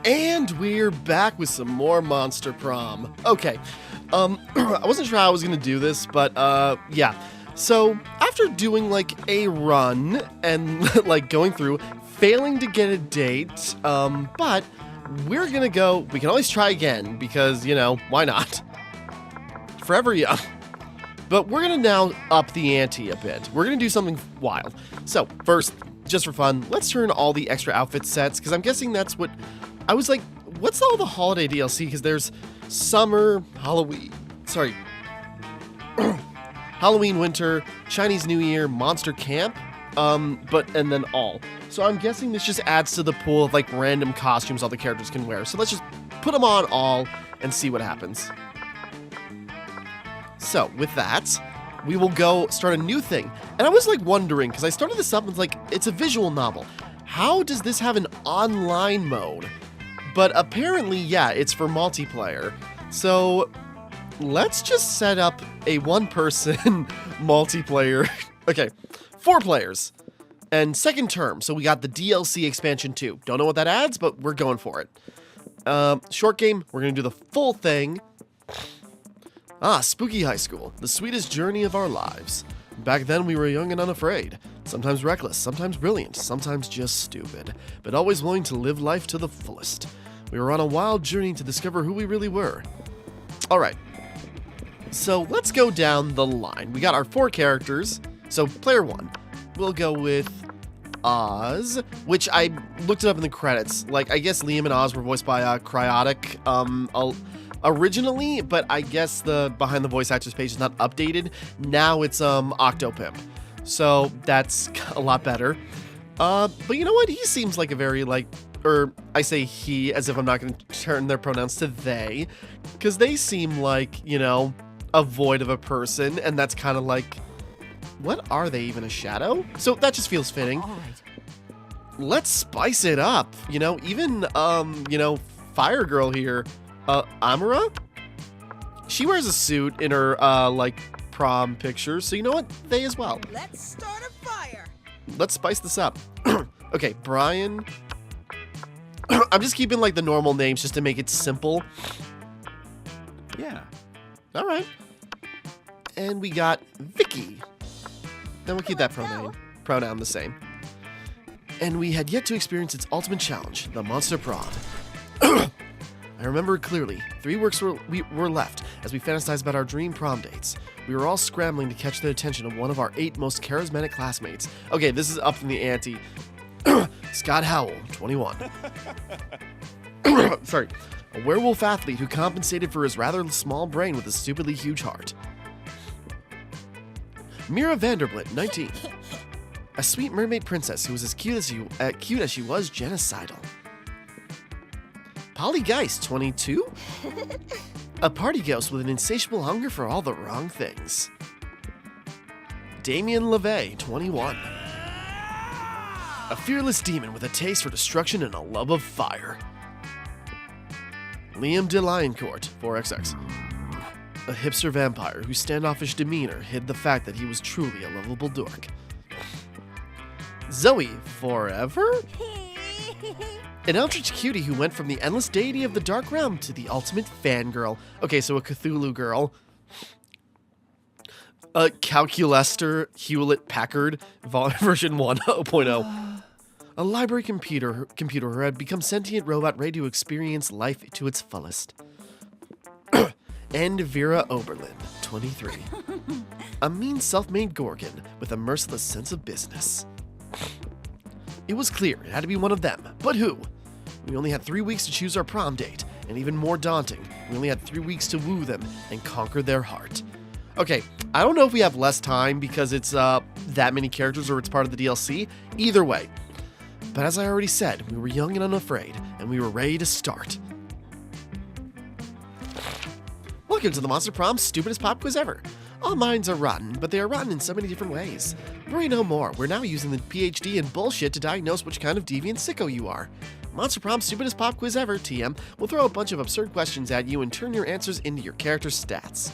And we're back with some more Monster Prom. Okay, I wasn't sure how I was gonna do this, but yeah. So after doing like a run and like going through, failing to get a date, but we're gonna go. We can always try again because, you know, why not? Forever young. But we're gonna now up the ante a bit. We're gonna do something wild. So first, just for fun, let's turn all the extra outfit sets, because I'm guessing that's what I was like, what's all the holiday DLC? Because there's summer, Halloween, Halloween, winter, Chinese New Year, Monster Camp, and then all. So I'm guessing this just adds to the pool of like random costumes all the characters can wear. So let's just put them on all and see what happens. So with that, we will go start a new thing. And I was like wondering, because I started this up and like, it's a visual novel. How does this have an online mode? But apparently, yeah, it's for multiplayer. So let's just set up a one-person multiplayer. Okay, 4 players. And second term, so we got the DLC expansion too. Don't know what that adds, but we're going for it. Short game, we're going to do the full thing. Spooky high school, the sweetest journey of our lives. Back then we were young and unafraid. Sometimes reckless, sometimes brilliant, sometimes just stupid. But always willing to live life to the fullest. We were on a wild journey to discover who we really were. Alright. So let's go down the line. We got our 4 characters. So player 1. We'll go with Oz, which I looked it up in the credits. Like, I guess Liam and Oz were voiced by Cryotic originally, but I guess the behind the voice actors page is not updated. Now it's Octopimp. So that's a lot better. But you know what? He seems like a very like, or I say he as if I'm not going to turn their pronouns to they, because they seem like, you know, a void of a person, and that's kind of like, what are they, even a shadow? So that just feels fitting. All right. Let's spice it up, you know, even, you know, Fire Girl here, Amara? She wears a suit in her, like, prom pictures, so you know what? They as well. Let's start a fire. Let's spice this up. Okay, Brian. I'm just keeping, like, the normal names just to make it simple. Yeah. All right. And we got Vicky. Then we'll keep that pronoun the same. And we had yet to experience its ultimate challenge, the Monster Prom. I remember clearly. 3 weeks were left as we fantasized about our dream prom dates. We were all scrambling to catch the attention of one of our 8 most charismatic classmates. Okay, this is up from the ante. Scott Howell, 21. Sorry. A werewolf athlete who compensated for his rather small brain with a stupidly huge heart. Mira Vanderbilt, 19. A sweet mermaid princess who was as cute as she was genocidal. Polly Geist, 22. A party ghost with an insatiable hunger for all the wrong things. Damien LeVay, 21. A fearless demon with a taste for destruction and a love of fire. Liam de Lioncourt, 4XX. A hipster vampire whose standoffish demeanor hid the fact that he was truly a lovable dork. Zoe, forever? An eldritch cutie who went from the endless deity of the dark realm to the ultimate fangirl. Okay, so a Cthulhu girl. A Calculester Hewlett-Packard version 1.0. A library computer who had become sentient robot ready to experience life to its fullest. And Vera Oberlin, 23. A mean self-made Gorgon with a merciless sense of business. It was clear it had to be one of them, but who? We only had 3 weeks to choose our prom date, and even more daunting, we only had 3 weeks to woo them and conquer their heart. Okay, I don't know if we have less time because it's that many characters or it's part of the DLC. Either way. But as I already said, we were young and unafraid, and we were ready to start. Welcome to the Monster Prom Stupidest Pop Quiz Ever. All minds are rotten, but they are rotten in so many different ways. Worry no more, we're now using the PhD in bullshit to diagnose which kind of deviant sicko you are. Monster Prom Stupidest Pop Quiz Ever, TM, will throw a bunch of absurd questions at you and turn your answers into your character's stats.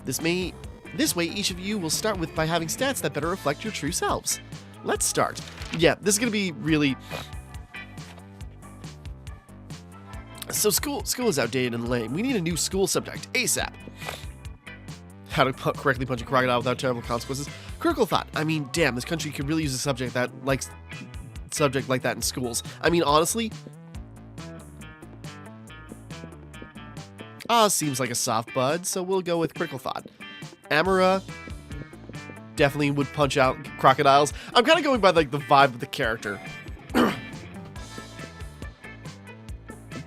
This way, each of you will start by having stats that better reflect your true selves. Let's start. Yeah, this is going to be really... So school is outdated and lame. We need a new school subject, ASAP. How to correctly punch a crocodile without terrible consequences. Critical thought. I mean, damn, this country could really use a subject like that in schools. I mean, honestly, seems like a soft bud, so we'll go with critical thought. Amara definitely would punch out crocodiles. I'm kind of going by like the vibe of the character.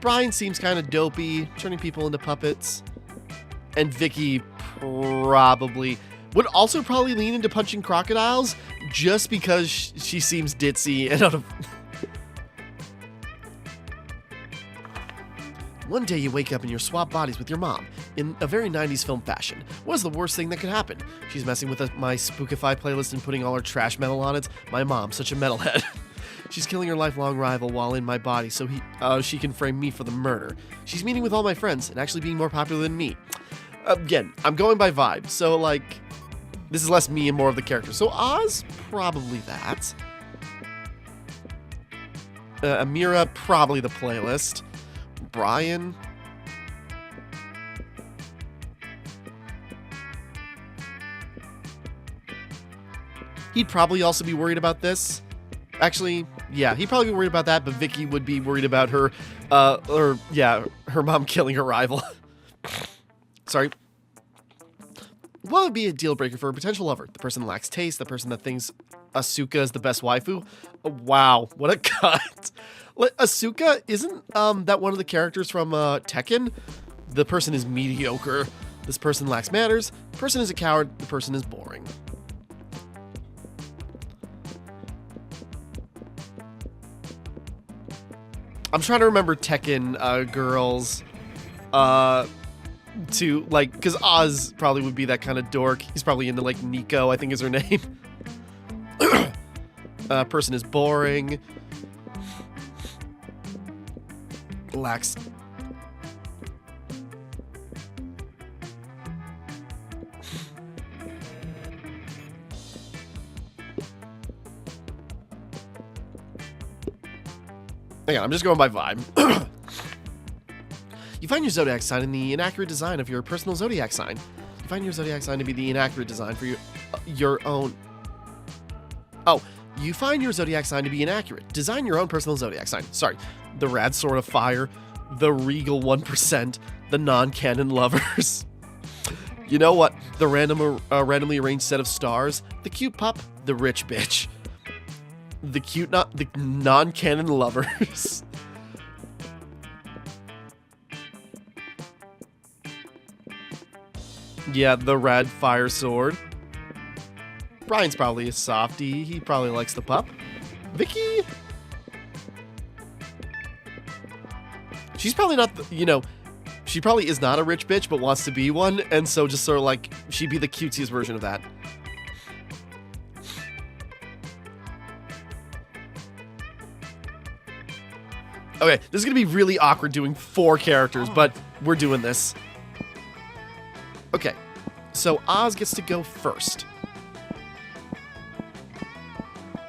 Brian seems kind of dopey, turning people into puppets. And Vicky probably would also probably lean into punching crocodiles just because she seems ditzy and out of... One day you wake up and you swap bodies with your mom in a very 90s film fashion. What is the worst thing that could happen? She's messing with my Spookify playlist and putting all her trash metal on it. My mom, such a metalhead. She's killing her lifelong rival while in my body so she can frame me for the murder. She's meeting with all my friends and actually being more popular than me. Again, I'm going by vibe, so like, this is less me and more of the character. So Oz, probably that. Amira, probably the playlist. Brian. He'd probably also be worried about this. Actually, yeah, he'd probably be worried about that, but Vicky would be worried about her, her mom killing her rival. Sorry. What would be a deal breaker for a potential lover? The person that lacks taste, the person that thinks Asuka is the best waifu? Oh, wow, what a cut. Asuka, isn't that one of the characters from Tekken? The person is mediocre. This person lacks manners. The person is a coward. The person is boring. I'm trying to remember Tekken girls to like, because Oz probably would be that kind of dork. He's probably into like Nico, I think is her name. Person is boring. Lacks. Hang on, I'm just going by vibe. You find your zodiac sign in the inaccurate design of your personal zodiac sign. You find your zodiac sign to be the inaccurate design for your own... Oh, you find your zodiac sign to be inaccurate. Design your own personal zodiac sign. Sorry. The Rad Sword of Fire, the Regal 1%, the non-canon lovers. You know what? The randomly arranged set of stars, the cute pup, the rich bitch. The non-canon lovers. Yeah, the Rad Fire Sword. Brian's probably a softie. He probably likes the pup. Vicky? She's probably not, she probably is not a rich bitch, but wants to be one. And so just sort of like, she'd be the cutesiest version of that. Okay, this is going to be really awkward doing 4 characters, but we're doing this. Okay, so Oz gets to go first.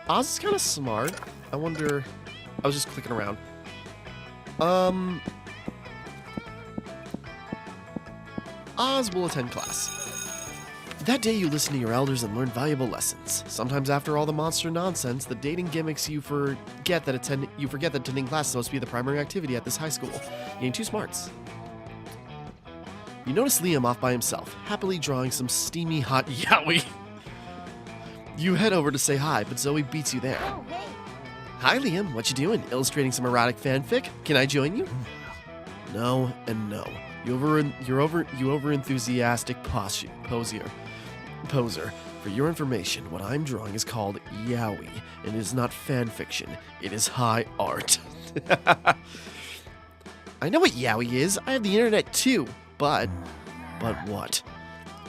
Oz is kind of smart. I wonder... I was just clicking around. Oz will attend class. That day you listen to your elders and learn valuable lessons. Sometimes after all the monster nonsense, the dating gimmicks, you forget that attending class is supposed to be the primary activity at this high school. You ain't too smarts. You notice Liam off by himself, happily drawing some steamy hot yaoi. You head over to say hi, but Zoe beats you there. Oh, hey. Hi Liam, what you doing? Illustrating some erotic fanfic? Can I join you? No and no. You over enthusiastic poser. For your information, what I'm drawing is called yaoi, and it is not fan fiction. It is high art. I know what yaoi is. I have the internet too. But what?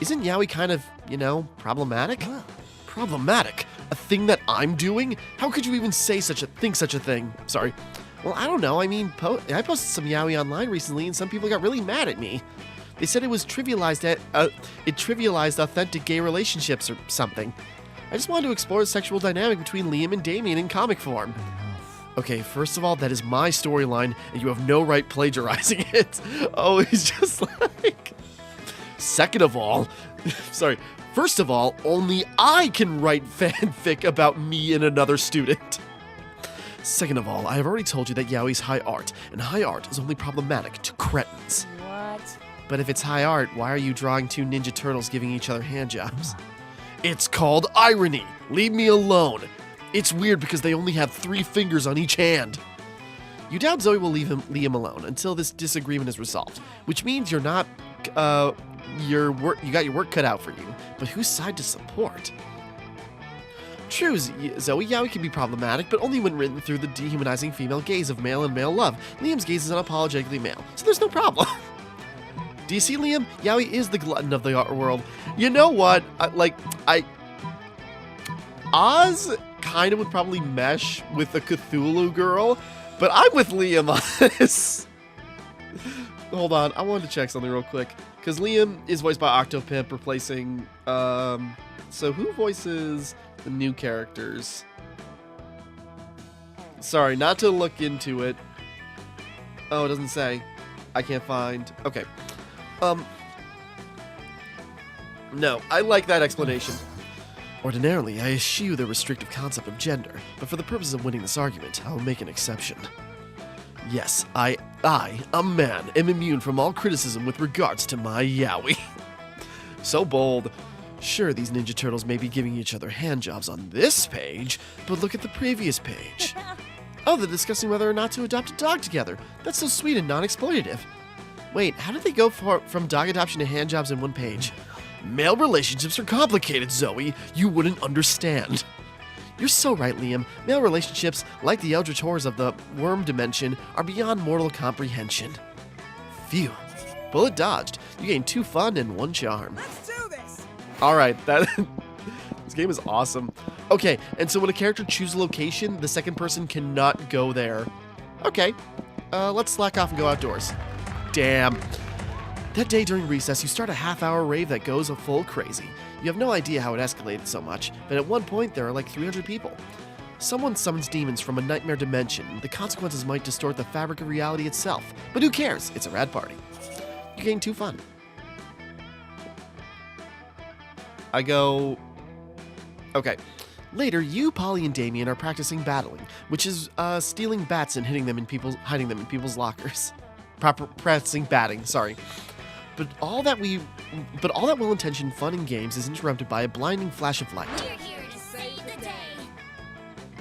Isn't yaoi kind of, problematic? Problematic? A thing that I'm doing? How could you even say such a thing? Sorry. Well, I don't know. I mean, I posted some yaoi online recently, and some people got really mad at me. They said it was trivialized authentic gay relationships or something. I just wanted to explore the sexual dynamic between Liam and Damien in comic form. Okay, first of all, that is my storyline, and you have no right plagiarizing it. Oh, he's just like... Second of all, sorry, first of all, only I can write fanfic about me and another student. Second of all, I have already told you that yaoi's high art, and high art is only problematic to cretins. What? But if it's high art, why are you drawing two Ninja Turtles giving each other handjobs? It's called irony. Leave me alone. It's weird because they only have 3 fingers on each hand. You doubt Zoe will leave Liam alone until this disagreement is resolved, which means you're not, you got your work cut out for you. But whose side to support? True, Zoe, yaoi can be problematic, but only when written through the dehumanizing female gaze of male and male love. Liam's gaze is unapologetically male, so there's no problem. Do you see, Liam? Yaoi is the glutton of the art world. You know what? Oz kind of would probably mesh with the Cthulhu girl, but I'm with Liam on this. Hold on, I wanted to check something real quick, because Liam is voiced by Octopimp, replacing, so who voices the new characters? Sorry, not to look into it. Oh, it doesn't say. I can't find. Okay. No, I like that explanation. Ordinarily, I eschew the restrictive concept of gender, but for the purposes of winning this argument, I will make an exception. Yes, I, a man, am immune from all criticism with regards to my yaoi. So bold. Sure, these Ninja Turtles may be giving each other handjobs on this page, but look at the previous page. Oh, they're discussing whether or not to adopt a dog together. That's so sweet and non-exploitative. Wait, how did they go from dog adoption to handjobs in one page? Male relationships are complicated, Zoe. You wouldn't understand. You're so right, Liam. Male relationships, like the eldritch horrors of the worm dimension, are beyond mortal comprehension. Phew. Bullet dodged. You gained 2 fun and 1 charm. Let's do this. Alright, this game is awesome. Okay, and so when a character chooses a location, the second person cannot go there. Okay, let's slack off and go outdoors. Damn. That day during recess, you start a half-hour rave that goes a full crazy. You have no idea how it escalated so much, but at one point there are like 300 people. Someone summons demons from a nightmare dimension. The consequences might distort the fabric of reality itself, but who cares? It's a rad party. You gain 2 fun. I go... Okay. Later, you, Polly, and Damien are practicing battling, which is stealing bats and hiding them in people's lockers. Practicing batting, sorry. But all that well-intentioned fun and games is interrupted by a blinding flash of light. We're here to save the day.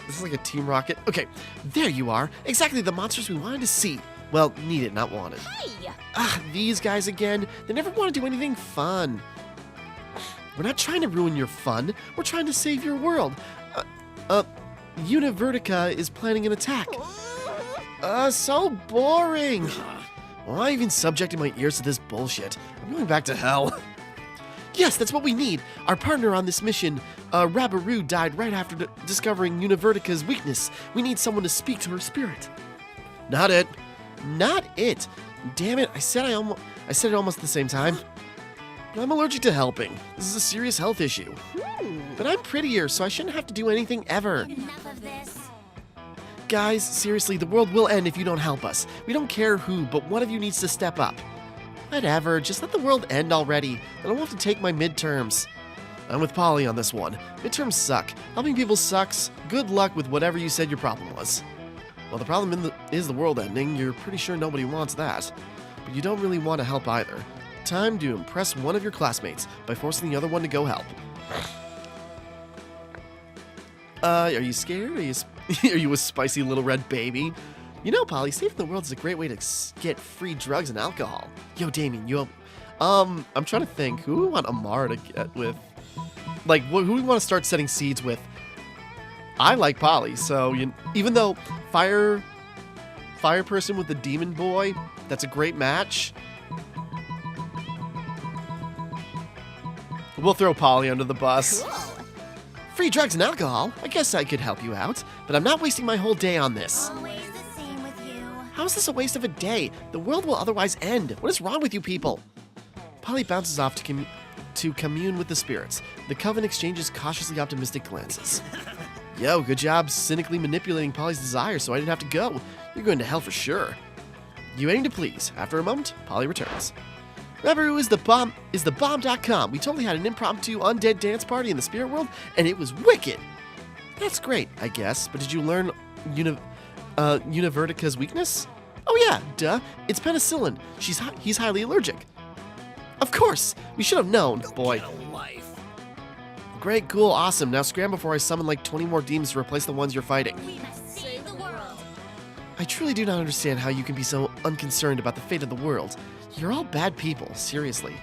This is like a Team Rocket. Okay, there you are. Exactly the monsters we wanted to see. Well, needed, not wanted. Hey! These guys again. They never want to do anything fun. We're not trying to ruin your fun. We're trying to save your world. Univertica is planning an attack. So boring. Why even subjecting my ears to this bullshit? I'm going back to hell. Yes, that's what we need. Our partner on this mission, Rabaroo, died right after discovering Univertica's weakness. We need someone to speak to her spirit. Not it. Not it. Damn it, I said it almost at the same time. But I'm allergic to helping. This is a serious health issue. But I'm prettier, so I shouldn't have to do anything ever. Enough of this. Guys, seriously, the world will end if you don't help us. We don't care who, but one of you needs to step up. Whatever, just let the world end already. Then I won't have to take my midterms. I'm with Polly on this one. Midterms suck. Helping people sucks. Good luck with whatever you said your problem was. Well, the problem is the world ending. You're pretty sure nobody wants that. But you don't really want to help either. Time to impress one of your classmates by forcing the other one to go help. Are you scared? Are you a spicy little red baby? You know, Polly, saving the world is a great way to get free drugs and alcohol. Yo, Damien, I'm trying to think. Who do we want Amara to get with? Like, who do we want to start setting seeds with? I like Polly, so even though fire person with the demon boy, that's a great match. We'll throw Polly under the bus. Cool. Free drugs and alcohol? I guess I could help you out, but I'm not wasting my whole day on this. Always the same with you. How is this a waste of a day? The world will otherwise end. What is wrong with you people? Polly bounces off to commune with the spirits. The coven exchanges cautiously optimistic glances. Yo, good job cynically manipulating Polly's desire so I didn't have to go. You're going to hell for sure. You aim to please. After a moment, Polly returns. Remember who is the bomb.com. We totally had an impromptu undead dance party in the spirit world, and it was wicked. That's great, I guess, but did you learn Univertica's weakness? Oh yeah, duh. It's penicillin. He's highly allergic. Of course! We should have known, boy. Great, cool, awesome. Now scram before I summon like 20 more demons to replace the ones you're fighting. We must save the world. I truly do not understand how you can be so unconcerned about the fate of the world. You're all bad people, seriously.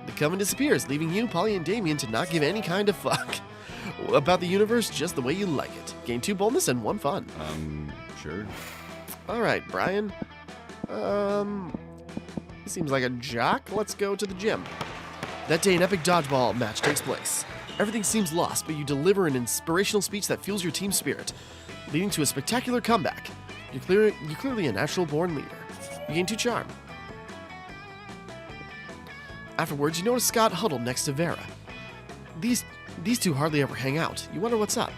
The coven disappears, leaving you, Polly, and Damien to not give any kind of fuck about the universe just the way you like it. Gain 2 boldness and 1 fun. Sure. Alright, Brian. He seems like a jock. Let's go to the gym. That day, an epic dodgeball match takes place. Everything seems lost, but you deliver an inspirational speech that fuels your team spirit, leading to a spectacular comeback. You're clearly a natural-born leader. You gain 2 charm. Afterwards, you notice Scott huddled next to Vera. These two hardly ever hang out. You wonder what's up.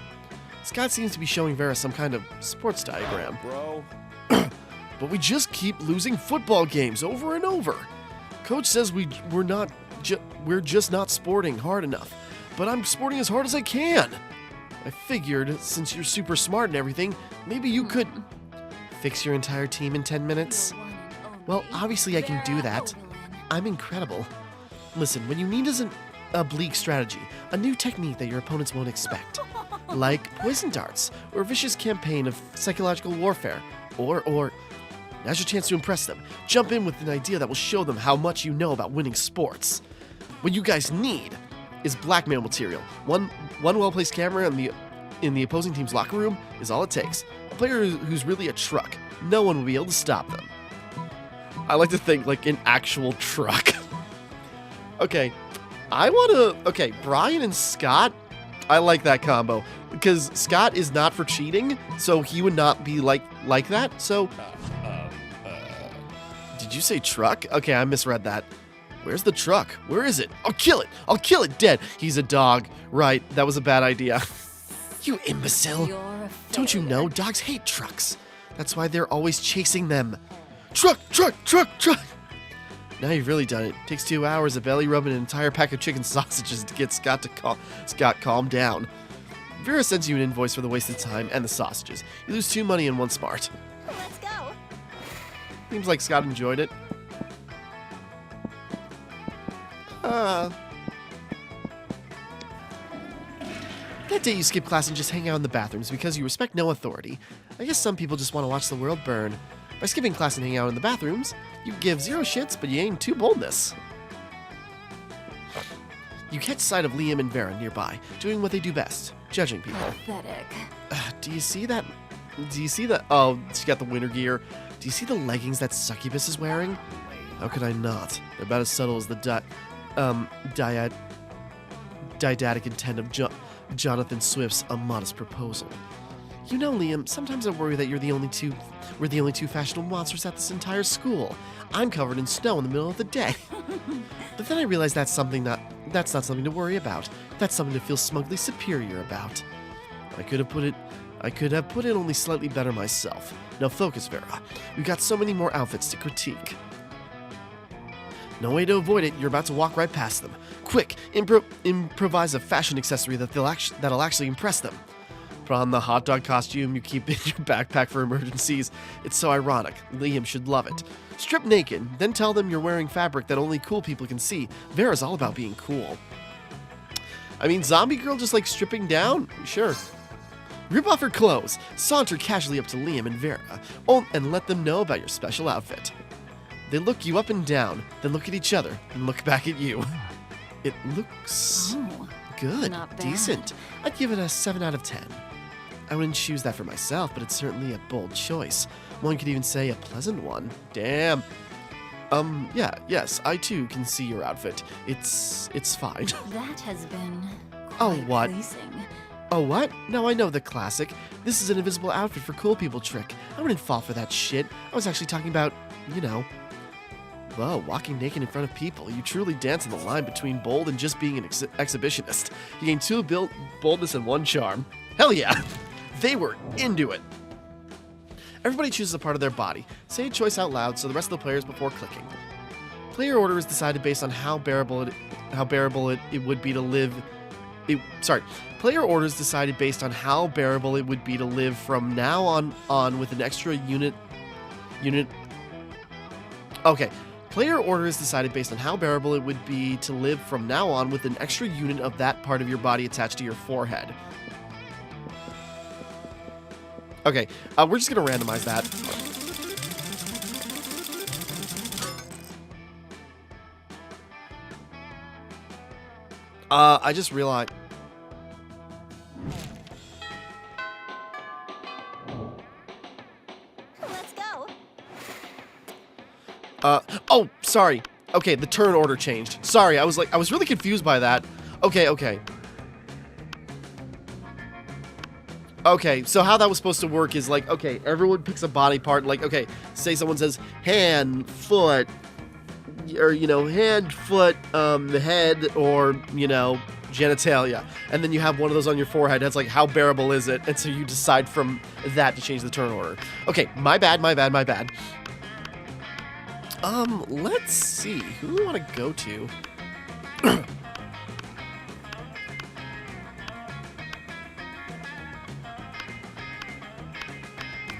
Scott seems to be showing Vera some kind of sports diagram. Bro. But we just keep losing football games over and over. Coach says we're just not sporting hard enough. But I'm sporting as hard as I can. I figured, since you're super smart and everything, maybe you could fix your entire team in 10 minutes. Well, obviously I can do that. I'm incredible. Listen, when you need is an oblique strategy, a new technique that your opponents won't expect. Like poison darts, or a vicious campaign of psychological warfare, or now's your chance to impress them. Jump in with an idea that will show them how much you know about winning sports. What you guys need is blackmail material. One well-placed camera in the opposing team's locker room is all it takes. A player who's really a truck. No one will be able to stop them. I like to think like an actual truck. Okay, Brian and Scott, I like that combo. Because Scott is not for cheating, so he would not be like that, so... Did you say truck? Okay, I misread that. Where's the truck? Where is it? I'll kill it! I'll kill it dead! He's a dog. Right, that was a bad idea. You imbecile! Don't you know, dogs hate trucks. That's why they're always chasing them. Truck, truck, truck, truck! Now you've really done it. Takes 2 hours of belly rubbing an entire pack of chicken sausages to get Scott calm down. Vera sends you an invoice for the wasted time and the sausages. You lose 2 money and 1 smart. Let's go. Seems like Scott enjoyed it. That day you skip class and just hang out in the bathrooms because you respect no authority. I guess some people just want to watch the world burn. By skipping class and hanging out in the bathrooms, you give 0 shits, but you gain 2 boldness. You catch sight of Liam and Vera nearby, doing what they do best, judging people. Pathetic. Do you see that? Oh, she got the winter gear. Do you see the leggings that Succubus is wearing? How could I not? They're about as subtle as the didactic intent of Jonathan Swift's A Modest Proposal. You know, Liam, sometimes I worry that we're the only two fashionable monsters at this entire school. I'm covered in snow in the middle of the day. But then I realize that's not something to worry about. That's something to feel smugly superior about. I could have put it only slightly better myself. Now focus, Vera. We've got so many more outfits to critique. No way to avoid it, you're about to walk right past them. Quick, improvise a fashion accessory that'll actually impress them. Put on the hot dog costume you keep in your backpack for emergencies. It's so ironic. Liam should love it. Strip naked, then tell them you're wearing fabric that only cool people can see. Vera's all about being cool. I mean, zombie girl just like stripping down? Sure. Rip off her clothes, saunter casually up to Liam and Vera, and let them know about your special outfit. They look you up and down, then look at each other, and look back at you. It looks good, not bad. decent. I'd give it a 7 out of 10. I wouldn't choose that for myself, but it's certainly a bold choice. One could even say a pleasant one. Damn. Yes, I too can see your outfit. It's fine. That has been Oh, quite what? pleasing. Oh, what? Now I know the classic. This is an invisible outfit for cool people trick. I wouldn't fall for that shit. I was actually talking about, whoa, walking naked in front of people. You truly dance on the line between bold and just being an exhibitionist. You gain 2 boldness and 1 charm. Hell yeah! They were into it. Everybody chooses a part of their body. Say a choice out loud so the rest of the players before clicking. Player order is decided based on how bearable it would be to live. Player order is decided based on how bearable it would be to live from now on with an extra unit. Okay. Player order is decided based on how bearable it would be to live from now on with an extra unit of that part of your body attached to your forehead. Okay, we're just gonna randomize that. I just realized. Let's go. Oh, sorry. Okay, the turn order changed. Sorry, I was really confused by that. Okay. Okay, so how that was supposed to work is like, okay, everyone picks a body part, like, okay, say someone says hand, foot, or, hand, foot, head, or, genitalia. And then you have one of those on your forehead. That's like, how bearable is it? And so you decide from that to change the turn order. Okay, my bad. Let's see. Who do we want to go to?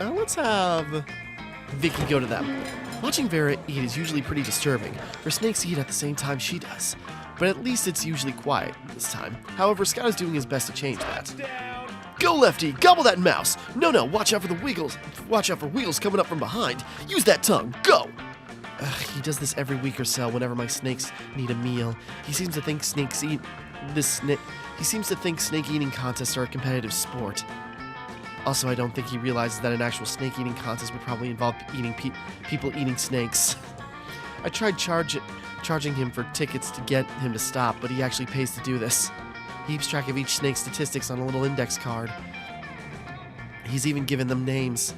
Let's have Vicky go to them. Watching Vera eat is usually pretty disturbing. Her snakes eat at the same time she does. But at least it's usually quiet this time. However, Scott is doing his best to change that. Go, Lefty! Gobble that mouse! No, watch out for the wiggles. Watch out for wheels coming up from behind. Use that tongue. Go! He does this every week or so whenever my snakes need a meal. He seems to think snake eating contests are a competitive sport. Also, I don't think he realizes that an actual snake eating contest would probably involve people eating snakes. I tried charging him for tickets to get him to stop, but he actually pays to do this. He keeps track of each snake's statistics on a little index card. He's even given them names.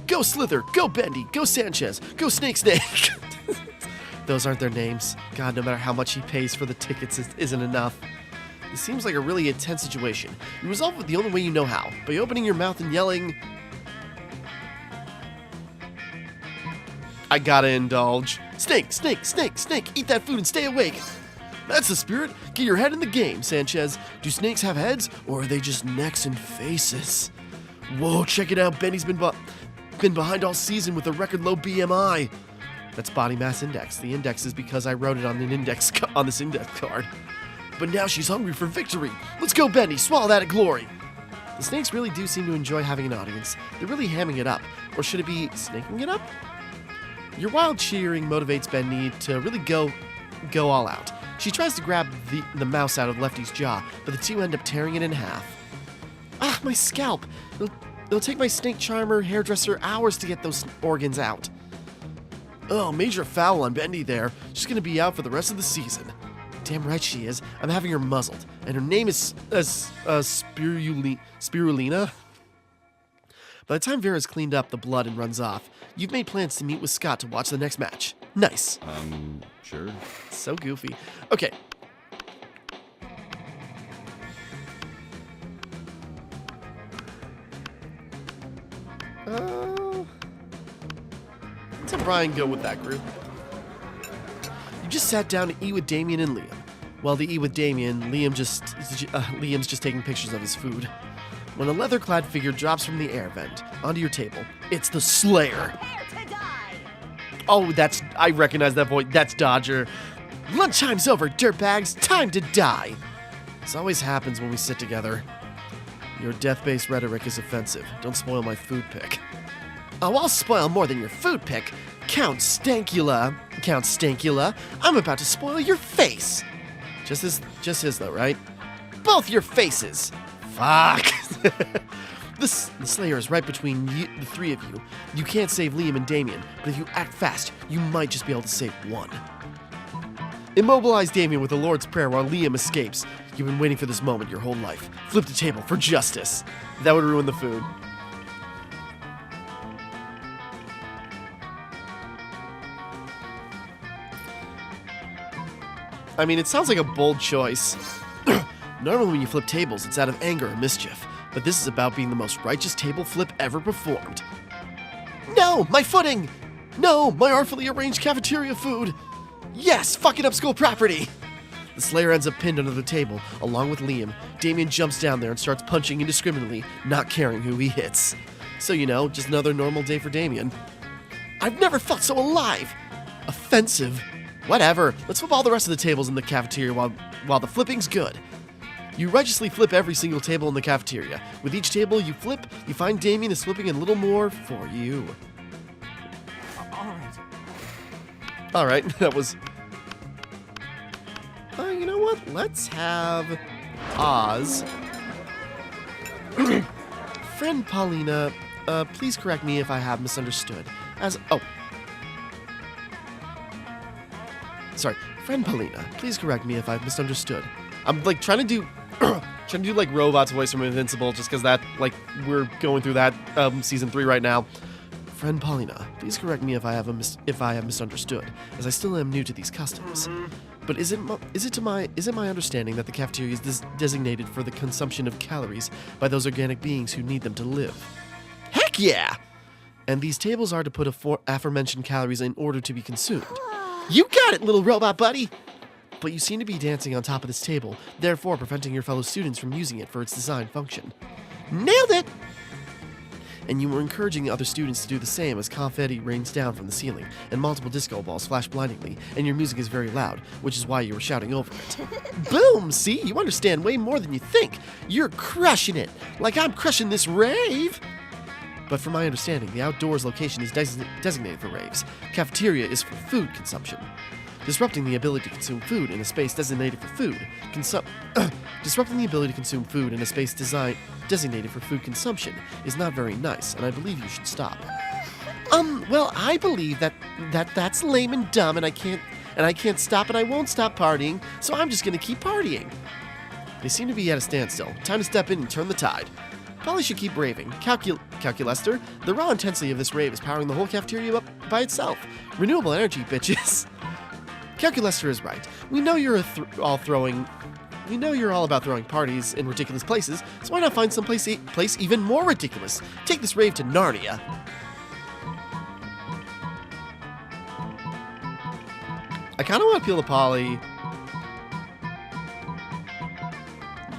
Go Slither, go Bendy, go Sanchez, go Snake. Those aren't their names. God, no matter how much he pays for the tickets, it isn't enough. It seems like a really intense situation. You resolve it the only way you know how, by opening your mouth and yelling, I gotta indulge. Snake, eat that food and stay awake. That's the spirit. Get your head in the game, Sanchez. Do snakes have heads, or are they just necks and faces? Whoa, check it out. Benny's been behind all season with a record low BMI. That's body mass index. The index is because I wrote it on this index card. But now she's hungry for victory. Let's go, Benny. Swallow that at glory. The snakes really do seem to enjoy having an audience. They're really hamming it up. Or should it be snaking it up? Your wild cheering motivates Benny to really go all out. She tries to grab the mouse out of Lefty's jaw, but the two end up tearing it in half. Ah, my scalp! It'll take my snake charmer hairdresser hours to get those organs out. Oh, major foul on Bendy there. She's gonna be out for the rest of the season. Damn right she is. I'm having her muzzled. And her name is Spirulina. By the time Vera's cleaned up the blood and runs off, you've made plans to meet with Scott to watch the next match. Nice. Sure. So goofy. Okay. Let's have Brian go with that group. You just sat down to eat with Damien and Liam. While to eat with Damien, Liam's just taking pictures of his food. When a leather-clad figure drops from the air vent onto your table, it's the Slayer. Prepare to die. Oh, I recognize that voice. That's Dodger. Lunchtime's over, dirtbags. Time to die. This always happens when we sit together. Your death-based rhetoric is offensive. Don't spoil my food pick. Oh, I'll spoil more than your food pick. Count Stankula, I'm about to spoil your face. Just his though, right? Both your faces. Fuck. The Slayer is right between the three of you. You can't save Liam and Damien, but if you act fast, you might just be able to save one. Immobilize Damien with the Lord's Prayer while Liam escapes. You've been waiting for this moment your whole life. Flip the table for justice. That would ruin the food. I mean, it sounds like a bold choice. Normally when you flip tables, it's out of anger or mischief. but this is about being the most righteous table flip ever performed. No, my footing! No, my artfully arranged cafeteria food! Yes, fucking up school property! The Slayer ends up pinned under the table, along with Liam. Damien jumps down there and starts punching indiscriminately, not caring who he hits. So, just another normal day for Damien. I've never felt so alive! Offensive. Whatever, let's flip all the rest of the tables in the cafeteria while the flipping's good. You righteously flip every single table in the cafeteria. With each table you flip, you find Damien is flipping a little more for you. Alright, that was... you know what? Let's have Oz. Friend Paulina, please correct me if I have misunderstood. Sorry, friend Paulina, please correct me if I've misunderstood. I'm trying to do like Robot's voice from Invincible, just because we're going through that season 3 right now. Friend Paulina, please correct me if I have misunderstood, as I still am new to these customs. But is it my understanding that the cafeteria is designated for the consumption of calories by those organic beings who need them to live? Heck yeah! And these tables are to put aforementioned calories in order to be consumed. You got it, little robot buddy! But you seem to be dancing on top of this table, therefore preventing your fellow students from using it for its design function. Nailed it! And you were encouraging the other students to do the same as confetti rains down from the ceiling, and multiple disco balls flash blindingly, and your music is very loud, which is why you were shouting over it. Boom! See? You understand way more than you think! You're crushing it! Like I'm crushing this rave! But from my understanding, the outdoors location is designated for raves. Cafeteria is for food consumption. Disrupting the ability to consume food in a space designated for food disrupting the ability to consume food in a space designated for food consumption is not very nice, and I believe you should stop. Well, I believe that's lame and dumb, and I can't stop, and I won't stop partying, so I'm just gonna keep partying. They seem to be at a standstill. Time to step in and turn the tide. Probably should keep raving. Calculester, the raw intensity of this rave is powering the whole cafeteria up by itself. Renewable energy, bitches. Calculester is right. We know you're all about throwing parties in ridiculous places, so why not find some place even more ridiculous? Take this rave to Narnia. I kind of want to appeal to Polly.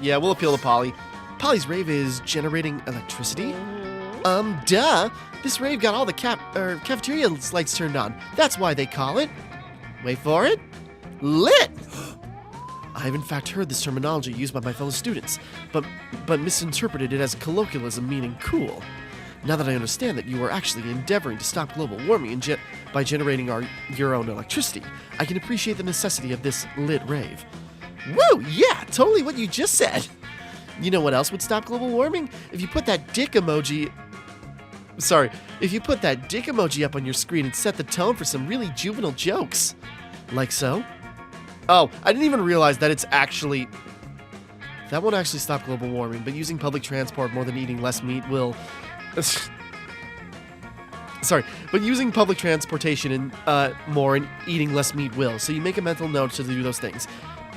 Yeah, we'll appeal to Polly. Polly's rave is generating electricity? Duh! This rave got all the cafeteria lights turned on. That's why they call it... Wait for it. Lit! I have in fact heard this terminology used by my fellow students, but misinterpreted it as colloquialism meaning cool. Now that I understand that you are actually endeavoring to stop global warming by generating your own electricity, I can appreciate the necessity of this lit rave. Woo! Yeah, totally what you just said! You know what else would stop global warming? If you put that dick emoji up on your screen and set the tone for some really juvenile jokes. Like so? Oh, I didn't even realize that that won't actually stop global warming, but using public transport more than eating less meat will... but using public transportation more and eating less meat will, so you make a mental note to do those things.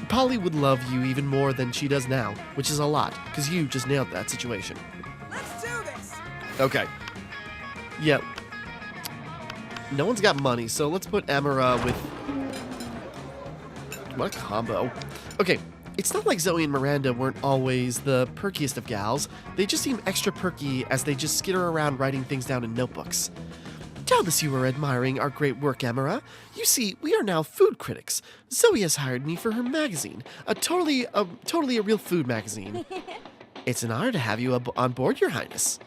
Polly would love you even more than she does now, which is a lot, because you just nailed that situation. Let's do this! Okay. Yep. No one's got money, so let's put Timmara with... What a combo. Okay, it's not like Zoe and Miranda weren't always the perkiest of gals. They just seem extra perky as they just skitter around writing things down in notebooks. Doubtless you are admiring our great work, Timmara. You see, we are now food critics. Zoe has hired me for her magazine, totally a real food magazine. It's an honor to have you on board, Your Highness.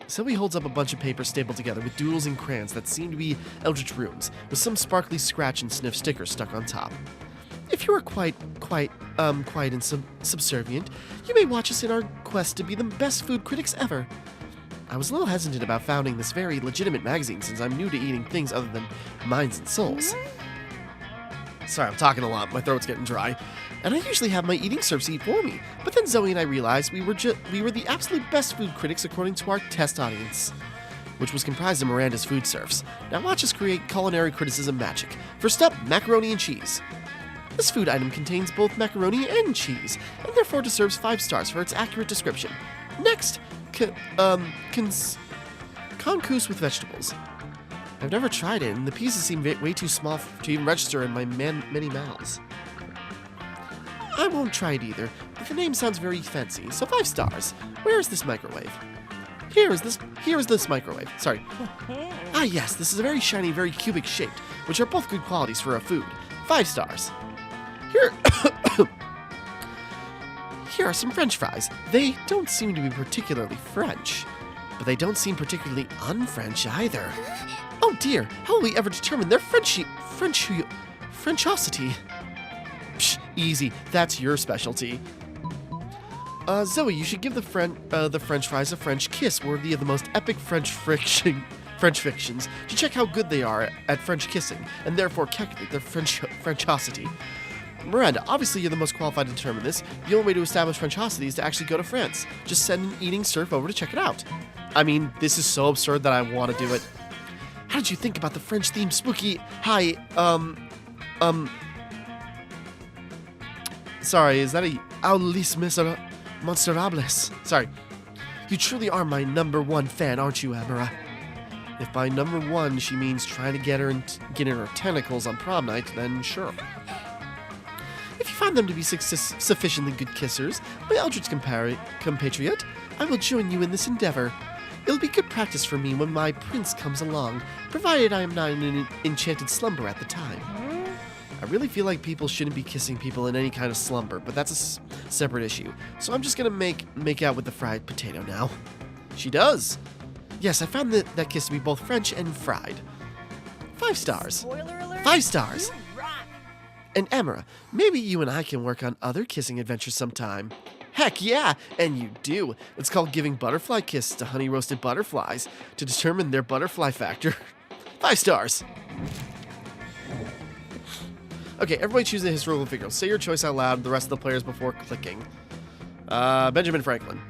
Zoe holds up a bunch of papers stapled together with doodles and crayons that seem to be Eldritch runes, with some sparkly scratch and sniff stickers stuck on top. If you are quiet and subservient, you may watch us in our quest to be the best food critics ever. I was a little hesitant about founding this very legitimate magazine since I'm new to eating things other than minds and souls. Sorry, I'm talking a lot. My throat's getting dry. And I usually have my eating serfs eat for me. But then Zoe and I realized we were the absolute best food critics according to our test audience, which was comprised of Miranda's food serfs. Now watch us create culinary criticism magic. First up, macaroni and cheese. This food item contains both macaroni and cheese, and therefore deserves 5 stars for its accurate description. Next, concouse with vegetables. I've never tried it, and the pieces seem way too small to even register in my many mouths. I won't try it either, but the name sounds very fancy, so 5 stars. Where is this microwave? Here is this microwave. Sorry. Ah, yes, this is a very shiny, very cubic shaped, which are both good qualities for a food. 5 stars. Here, here are some French fries. They don't seem to be particularly French, but they don't seem particularly un-French either. Oh dear, how will we ever determine their Frenchosity? Psh, easy, that's your specialty. Zoe, you should give the French fries a French kiss worthy of the most epic French fictions to check how good they are at French kissing, and therefore calculate their Frenchosity. Miranda, obviously you're the most qualified to determine this. The only way to establish Frenchosity is to actually go to France. Just send an eating surf over to check it out. I mean, this is so absurd that I want to do it. How did you think about the French-themed spooky... Sorry, is that a... Aulis Monserables? Sorry. You truly are my #1 fan, aren't you, Amara? If by #1 she means trying to get in her tentacles on prom night, then sure. If you find them to be sufficiently good kissers, my eldritch compatriot, I will join you in this endeavor. It'll be good practice for me when my prince comes along, provided I am not in an enchanted slumber at the time. I really feel like people shouldn't be kissing people in any kind of slumber, but that's a separate issue. So I'm just gonna make out with the fried potato now. She does. Yes, I found that kiss to be both French and fried. 5 stars. Spoiler alert. 5 stars. You rock. And Emera, maybe you and I can work on other kissing adventures sometime. Heck yeah, and you do. It's called giving butterfly kisses to honey roasted butterflies to determine their butterfly factor. 5 stars. Okay, everybody choose a historical figure. Say your choice out loud, the rest of the players before clicking. Benjamin Franklin.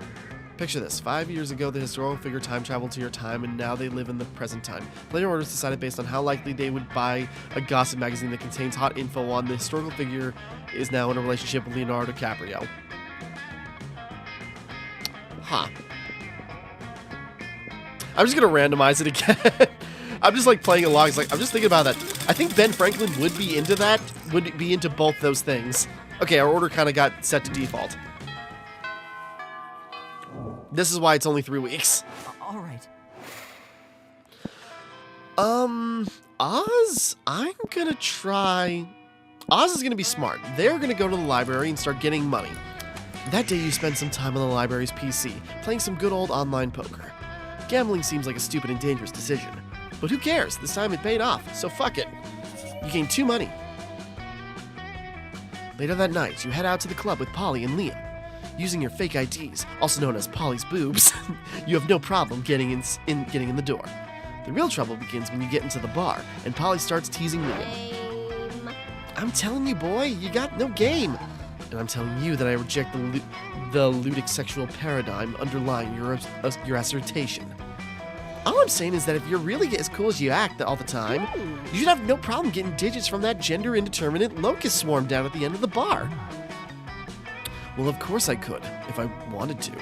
Picture this. 5 years ago, the historical figure time traveled to your time, and now they live in the present time. Player orders decided based on how likely they would buy a gossip magazine that contains hot info on the historical figure is now in a relationship with Leonardo DiCaprio. Huh. I'm just gonna randomize it again. I'm just like playing along. It's like I'm just thinking about that. I think Ben Franklin would be into that. Would be into both those things. Okay, our order kind of got set to default. This is why it's only 3 weeks. All right. Oz, I'm gonna try... Oz is gonna be smart. They're gonna go to the library and start getting money. That day you spend some time on the library's PC, playing some good old online poker. Gambling seems like a stupid and dangerous decision. But who cares? This time it paid off, so fuck it. You gain 2 money. Later that night, you head out to the club with Polly and Liam. Using your fake IDs, also known as Polly's boobs, you have no problem getting in the door. The real trouble begins when you get into the bar, and Polly starts teasing Liam. I'm telling you, boy, you got no game. And I'm telling you that I reject the ludic sexual paradigm underlying your assertion. All I'm saying is that if you're really as cool as you act all the time, you should have no problem getting digits from that gender indeterminate locust swarm down at the end of the bar. Well, of course I could, if I wanted to.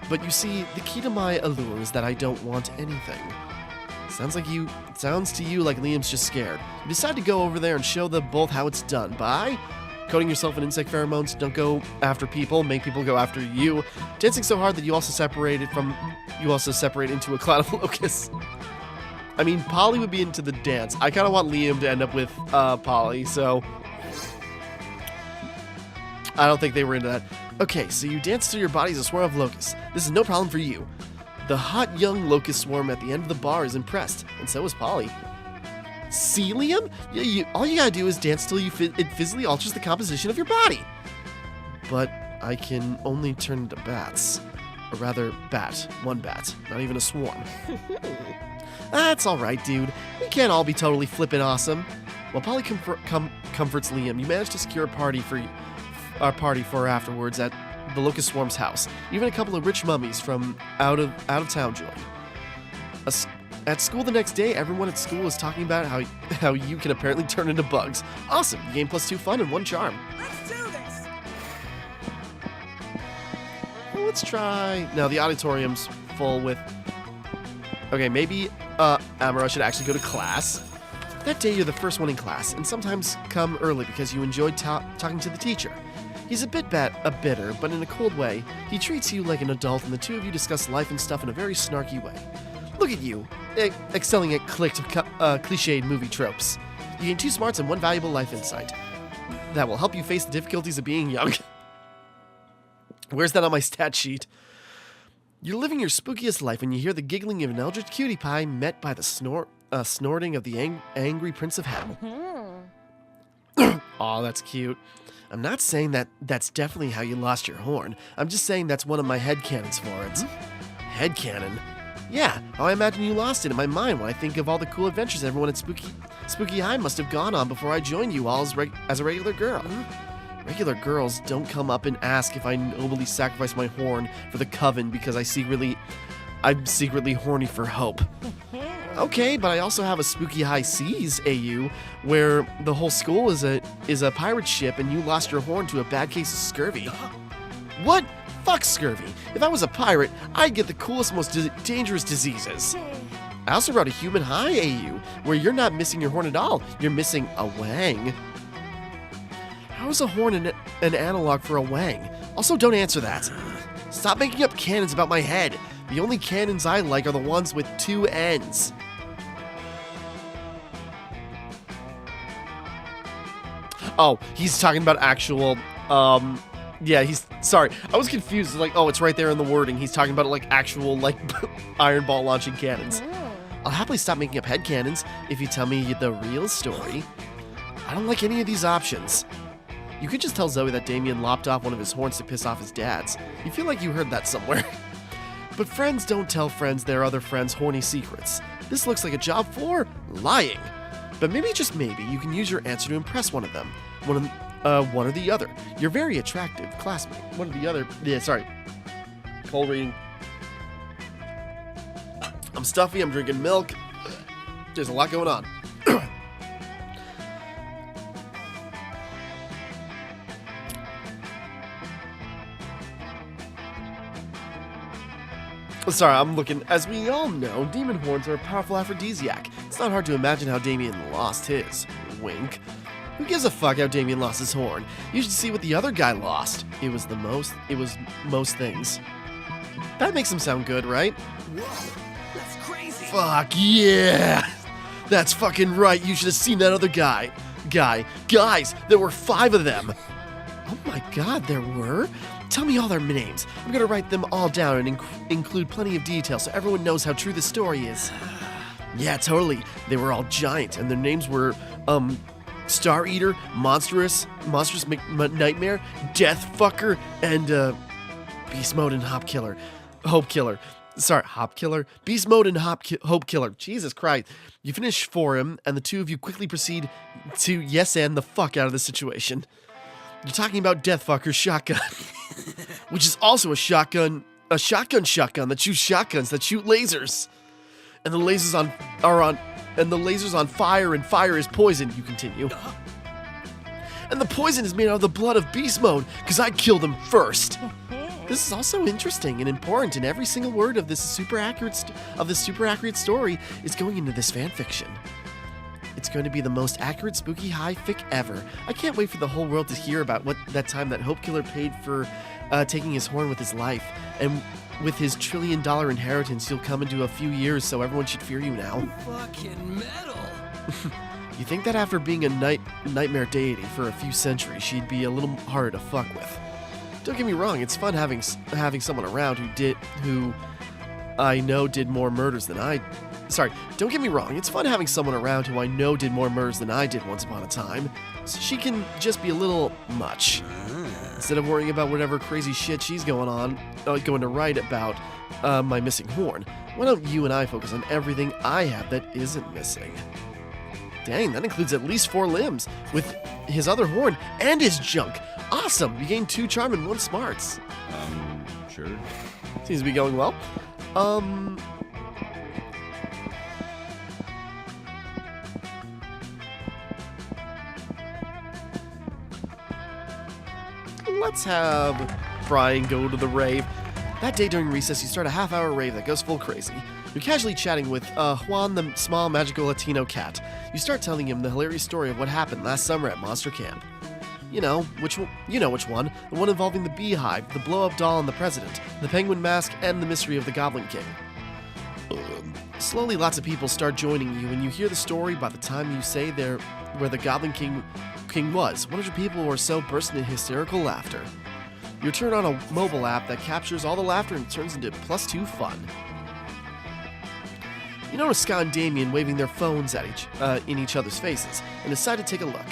But you see, the key to my allure is that I don't want anything. Sounds to you like Liam's just scared. You decide to go over there and show them both how it's done by coating yourself in insect pheromones. Don't go after people, make people go after you. Dancing so hard that you also separate into a cloud of locusts. I mean, Polly would be into the dance. I kind of want Liam to end up with Polly, so I don't think they were into that. Okay, so you dance till your body's a swarm of locusts. This is no problem for you. The hot young locust swarm at the end of the bar is impressed, and so is Polly. See, Liam? All you gotta do is dance till it physically alters the composition of your body. But I can only turn into bats. Or rather, one bat, not even a swarm. That's alright, dude. We can't all be totally flippin' awesome. While Polly comforts Liam, you manage to secure a party for afterwards at the Locust Swarm's house. Even a couple of rich mummies from out of town join. At school the next day, everyone at school is talking about how you can apparently turn into bugs. Awesome! You gain +2 fun and 1 charm. Let's do this. let's try... No, the auditorium's full with... Okay, maybe Amara should actually go to class. That day you're the first one in class, and sometimes come early because you enjoyed talking to the teacher. He's a bitter, but in a cold way. He treats you like an adult, and the two of you discuss life and stuff in a very snarky way. Look at you, excelling at cliched movie tropes. You gain 2 smarts and 1 valuable life insight. That will help you face the difficulties of being young. Where's that on my stat sheet? You're living your spookiest life when you hear the giggling of an eldritch cutie pie met by the snorting of the angry Prince of Hell. Aw, that's cute. I'm not saying that that's definitely how you lost your horn. I'm just saying that's one of my headcanons for it. Headcanon? Yeah, how I imagine you lost it in my mind when I think of all the cool adventures everyone at Spooky High must have gone on before I joined you all as a regular girl. Regular girls don't come up and ask if I nobly sacrificed my horn for the coven because I'm secretly horny for hope. Okay, but I also have a Spooky High Seas AU where the whole school is a pirate ship and you lost your horn to a bad case of scurvy. What? Fuck scurvy. If I was a pirate, I'd get the coolest, most dangerous diseases. I also wrote a Human High AU where you're not missing your horn at all. You're missing a wang. How is a horn an analog for a wang? Also, don't answer that. Stop making up canons about my head. The only canons I like are the ones with 2 ends. Oh, he's talking about actual, yeah, sorry. I was confused. Like, oh, it's right there in the wording. He's talking about, like, actual, like, iron ball launching cannons. I'll happily stop making up head cannons if you tell me the real story. I don't like any of these options. You could just tell Zoe that Damien lopped off one of his horns to piss off his dad's. You feel like you heard that somewhere. But friends don't tell friends their other friends' horny secrets. This looks like a job for lying. But maybe, just maybe, you can use your answer to impress one of them. One or the other. You're very attractive classmate. One or the other. Yeah, sorry. Cold reading. I'm stuffy, I'm drinking milk. There's a lot going on. Sorry, I'm looking. As we all know, demon horns are a powerful aphrodisiac. It's not hard to imagine how Damien lost his. Wink. Who gives a fuck how Damien lost his horn? You should see what the other guy lost. It was most things. That makes him sound good, right? Whoa, that's crazy. Fuck yeah! That's fucking right. You should have seen that other guy. Guys, there were 5 of them. Oh my god, there were? Tell me all their names. I'm gonna write them all down and include plenty of details so everyone knows how true the story is. Yeah, totally. They were all giant, and their names were, Star Eater, Monstrous Nightmare, Death Fucker, and, Beast Mode and Hope Killer. Sorry, Hop Killer? Beast Mode and Hope Killer. Jesus Christ. You finish for him, and the two of you quickly proceed to yes and the fuck out of the situation. You're talking about Death Fucker's shotgun, which is also a shotgun that shoots shotguns that shoot lasers. And the lasers on fire, and fire is poison, you continue. And the poison is made out of the blood of Beast Mode, because I killed him first. This is also interesting and important, and every single word of this super accurate story is going into this fanfiction. It's going to be the most accurate Spooky High fic ever. I can't wait for the whole world to hear about that time that Hope Killer paid for taking his horn with his life. And with his $1 trillion inheritance, you'll come into a few years, so everyone should fear you now. Fucking metal. You think that after being a nightmare deity for a few centuries, she'd be a little harder to fuck with. Don't get me wrong, it's fun having someone around who I know did more murders than I... Sorry, don't get me wrong, it's fun having someone around who I know did more murders than I did once upon a time. So she can just be a little much. Instead of worrying about whatever crazy shit she's going to write about my missing horn, why don't you and I focus on everything I have that isn't missing? Dang, that includes at least 4 limbs, with his other horn and his junk. Awesome! You gained 2 charm and 1 smarts. Sure. Seems to be going well. Let's have Brian go to the rave. That day during recess, you start a half-hour rave that goes full crazy. You're casually chatting with Juan, the small magical Latino cat. You start telling him the hilarious story of what happened last summer at Monster Camp. You know which one. The one involving the beehive, the blow-up doll and the president, the penguin mask, and the mystery of the Goblin King. Slowly, lots of people start joining you, and you hear the story by the time you say there where the Goblin King was. 100 people or so burst into hysterical laughter. You turn on a mobile app that captures all the laughter and turns into +2 fun. You notice Scott and Damien waving their phones at in each other's faces, and decide to take a look.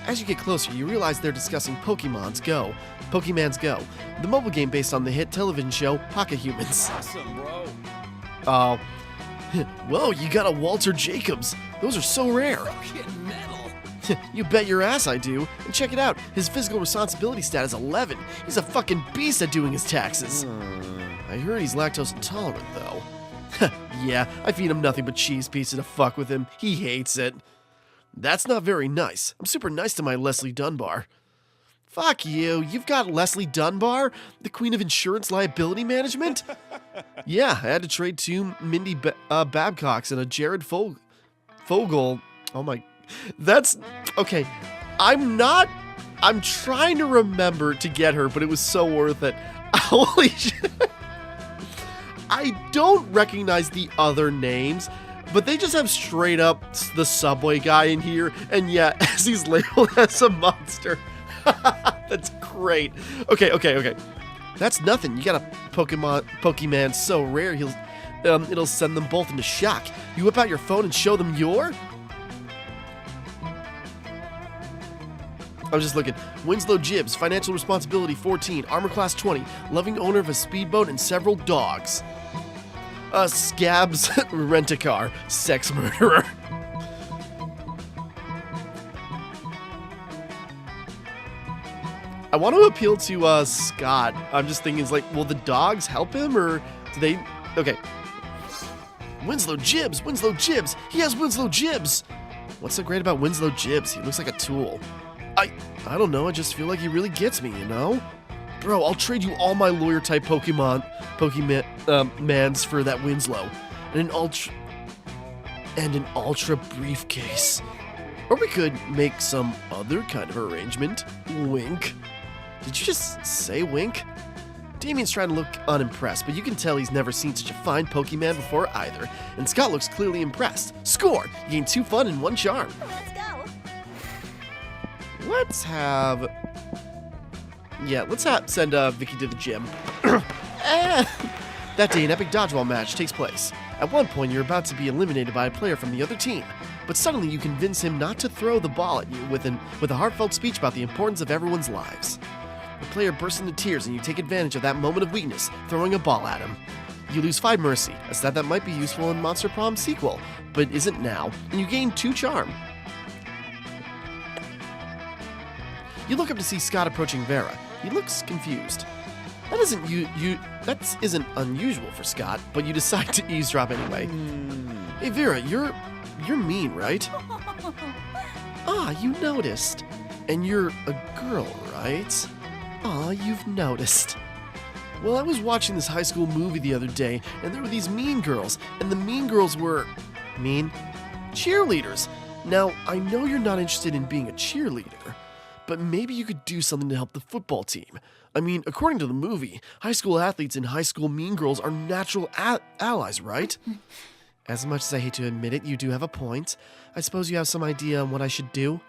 As you get closer, you realize they're discussing Pokemon's Go, the mobile game based on the hit television show Pocket Humans. Awesome, bro. Oh, whoa! You got a Walter Jacobs. Those are so rare. Fucking metal. You bet your ass I do. And check it out. His physical responsibility stat is 11. He's a fucking beast at doing his taxes. I heard he's lactose intolerant, though. Yeah, I feed him nothing but cheese pizza to fuck with him. He hates it. That's not very nice. I'm super nice to my Leslie Dunbar. Fuck you. You've got Leslie Dunbar, the queen of insurance liability management? Yeah, I had to trade 2 Mindy Babcocks and a Jared Fogel. Oh my... That's... Okay, I'm trying to remember to get her, but it was so worth it. Holy shit. I don't recognize the other names, but they just have straight up the Subway guy in here, and yeah, as he's labeled as a monster. That's great. Okay. That's nothing. You got a Pokemon so rare, it'll send them both into shock. You whip out your phone and show them your... I was just looking. Winslow Gibbs, financial responsibility 14, armor class 20, loving owner of a speedboat and several dogs. Scabs, rent-a-car, sex murderer. I want to appeal to Scott. I'm just thinking, like, will the dogs help him, or do they... Okay. Winslow Gibbs. He has Winslow Gibbs. What's so great about Winslow Gibbs? He looks like a tool. I don't know, I just feel like he really gets me, you know? Bro, I'll trade you all my lawyer-type Pokemans for that Winslow. And an ultra briefcase. Or we could make some other kind of arrangement. Wink. Did you just say wink? Damien's trying to look unimpressed, but you can tell he's never seen such a fine Pokemon before either. And Scott looks clearly impressed. Score! You gain 2 fun and 1 charm. Let's go. Let's send Vicky to the gym. That day, an epic dodgeball match takes place. At one point, you're about to be eliminated by a player from the other team, but suddenly you convince him not to throw the ball at you with a heartfelt speech about the importance of everyone's lives. The player bursts into tears, and you take advantage of that moment of weakness, throwing a ball at him. You lose 5 mercy, a stat that might be useful in Monster Prom sequel, but isn't now, and you gain 2 charm. You look up to see Scott approaching Vera. He looks confused. That isn't unusual for Scott, but you decide to eavesdrop anyway. Hey Vera, you're mean, right? You noticed. And you're a girl, right? You've noticed. Well, I was watching this high school movie the other day, and there were these mean girls, and the mean girls were... mean? Cheerleaders. Now, I know you're not interested in being a cheerleader, but maybe you could do something to help the football team. I mean, according to the movie, high school athletes and high school mean girls are natural allies, right? As much as I hate to admit it, you do have a point. I suppose you have some idea on what I should do?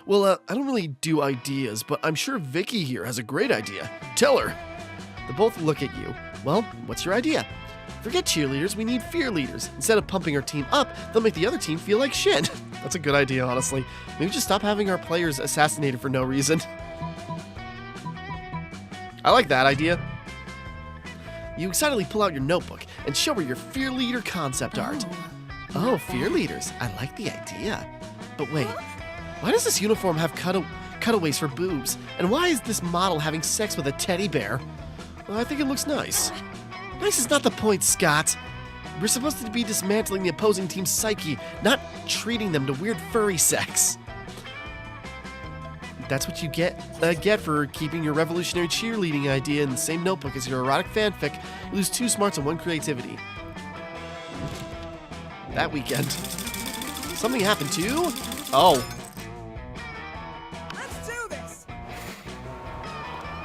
Well, I don't really do ideas, but I'm sure Vicky here has a great idea. Tell her. They both look at you. Well, what's your idea? Forget cheerleaders, we need fear leaders. Instead of pumping our team up, they'll make the other team feel like shit. That's a good idea, honestly. Maybe just stop having our players assassinated for no reason. I like that idea. You excitedly pull out your notebook and show her your fear leader concept art. Oh, fear leaders. I like the idea. But wait, why does this uniform have cutaways for boobs? And why is this model having sex with a teddy bear? Well, I think it looks nice. Nice is not the point, Scott. We're supposed to be dismantling the opposing team's psyche, not treating them to weird furry sex. That's what you get for keeping your revolutionary cheerleading idea in the same notebook as your erotic fanfic. You lose 2 smarts and 1 creativity. That weekend. Something happened too? Oh. Let's do this.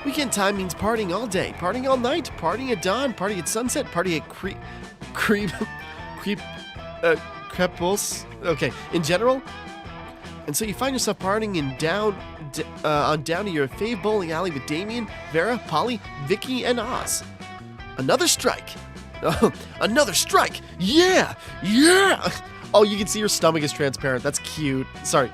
Weekend time means partying all day, partying all night, partying at dawn, party at sunset, party at crepus. Okay, in general. And so you find yourself partying down to your fave bowling alley with Damien, Vera, Polly, Vicky, and Oz. Another strike. Another strike. Yeah. Yeah. Oh, you can see your stomach is transparent. That's cute. Sorry.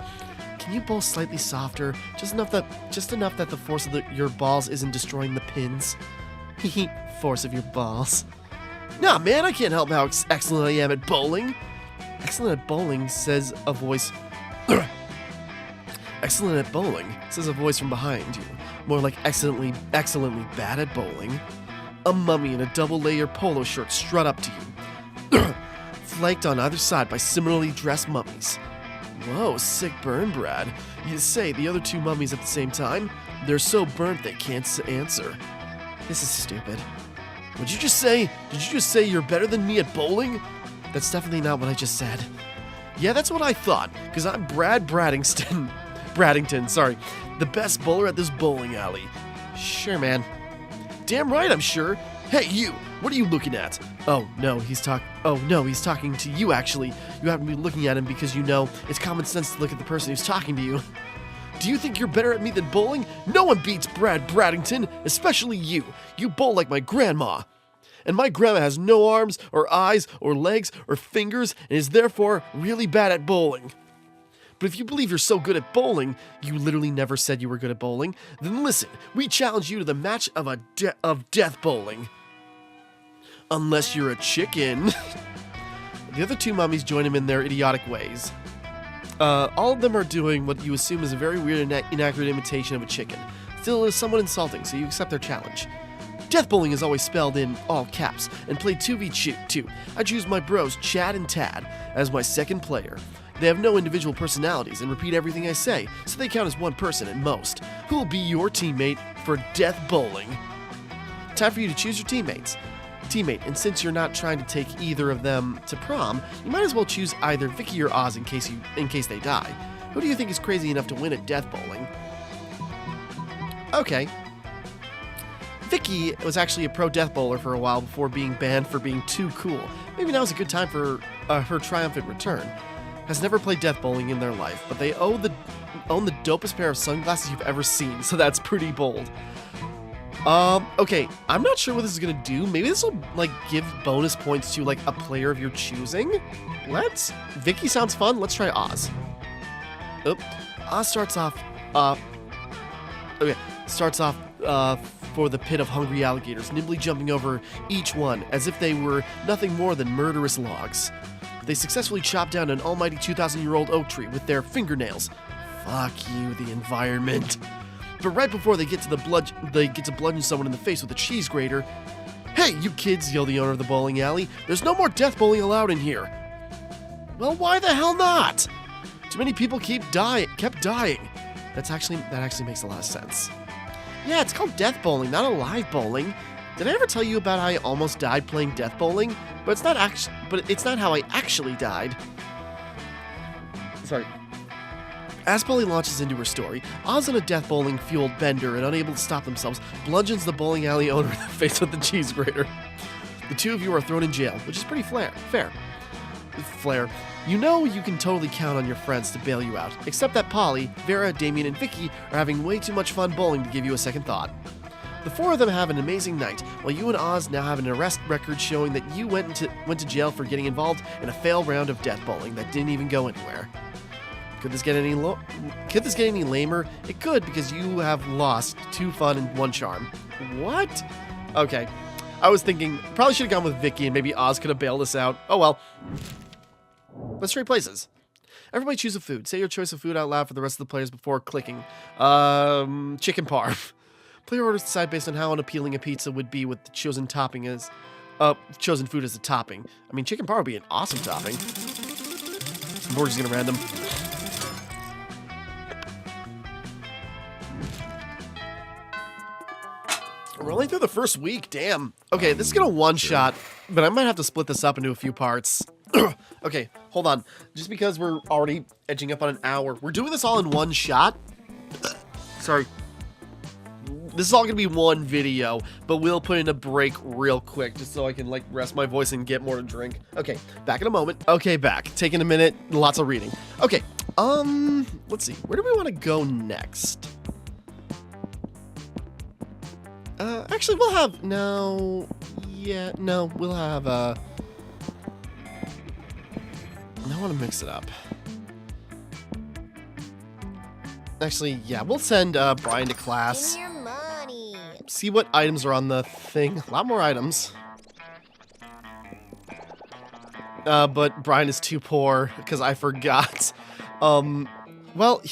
Can you bowl slightly softer? Just enough that the force of your balls isn't destroying the pins. Hehe. Force of your balls. Nah, man, I can't help how excellent I am at bowling. Excellent at bowling, says a voice. Excellent at bowling, says a voice from behind you. More like excellently bad at bowling. A mummy in a double-layer polo shirt strut up to you, flanked on either side by similarly dressed mummies. Whoa, sick burn, Brad. You say the other 2 mummies at the same time? They're so burnt they can't answer. This is stupid. What'd you just say? Did you just say you're better than me at bowling? That's definitely not what I just said. Yeah, that's what I thought, because I'm Brad Braddington, sorry. The best bowler at this bowling alley. Sure, man. Damn right, I'm sure. Hey, you! What are you looking at? Oh, no, he's talking to you, actually. You happen to be looking at him because you know it's common sense to look at the person who's talking to you. Do you think you're better at me than bowling? No one beats Brad Braddington, especially you. You bowl like my grandma. And my grandma has no arms, or eyes, or legs, or fingers, and is therefore really bad at bowling. But if you believe you're so good at bowling, you literally never said you were good at bowling, then listen, we challenge you to the match of death bowling. Unless you're a chicken. The other 2 mummies join him in their idiotic ways. All of them are doing what you assume is a very weird and inaccurate imitation of a chicken. Still, it is somewhat insulting, so you accept their challenge. Death bowling is always spelled in all caps and played 2v2. I choose my bros, Chad and Tad, as my second player. They have no individual personalities and repeat everything I say, so they count as one person at most. Who will be your teammate for death bowling? Time for you to choose your teammate, and since you're not trying to take either of them to prom, you might as well choose either Vicky or Oz in case they die. Who do you think is crazy enough to win at death bowling? Okay. Vicky was actually a pro death bowler for a while before being banned for being too cool. Maybe now is a good time for her triumphant return. Has never played death bowling in their life, but they own the dopest pair of sunglasses you've ever seen, so that's pretty bold. Okay, I'm not sure what this is gonna do. Maybe this will, like, give bonus points to, like, a player of your choosing? Vicky sounds fun, let's try Oz. Oz starts off, for the pit of hungry alligators, nimbly jumping over each one, as if they were nothing more than murderous logs. They successfully chop down an almighty 2,000-year-old oak tree with their fingernails. Fuck you, the environment. But right before they get to bludgeon someone in the face with a cheese grater. Hey, you kids, yelled the owner of the bowling alley. There's no more death bowling allowed in here. Well, why the hell not? Too many people kept dying. That actually makes a lot of sense. Yeah, it's called death bowling, not alive bowling. Did I ever tell you about how I almost died playing death bowling? But it's not how I actually died. Sorry. As Polly launches into her story, Oz on a death bowling-fueled bender and unable to stop themselves, bludgeons the bowling alley owner in the face with the cheese grater. The 2 of you are thrown in jail, which is pretty fair. You know you can totally count on your friends to bail you out, except that Polly, Vera, Damien, and Vicky are having way too much fun bowling to give you a second thought. The 4 of them have an amazing night, while you and Oz now have an arrest record showing that you went to jail for getting involved in a failed round of death bowling that didn't even go anywhere. Could this get any lamer? It could, because you have lost 2 fun and 1 charm. What? Okay. I was thinking, probably should have gone with Vicky and maybe Oz could have bailed us out. Oh well. Let's trade places. Everybody choose a food. Say your choice of food out loud for the rest of the players before clicking. Chicken parm. Player orders decide based on how unappealing a pizza would be with the chosen topping as chosen food as a topping. I mean, chicken parm would be an awesome topping. We're just gonna random. We're only through the first week, damn. Okay, this is gonna one-shot, but I might have to split this up into a few parts. Okay, hold on. Just because we're already edging up on an hour, we're doing this all in one shot. Sorry. This is all gonna be one video, but we'll put in a break real quick just so I can like rest my voice and get more to drink. Okay, back in a moment. Okay, back. Taking a minute, lots of reading. Okay, let's see. Where do we want to go next? Actually, we'll have, we'll have, I want to mix it up. Actually, yeah, we'll send, Brian to class. Give me your money. See what items are on the thing. A lot more items. But Brian is too poor, because I forgot. Well,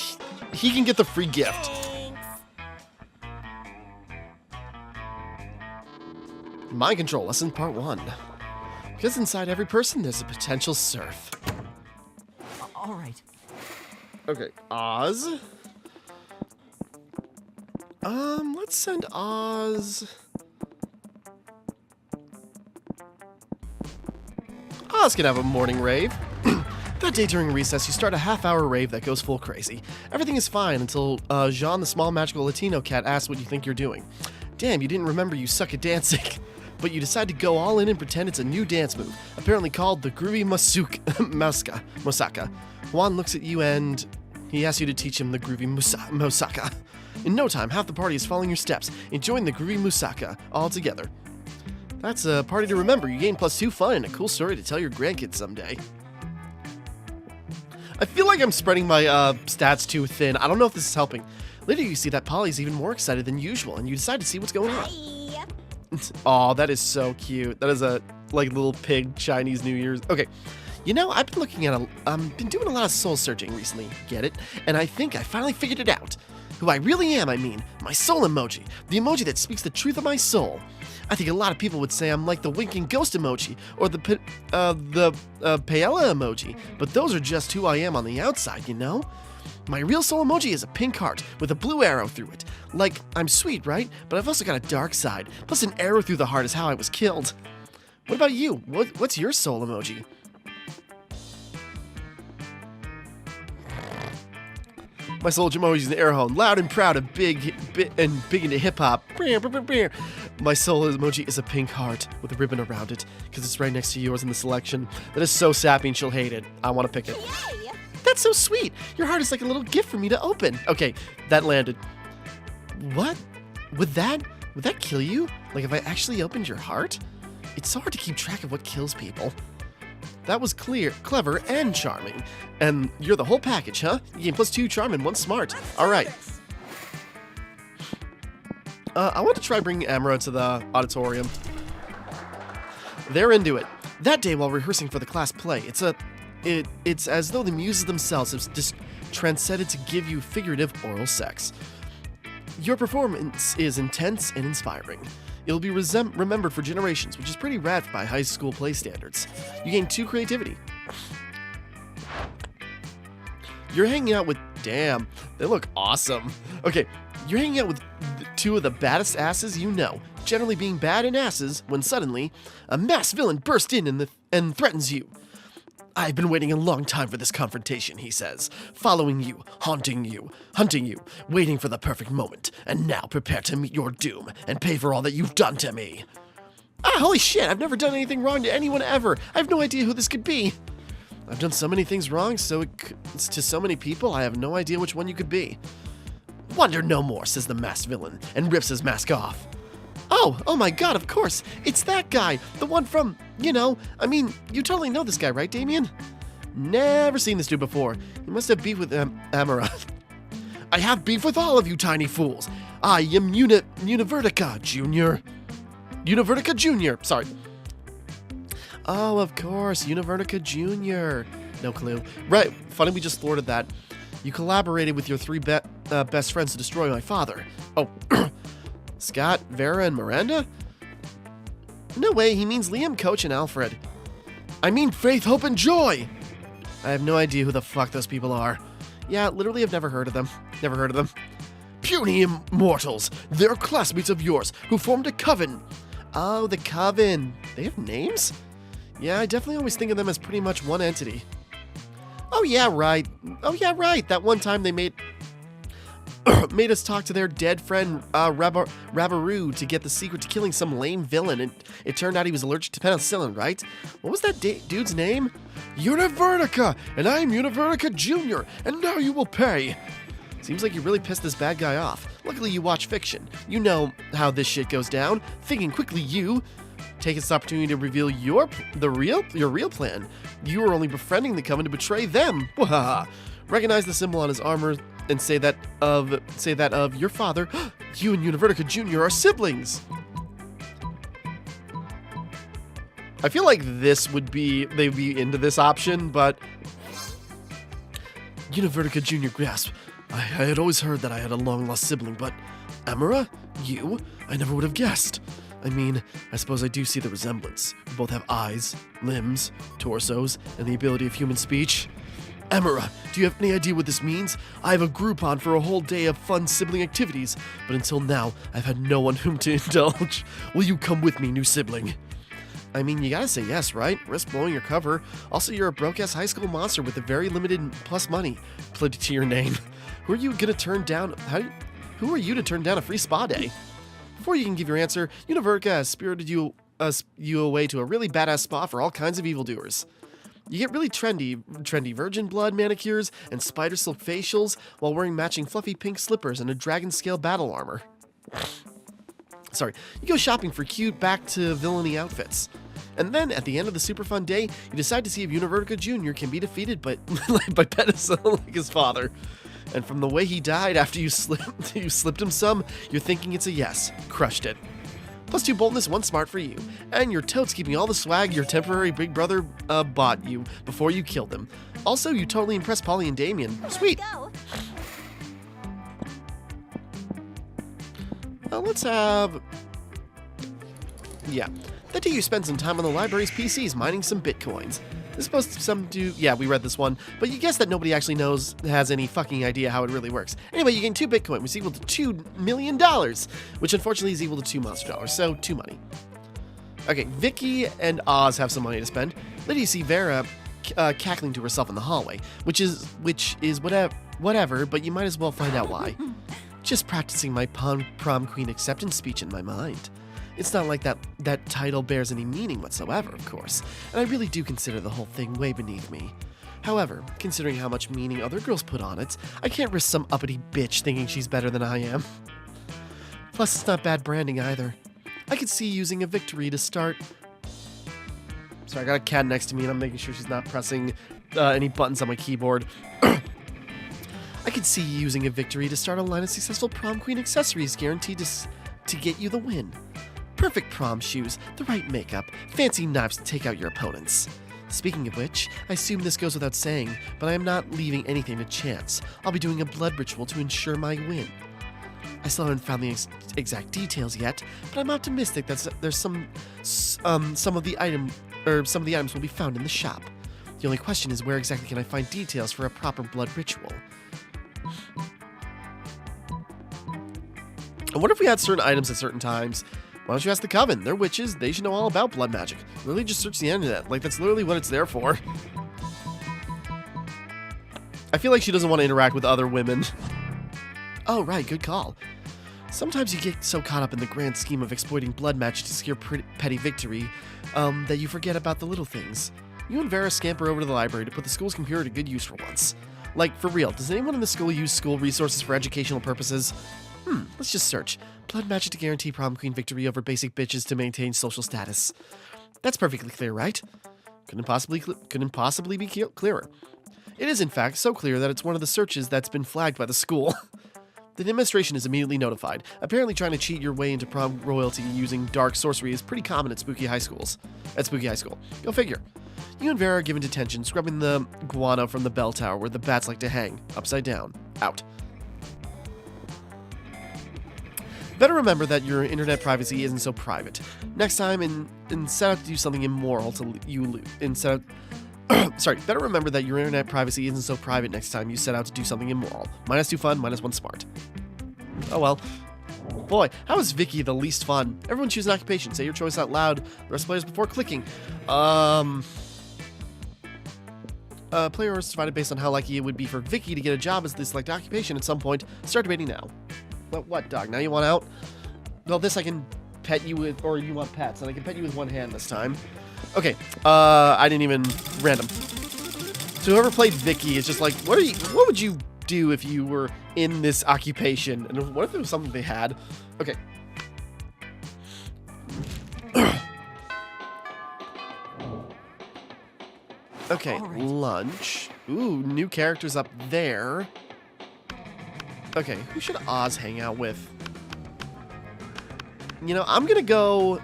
he can get the free gift. Thanks. Mind Control Lesson Part 1. Because inside every person, there's a potential serf. All right. Okay, Oz. Let's send Oz. Oz can have a morning rave. That day during recess, you start a half-hour rave that goes full crazy. Everything is fine until Jean, the small magical Latino cat, asks what you think you're doing. Damn, you didn't remember you suck at dancing. But you decide to go all in and pretend it's a new dance move, apparently called the Groovy Mosaka. Juan looks at you and he asks you to teach him the Groovy Mosaka. In no time, half the party is following your steps, enjoying the Groovy Mosaka all together. That's a party to remember. You gain +2 fun and a cool story to tell your grandkids someday. I feel like I'm spreading my stats too thin. I don't know if this is helping. Later you see that Polly's even more excited than usual and you decide to see what's going on. Bye. Aw, that is so cute. That is a, like, little pig Chinese New Year's. Okay, you know, I've been looking at been doing a lot of soul searching recently, get it? And I think I finally figured it out. Who I really am, I mean. My soul emoji. The emoji that speaks the truth of my soul. I think a lot of people would say I'm like the winking ghost emoji, or the paella emoji. But those are just who I am on the outside, you know? My real soul emoji is a pink heart with a blue arrow through it. Like, I'm sweet, right? But I've also got a dark side. Plus an arrow through the heart is how I was killed. What about you? What's your soul emoji? My soul emoji is an air horn, loud and proud and big into hip-hop. My soul emoji is a pink heart with a ribbon around it, because it's right next to yours in the selection. That is so sappy and she'll hate it. I want to pick it. Yay. That's so sweet. Your heart is like a little gift for me to open. Okay, that landed. What? Would that kill you? Like if I actually opened your heart? It's so hard to keep track of what kills people. That was clever, and charming. And you're the whole package, huh? You gain +2 charm and 1 smart. All right. I want to try bringing Amara to the auditorium. They're into it. That day while rehearsing for the class play, it's as though the muses themselves have just transcended to give you figurative oral sex. Your performance is intense and inspiring. It'll be remembered for generations, which is pretty rad by high school play standards. You gain 2 creativity. You're hanging out with... Damn, they look awesome. Okay, you're hanging out with 2 of the baddest asses you know, generally being bad in asses, when suddenly, a masked villain bursts in and threatens you. I've been waiting a long time for this confrontation, he says, following you, haunting you, hunting you, waiting for the perfect moment, and now prepare to meet your doom and pay for all that you've done to me. Holy shit, I've never done anything wrong to anyone ever. I have no idea who this could be. I've done so many things wrong, to so many people, I have no idea which one you could be. Wonder no more, says the masked villain, and rips his mask off. Oh my god, of course, it's that guy, the one from, you totally know this guy, right, Damien? Never seen this dude before. He must have beef with Amara. I have beef with all of you tiny fools. I am Univertica Jr. Univertica Jr., sorry. Oh, of course, Univertica Jr. No clue. Right, funny we just thwarted that. You collaborated with your 3 best friends to destroy my father. Oh, Scott, Vera, and Miranda? No way, he means Liam, Coach, and Alfred. I mean Faith, Hope, and Joy! I have no idea who the fuck those people are. Yeah, literally I've never heard of them. puny immortals. They're classmates of yours who formed a coven. Oh, the coven. They have names? Yeah, I definitely always think of them as pretty much one entity. Oh yeah, right. That one time they made us talk to their dead friend Rabaru to get the secret to killing some lame villain, and it turned out he was allergic to penicillin, right? What was that dude's name? Univertica, and I'm Univertica Jr., and now you will pay. Seems like you really pissed this bad guy off. Luckily you watch fiction. You know how this shit goes down. Thinking quickly, you take this opportunity to reveal your real plan. You are only befriending the coven to betray them. Recognize the symbol on his armor and say that of your father. You and Univertica Jr. are siblings. I feel like they'd be into this option, but Univertica Jr. grasped. I had always heard that I had a long-lost sibling, but Timmara? You? I never would have guessed. I mean, I suppose I do see the resemblance. We both have eyes, limbs, torsos, and the ability of human speech. Timmara, do you have any idea what this means? I have a Groupon for a whole day of fun sibling activities, but until now, I've had no one whom to indulge. Will you come with me, new sibling? I mean, you gotta say yes, right? Risk blowing your cover. Also, you're a broke-ass high school monster with a very limited plus money pledged to your name. Who are you to turn down a free spa day? Before you can give your answer, Univertica has spirited you away to a really badass spa for all kinds of evildoers. You get really trendy virgin blood manicures and spider silk facials while wearing matching fluffy pink slippers and a dragon scale battle armor. Sorry, you go shopping for cute back-to-villainy outfits. And then, at the end of the super fun day, you decide to see if Univertica Jr. can be defeated by penicillin like his father. And from the way he died after you slipped him some, you're thinking it's a yes. Crushed it. Plus 2 boldness, 1 smart for you. And you're totes keeping all the swag your temporary big brother bought you before you killed him. Also, you totally impressed Polly and Damien. Sweet! Let's go. Let's have... Yeah. That day you spend some time on the library's PCs mining some bitcoins. This is supposed to some do... Yeah, we read this one, but you guess that nobody actually has any fucking idea how it really works. Anyway, you gain 2 bitcoin, which is equal to $2 million, which unfortunately is equal to 2 monster dollars, so 2 money. Okay, Vicky and Oz have some money to spend. Later you see Vera cackling to herself in the hallway, which is whatever, but you might as well find out why. Just practicing my prom queen acceptance speech in my mind. It's not like that title bears any meaning whatsoever, of course, and I really do consider the whole thing way beneath me. However, considering how much meaning other girls put on it, I can't risk some uppity bitch thinking she's better than I am. Plus, it's not bad branding either. I could see using a victory to start... Sorry, I got a cat next to me and I'm making sure she's not pressing any buttons on my keyboard. I could see using a victory to start a line of successful prom queen accessories guaranteed to get you the win. Perfect prom shoes, the right makeup, fancy knives to take out your opponents. Speaking of which, I assume this goes without saying, but I am not leaving anything to chance. I'll be doing a blood ritual to ensure my win. I still haven't found the exact details yet, but I'm optimistic that there's some of the items will be found in the shop. The only question is where exactly can I find details for a proper blood ritual? I wonder if we had certain items at certain times. Why don't you ask the Coven? They're witches. They should know all about blood magic. Literally just search the internet. Like, that's literally what it's there for. I feel like she doesn't want to interact with other women. Oh, right. Good call. Sometimes you get so caught up in the grand scheme of exploiting blood magic to secure petty victory that you forget about the little things. You and Vera scamper over to the library to put the school's computer to good use for once. Like, for real, does anyone in the school use school resources for educational purposes? Let's just search. Blood magic to guarantee prom queen victory over basic bitches to maintain social status. That's perfectly clear, right? Couldn't possibly be clearer. It is, in fact, so clear that it's one of the searches that's been flagged by the school. The administration is immediately notified. Apparently trying to cheat your way into prom royalty using dark sorcery is pretty common at Spooky High School. Go figure. You and Vera are given detention, scrubbing the guano from the bell tower where the bats like to hang, upside down, out. Better remember that your internet privacy isn't so private. Next time, and set out to do something immoral to you lose. Better remember that your internet privacy isn't so private next time you set out to do something immoral. -2 fun, -1 smart. Oh well. Boy, how is Vicky the least fun? Everyone choose an occupation. Say your choice out loud. The rest of players before clicking. Player is divided based on how likely it would be for Vicky to get a job as the select occupation at some point. Start debating now. What, dog? Now you want out? Well, this I can pet you with, or you want pets, and I can pet you with one hand this time. Okay, I didn't even random. So whoever played Vicky is just like, what would you do if you were in this occupation? And what if it was something they had? Okay. Okay, All right. lunch. Ooh, new characters up there. Okay, who should Oz hang out with? You know, I'm gonna go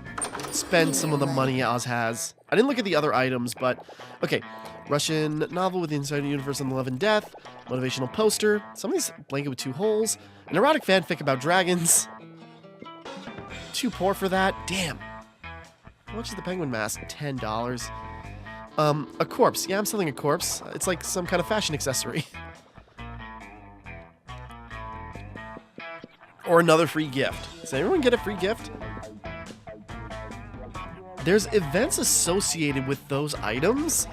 spend some of the money Oz has. I didn't look at the other items, but okay. Russian novel with the inside universe on love and death. Motivational poster. Somebody's blanket with 2 holes. An erotic fanfic about dragons. Too poor for that. Damn. How much is the penguin mask? $10. A corpse. Yeah, I'm selling a corpse. It's like some kind of fashion accessory. Or another free gift. Does everyone get a free gift? There's events associated with those items?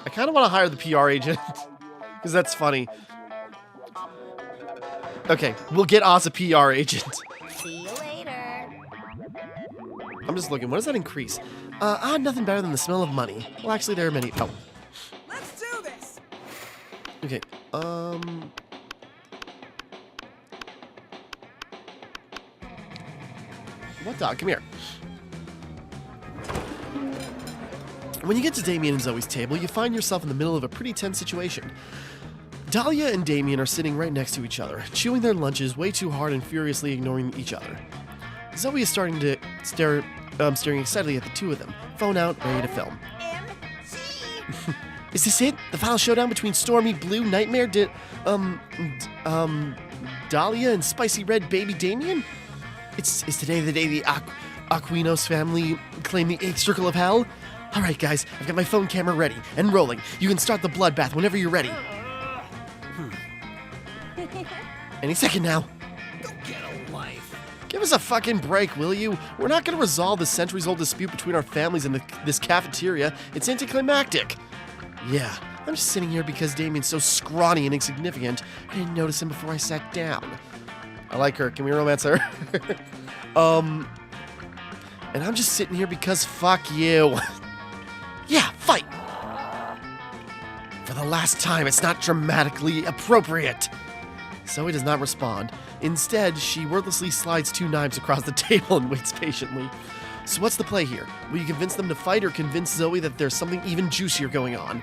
I kind of want to hire the PR agent. Because that's funny. Okay, we'll get Oz a PR agent. See you later. I'm just looking. What does that increase? Nothing better than the smell of money. Well, actually, there are many. Oh. Let's do this. Okay. What dog? Come here. When you get to Damien and Zoe's table, you find yourself in the middle of a pretty tense situation. Dahlia and Damien are sitting right next to each other, chewing their lunches way too hard and furiously ignoring each other. Zoe is starting to staring excitedly at the two of them, phone out, ready to film. MG. Is this it? The final showdown between Stormy Blue Nightmare Dahlia and Spicy Red Baby Damien? Is today the day the Aquinos family claim the 8th circle of hell? Alright guys, I've got my phone camera ready and rolling. You can start the bloodbath whenever you're ready. Any second now. Go get a life. Give us a fucking break, will you? We're not gonna resolve this centuries-old dispute between our families in this cafeteria. It's anticlimactic. Yeah, I'm just sitting here because Damien's so scrawny and insignificant. I didn't notice him before I sat down. I like her. Can we romance her? And I'm just sitting here because fuck you. Yeah, fight! For the last time, it's not dramatically appropriate. Zoe does not respond. Instead, she wordlessly slides 2 knives across the table and waits patiently. So what's the play here? Will you convince them to fight or convince Zoe that there's something even juicier going on?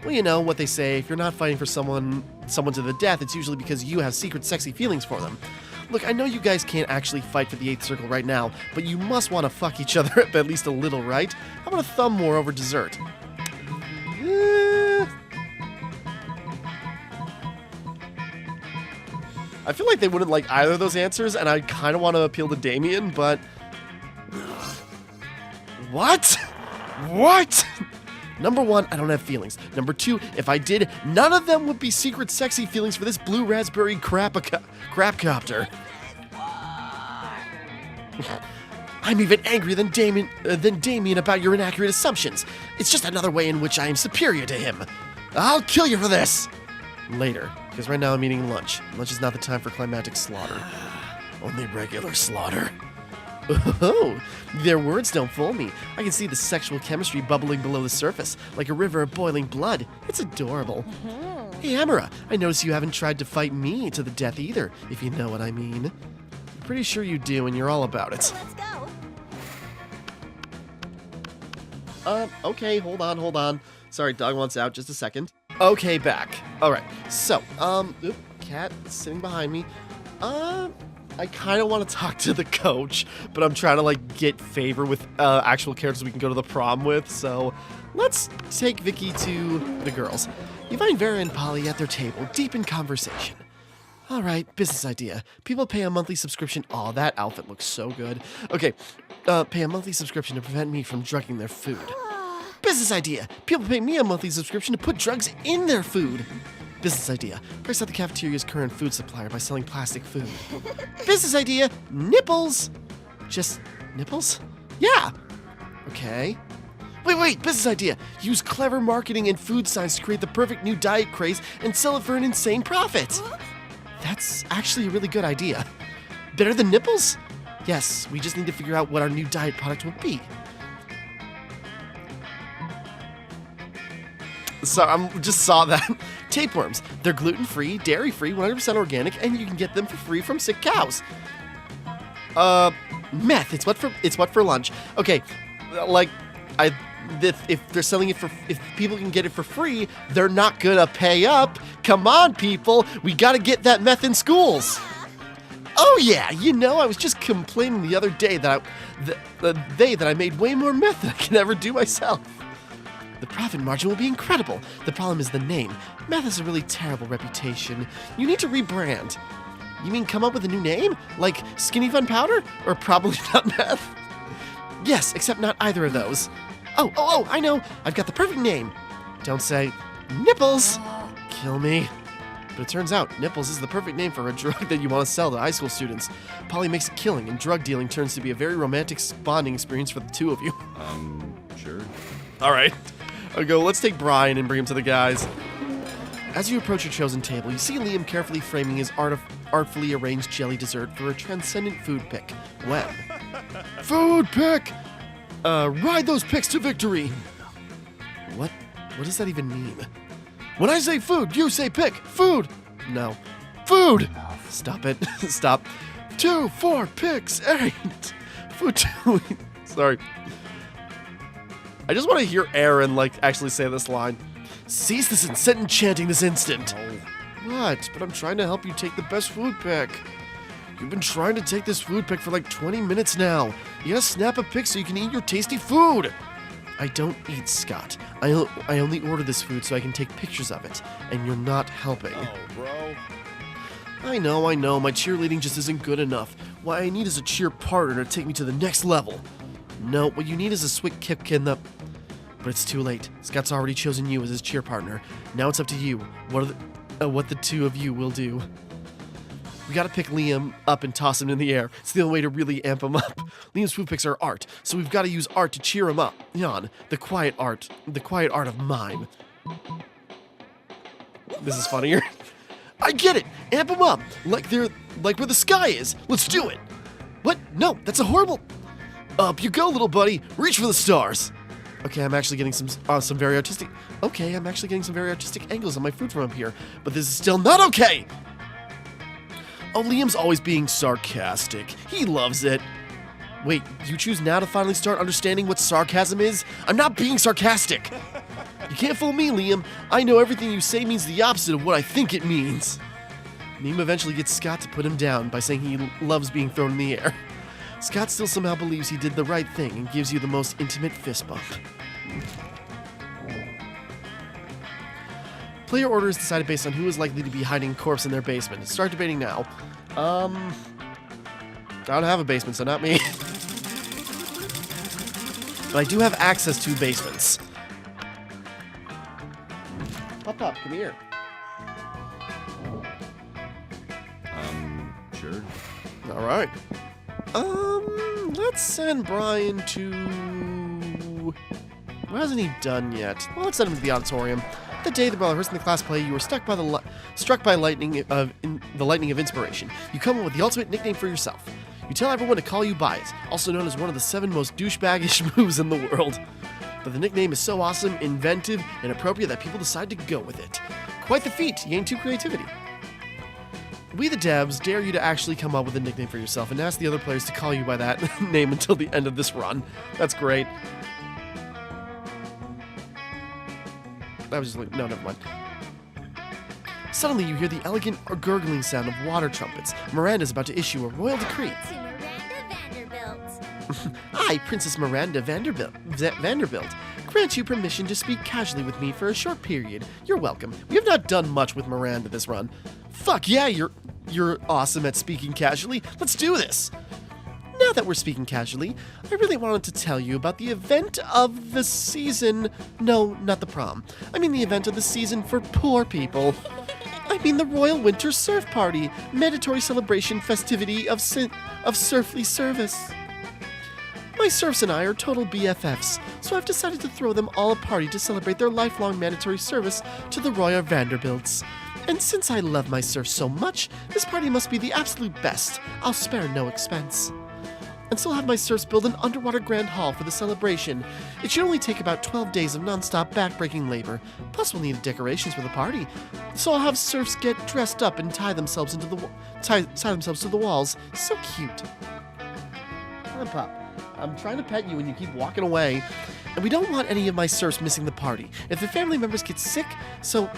Well, you know what they say, if you're not fighting for someone to the death, it's usually because you have secret sexy feelings for them. Look, I know you guys can't actually fight for the 8th circle right now, but you must want to fuck each other up at least a little, right? How about a thumb war over dessert? I feel like they wouldn't like either of those answers, and I kind of want to appeal to Damien, but... What? What? Number 1, I don't have feelings. Number 2, if I did, none of them would be secret sexy feelings for this blue raspberry crapcopter. I'm even angrier than Damien about your inaccurate assumptions. It's just another way in which I am superior to him. I'll kill you for this! Later, because right now I'm eating lunch. Lunch is not the time for climactic slaughter. Only regular slaughter. Oh, their words don't fool me. I can see the sexual chemistry bubbling below the surface, like a river of boiling blood. It's adorable. Hey, Timmara, I notice you haven't tried to fight me to the death either, if you know what I mean. I'm pretty sure you do, and you're all about it. Let's go. Okay, hold on. Sorry, dog wants out, just a second. Okay, back. Alright, so, cat sitting behind me. I kind of want to talk to the coach, but I'm trying to, like, get favor with actual characters we can go to the prom with, so let's take Vicky to the girls. You find Vera and Polly at their table, deep in conversation. Alright, business idea. People pay a monthly subscription. Aw, that outfit looks so good. Okay, pay a monthly subscription to prevent me from drugging their food. Business idea. People pay me a monthly subscription to put drugs in their food. Business idea. Price out the cafeteria's current food supplier by selling plastic food. Business idea. Nipples. Just nipples? Yeah. Okay. Wait, business idea. Use clever marketing and food science to create the perfect new diet craze and sell it for an insane profit. That's actually a really good idea. Better than nipples? Yes, we just need to figure out what our new diet product will be. So I just saw that. Tapeworms. They're gluten-free, dairy-free, 100% organic, and you can get them for free from sick cows. Meth. It's what for lunch. Okay, like if they're selling it if people can get it for free, they're not gonna pay up. Come on, people, we gotta get that meth in schools. Oh yeah, I was just complaining the other day that I made way more meth than I can ever do myself. The profit margin will be incredible. The problem is the name. Meth has a really terrible reputation. You need to rebrand. You mean come up with a new name? Like Skinny Fun Powder? Or probably not meth? Yes, except not either of those. Oh, I know. I've got the perfect name. Don't say nipples. Kill me. But it turns out, nipples is the perfect name for a drug that you want to sell to high school students. Polly makes a killing, and drug dealing turns to be a very romantic bonding experience for the two of you. Sure. All right. I'll go, let's take Brian and bring him to the guys. As you approach your chosen table, you see Liam carefully framing his artfully arranged jelly dessert for a transcendent food pick. When? Food pick! Ride those picks to victory! What does that even mean? When I say food, you say pick. Food! No. Food! Stop it. Stop. 2, 4, picks, 8. Food 2. Sorry. I just want to hear Aaron, actually say this line. Cease this incessant chanting this instant. What? But I'm trying to help you take the best food pick. You've been trying to take this food pick for 20 minutes now. You gotta snap a pick so you can eat your tasty food. I don't eat, Scott. I only order this food so I can take pictures of it, and you're not helping. Oh, bro. I know. My cheerleading just isn't good enough. What I need is a cheer partner to take me to the next level. No, what you need is a swift kick in the... But it's too late. Scott's already chosen you as his cheer partner. Now it's up to you. What the two of you will do. We gotta pick Liam up and toss him in the air. It's the only way to really amp him up. Liam's food picks are art, so we've gotta use art to cheer him up. Yon, the quiet art of mime. This is funnier. I get it! Amp him up! Like where the sky is! Let's do it! What? No, that's a horrible... Up you go, little buddy! Reach for the stars! Okay, I'm actually getting some very artistic... Okay, I'm actually getting some very artistic angles on my food from up here. But this is still not okay! Oh, Liam's always being sarcastic. He loves it. Wait, you choose now to finally start understanding what sarcasm is? I'm not being sarcastic! You can't fool me, Liam. I know everything you say means the opposite of what I think it means. Liam eventually gets Scott to put him down by saying he loves being thrown in the air. Scott still somehow believes he did the right thing and gives you the most intimate fist bump. Player order is decided based on who is likely to be hiding a corpse in their basement. Start debating now. I don't have a basement, so not me. But I do have access to basements. Pop, come here. Sure. All right. Let's send Brian to... What hasn't he done yet? Well, let's send him to the auditorium. The day the rehearsing the class play, you were struck by the lightning of inspiration. You come up with the ultimate nickname for yourself. You tell everyone to call you by it, also known as one of the 7 most douchebaggish moves in the world. But the nickname is so awesome, inventive, and appropriate that people decide to go with it. Quite the feat to gain 2 creativity. We the devs dare you to actually come up with a nickname for yourself and ask the other players to call you by that name until the end of this run. That's great. I was just like, no, never mind. Suddenly you hear the elegant gurgling sound of water trumpets. Miranda's about to issue a royal decree. To Miranda Vanderbilt. I, Princess Miranda Vanderbilt, grant you permission to speak casually with me for a short period. You're welcome. We have not done much with Miranda this run. Fuck yeah, you're awesome at speaking casually. Let's do this. now that we're speaking casually, I really wanted to tell you about the event of the season. No, not the prom. I mean the event of the season for poor people. I mean the Royal Winter Surf Party, mandatory celebration festivity of surfly service. My serfs and I are total BFFs, so I've decided to throw them all a party to celebrate their lifelong mandatory service to the Royal Vanderbilts. And since I love my serfs so much, this party must be the absolute best. I'll spare no expense. And so I'll have my serfs build an underwater grand hall for the celebration. It should only take about 12 days of non-stop backbreaking labor. Plus we'll need decorations for the party. So I'll have serfs get dressed up and tie themselves to the walls. So cute. Come on, Pop. I'm trying to pet you and you keep walking away. And we don't want any of my serfs missing the party. If their family members get sick, so we'll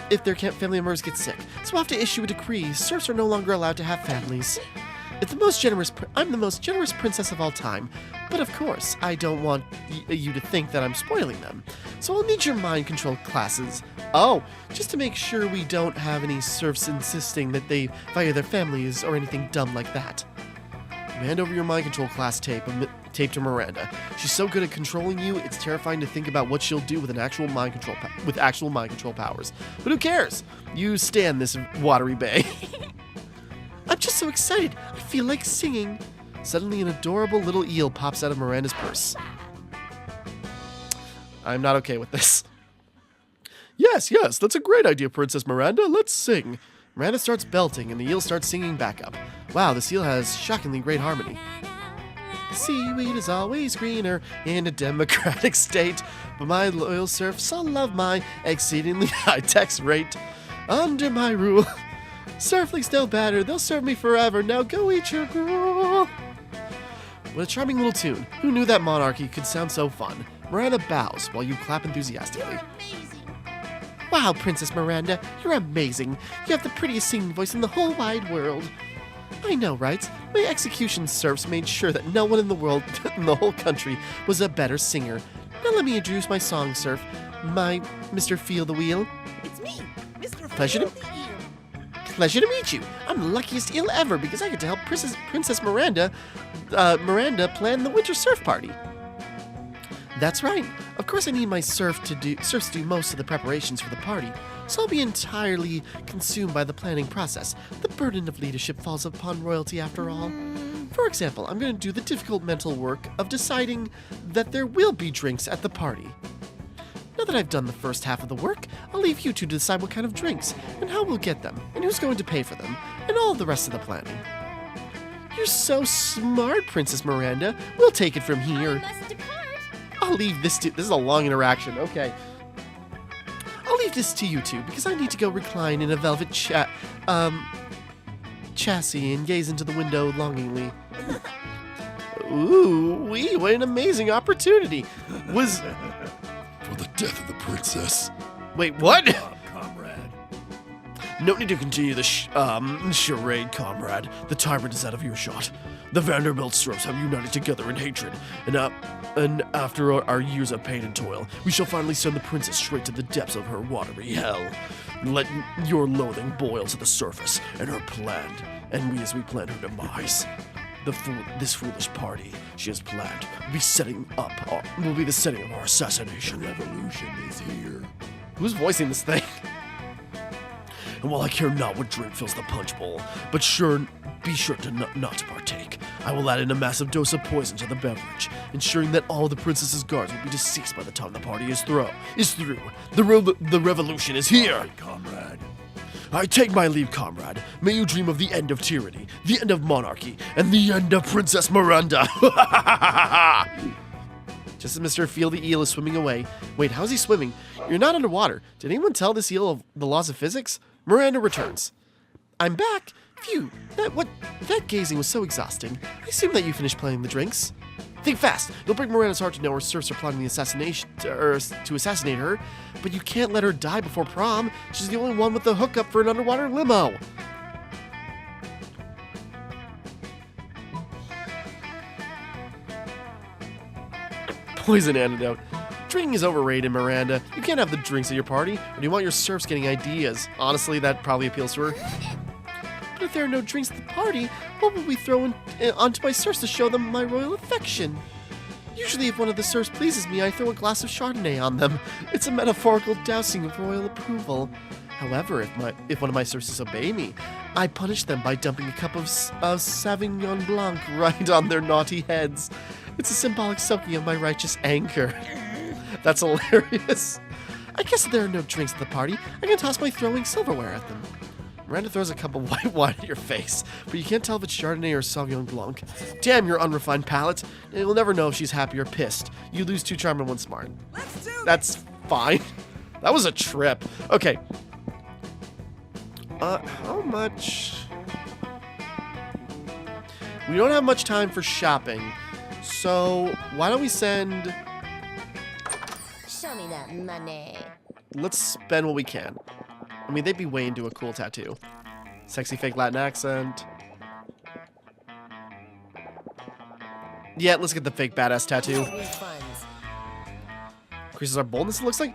have to issue a decree. Serfs are no longer allowed to have families. I'm the most generous princess of all time. But of course, I don't want you to think that I'm spoiling them. So I'll need your mind control classes. Oh, just to make sure we don't have any serfs insisting that they fire their families or anything dumb like that. Hand over your mind control class tape to Miranda. She's so good at controlling you, it's terrifying to think about what she'll do with actual mind control powers. But who cares? You stay in this watery bay. I'm just so excited. I feel like singing. Suddenly, an adorable little eel pops out of Miranda's purse. I'm not okay with this. Yes, that's a great idea, Princess Miranda. Let's sing. Miranda starts belting, and the eel starts singing back up. Wow, this eel has shockingly great harmony. The seaweed is always greener in a democratic state, but my loyal serfs all love my exceedingly high tax rate. Under my rule, surflings no better, they'll serve me forever, now go eat your gruel. What a charming little tune. Who knew that monarchy could sound so fun? Miranda bows while you clap enthusiastically. Wow, Princess Miranda, you're amazing. You have the prettiest singing voice in the whole wide world. I know, right? My execution serfs made sure that no one in the world, in the whole country, was a better singer. Now let me introduce my song serf, my Mr. Feel the Wheel. It's me, Mr. Pleasure Feel the Eel. Pleasure to meet you. I'm the luckiest eel ever because I get to help Princess Miranda plan the winter surf party. That's right. Of course I need my serfs to do most of the preparations for the party, so I'll be entirely consumed by the planning process. The burden of leadership falls upon royalty after all. For example, I'm going to do the difficult mental work of deciding that there will be drinks at the party. Now that I've done the first half of the work, I'll leave you two to decide what kind of drinks, and how we'll get them, and who's going to pay for them, and all of the rest of the planning. You're so smart, Princess Miranda. We'll take it from here. Must depart. I'll leave this to... This is a long interaction. Okay. I'll leave this to you two, because I need to go recline in a velvet chassis and gaze into the window longingly. Ooh, what an amazing opportunity. Was... For the death of the princess. Wait, what? Comrade. No need to continue the charade, comrade. The tyrant is out of earshot. The Vanderbilt serfs have united together in hatred, and after our years of pain and toil, we shall finally send the princess straight to the depths of her watery hell. Let your loathing boil to the surface, and as we plan her demise. This foolish party she has planned will be the setting of our assassination. The revolution is here. Who's voicing this thing? And while I care not what drink fills the punch bowl, but be sure to not to partake, I will add in a massive dose of poison to the beverage, ensuring that all the princess's guards will be deceased by the time the party is through. The revolution is here! Right, comrade. I take my leave, comrade. May you dream of the end of tyranny, the end of monarchy, and the end of Princess Miranda. Just as Mr. Feel the Eel is swimming away. Wait, how's he swimming? You're not underwater. Did anyone tell this eel of the laws of physics? Miranda returns. I'm back. Phew, that gazing was so exhausting. I assume that you finished planning the drinks. Think fast. It'll break Miranda's heart to know her serfs are plotting the assassination to assassinate her, but you can't let her die before prom. She's the only one with the hookup for an underwater limo. Poison antidote. Drinking is overrated, Miranda. You can't have the drinks at your party, or do you want your serfs getting ideas? Honestly, that probably appeals to her. But if there are no drinks at the party, what will we throw onto my serfs to show them my royal affection? Usually if one of the serfs pleases me, I throw a glass of Chardonnay on them. It's a metaphorical dousing of royal approval. However, if one of my serfs disobey me, I punish them by dumping a cup of Sauvignon Blanc right on their naughty heads. It's a symbolic soaking of my righteous anger. That's hilarious. I guess if there are no drinks at the party, I can toss my throwing silverware at them. Miranda throws a cup of white wine at your face, but you can't tell if it's Chardonnay or Sauvignon Blanc. Damn your unrefined palate. You'll never know if she's happy or pissed. You lose 2 charm and 1 smart. Let's do this. That's fine. That was a trip. Okay. How much? We don't have much time for shopping, so why don't we send... Show me that money. Let's spend what we can. I mean, they'd be way into a cool tattoo. Sexy fake Latin accent. Yeah, let's get the fake badass tattoo. Refunds. Increases our boldness, it looks like.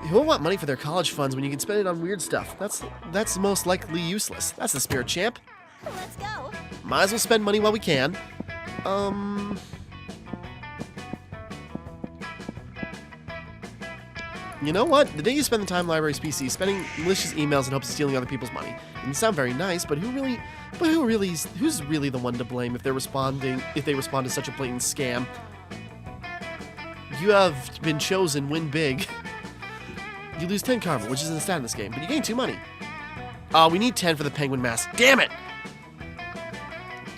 Who will want money for their college funds when you can spend it on weird stuff? That's most likely useless. That's the spirit, champ. Let's go. Might as well spend money while we can. You know what? The day you spend the time in library's PC spending malicious emails in hopes of stealing other people's money. It can sound very nice, who's really the one to blame if they respond to such a blatant scam? You have been chosen, win big. You lose 10 karma, which isn't a stat in this game, but you gain 2 money. We need 10 for the penguin mask. Damn it!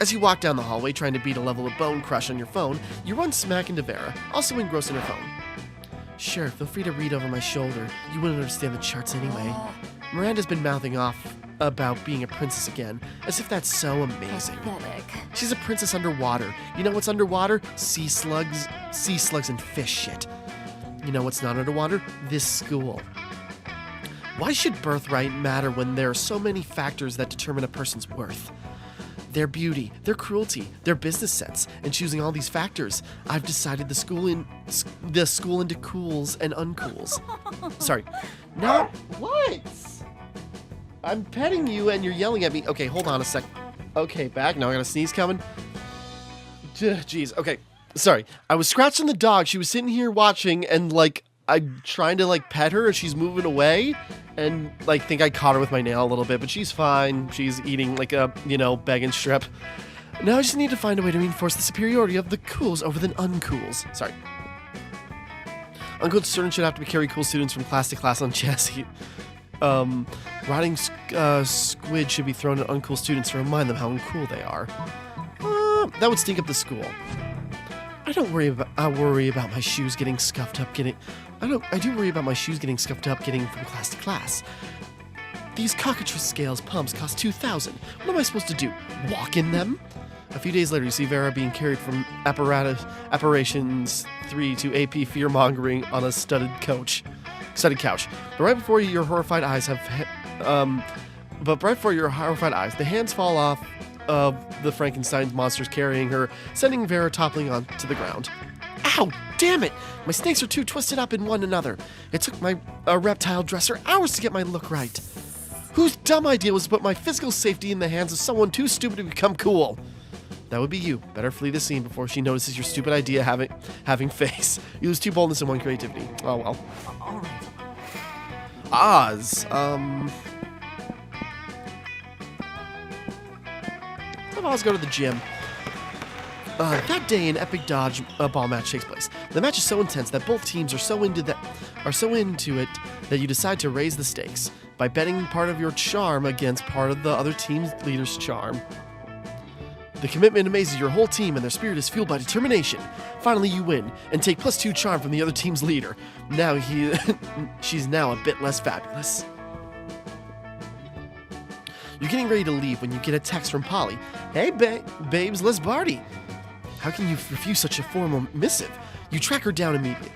As you walk down the hallway trying to beat a level of Bone Crush on your phone, you run smack into Vera, also engrossed in her phone. Sure, feel free to read over my shoulder. You wouldn't understand the charts anyway. Miranda's been mouthing off about being a princess again, as if that's so amazing. Pathetic. She's a princess underwater. You know what's underwater? Sea slugs and fish shit. You know what's not underwater? This school. Why should birthright matter when there are so many factors that determine a person's worth? Their beauty, their cruelty, their business sense, and choosing all these factors, I've decided the school into cools and uncools. Sorry. No, what? I'm petting you and you're yelling at me. Okay, hold on a sec. Okay, back. Now I got a sneeze coming. Jeez. Okay. Sorry. I was scratching the dog. She was sitting here watching and I'm trying to pet her and she's moving away. And think I caught her with my nail a little bit, but she's fine. She's eating a, bacon strip. Now I just need to find a way to reinforce the superiority of the cools over the uncools. Sorry. Uncool students should have to carry cool students from class to class on chassis. Rotting squid should be thrown at uncool students to remind them how uncool they are. That would stink up the school. I worry about my shoes getting scuffed up I do worry about my shoes getting scuffed up getting from class to class. These cockatrice scales pumps cost 2,000. What am I supposed to do? Walk in them? A few days later, you see Vera being carried from Apparitions 3 to AP Fear-Mongering on a studded couch. But right before your horrified eyes, the hands fall off of the Frankenstein's monsters carrying her, sending Vera toppling onto the ground. Ow! Damn it! My snakes are too twisted up in one another. It took my reptile dresser hours to get my look right. Whose dumb idea was to put my physical safety in the hands of someone too stupid to become cool? That would be you. Better flee the scene before she notices your stupid idea having face. You lose 2 boldness and 1 creativity. Oh well. All right. Oz. Have Oz go to the gym. That day, an epic dodge ball match takes place. The match is so intense that both teams are so into it that you decide to raise the stakes by betting part of your charm against part of the other team's leader's charm. The commitment amazes your whole team, and their spirit is fueled by determination. Finally, you win and take +2 charm from the other team's leader. Now she's now a bit less fabulous. You're getting ready to leave when you get a text from Polly. Hey, babes, let's party. How can you refuse such a formal missive? You track her down immediately.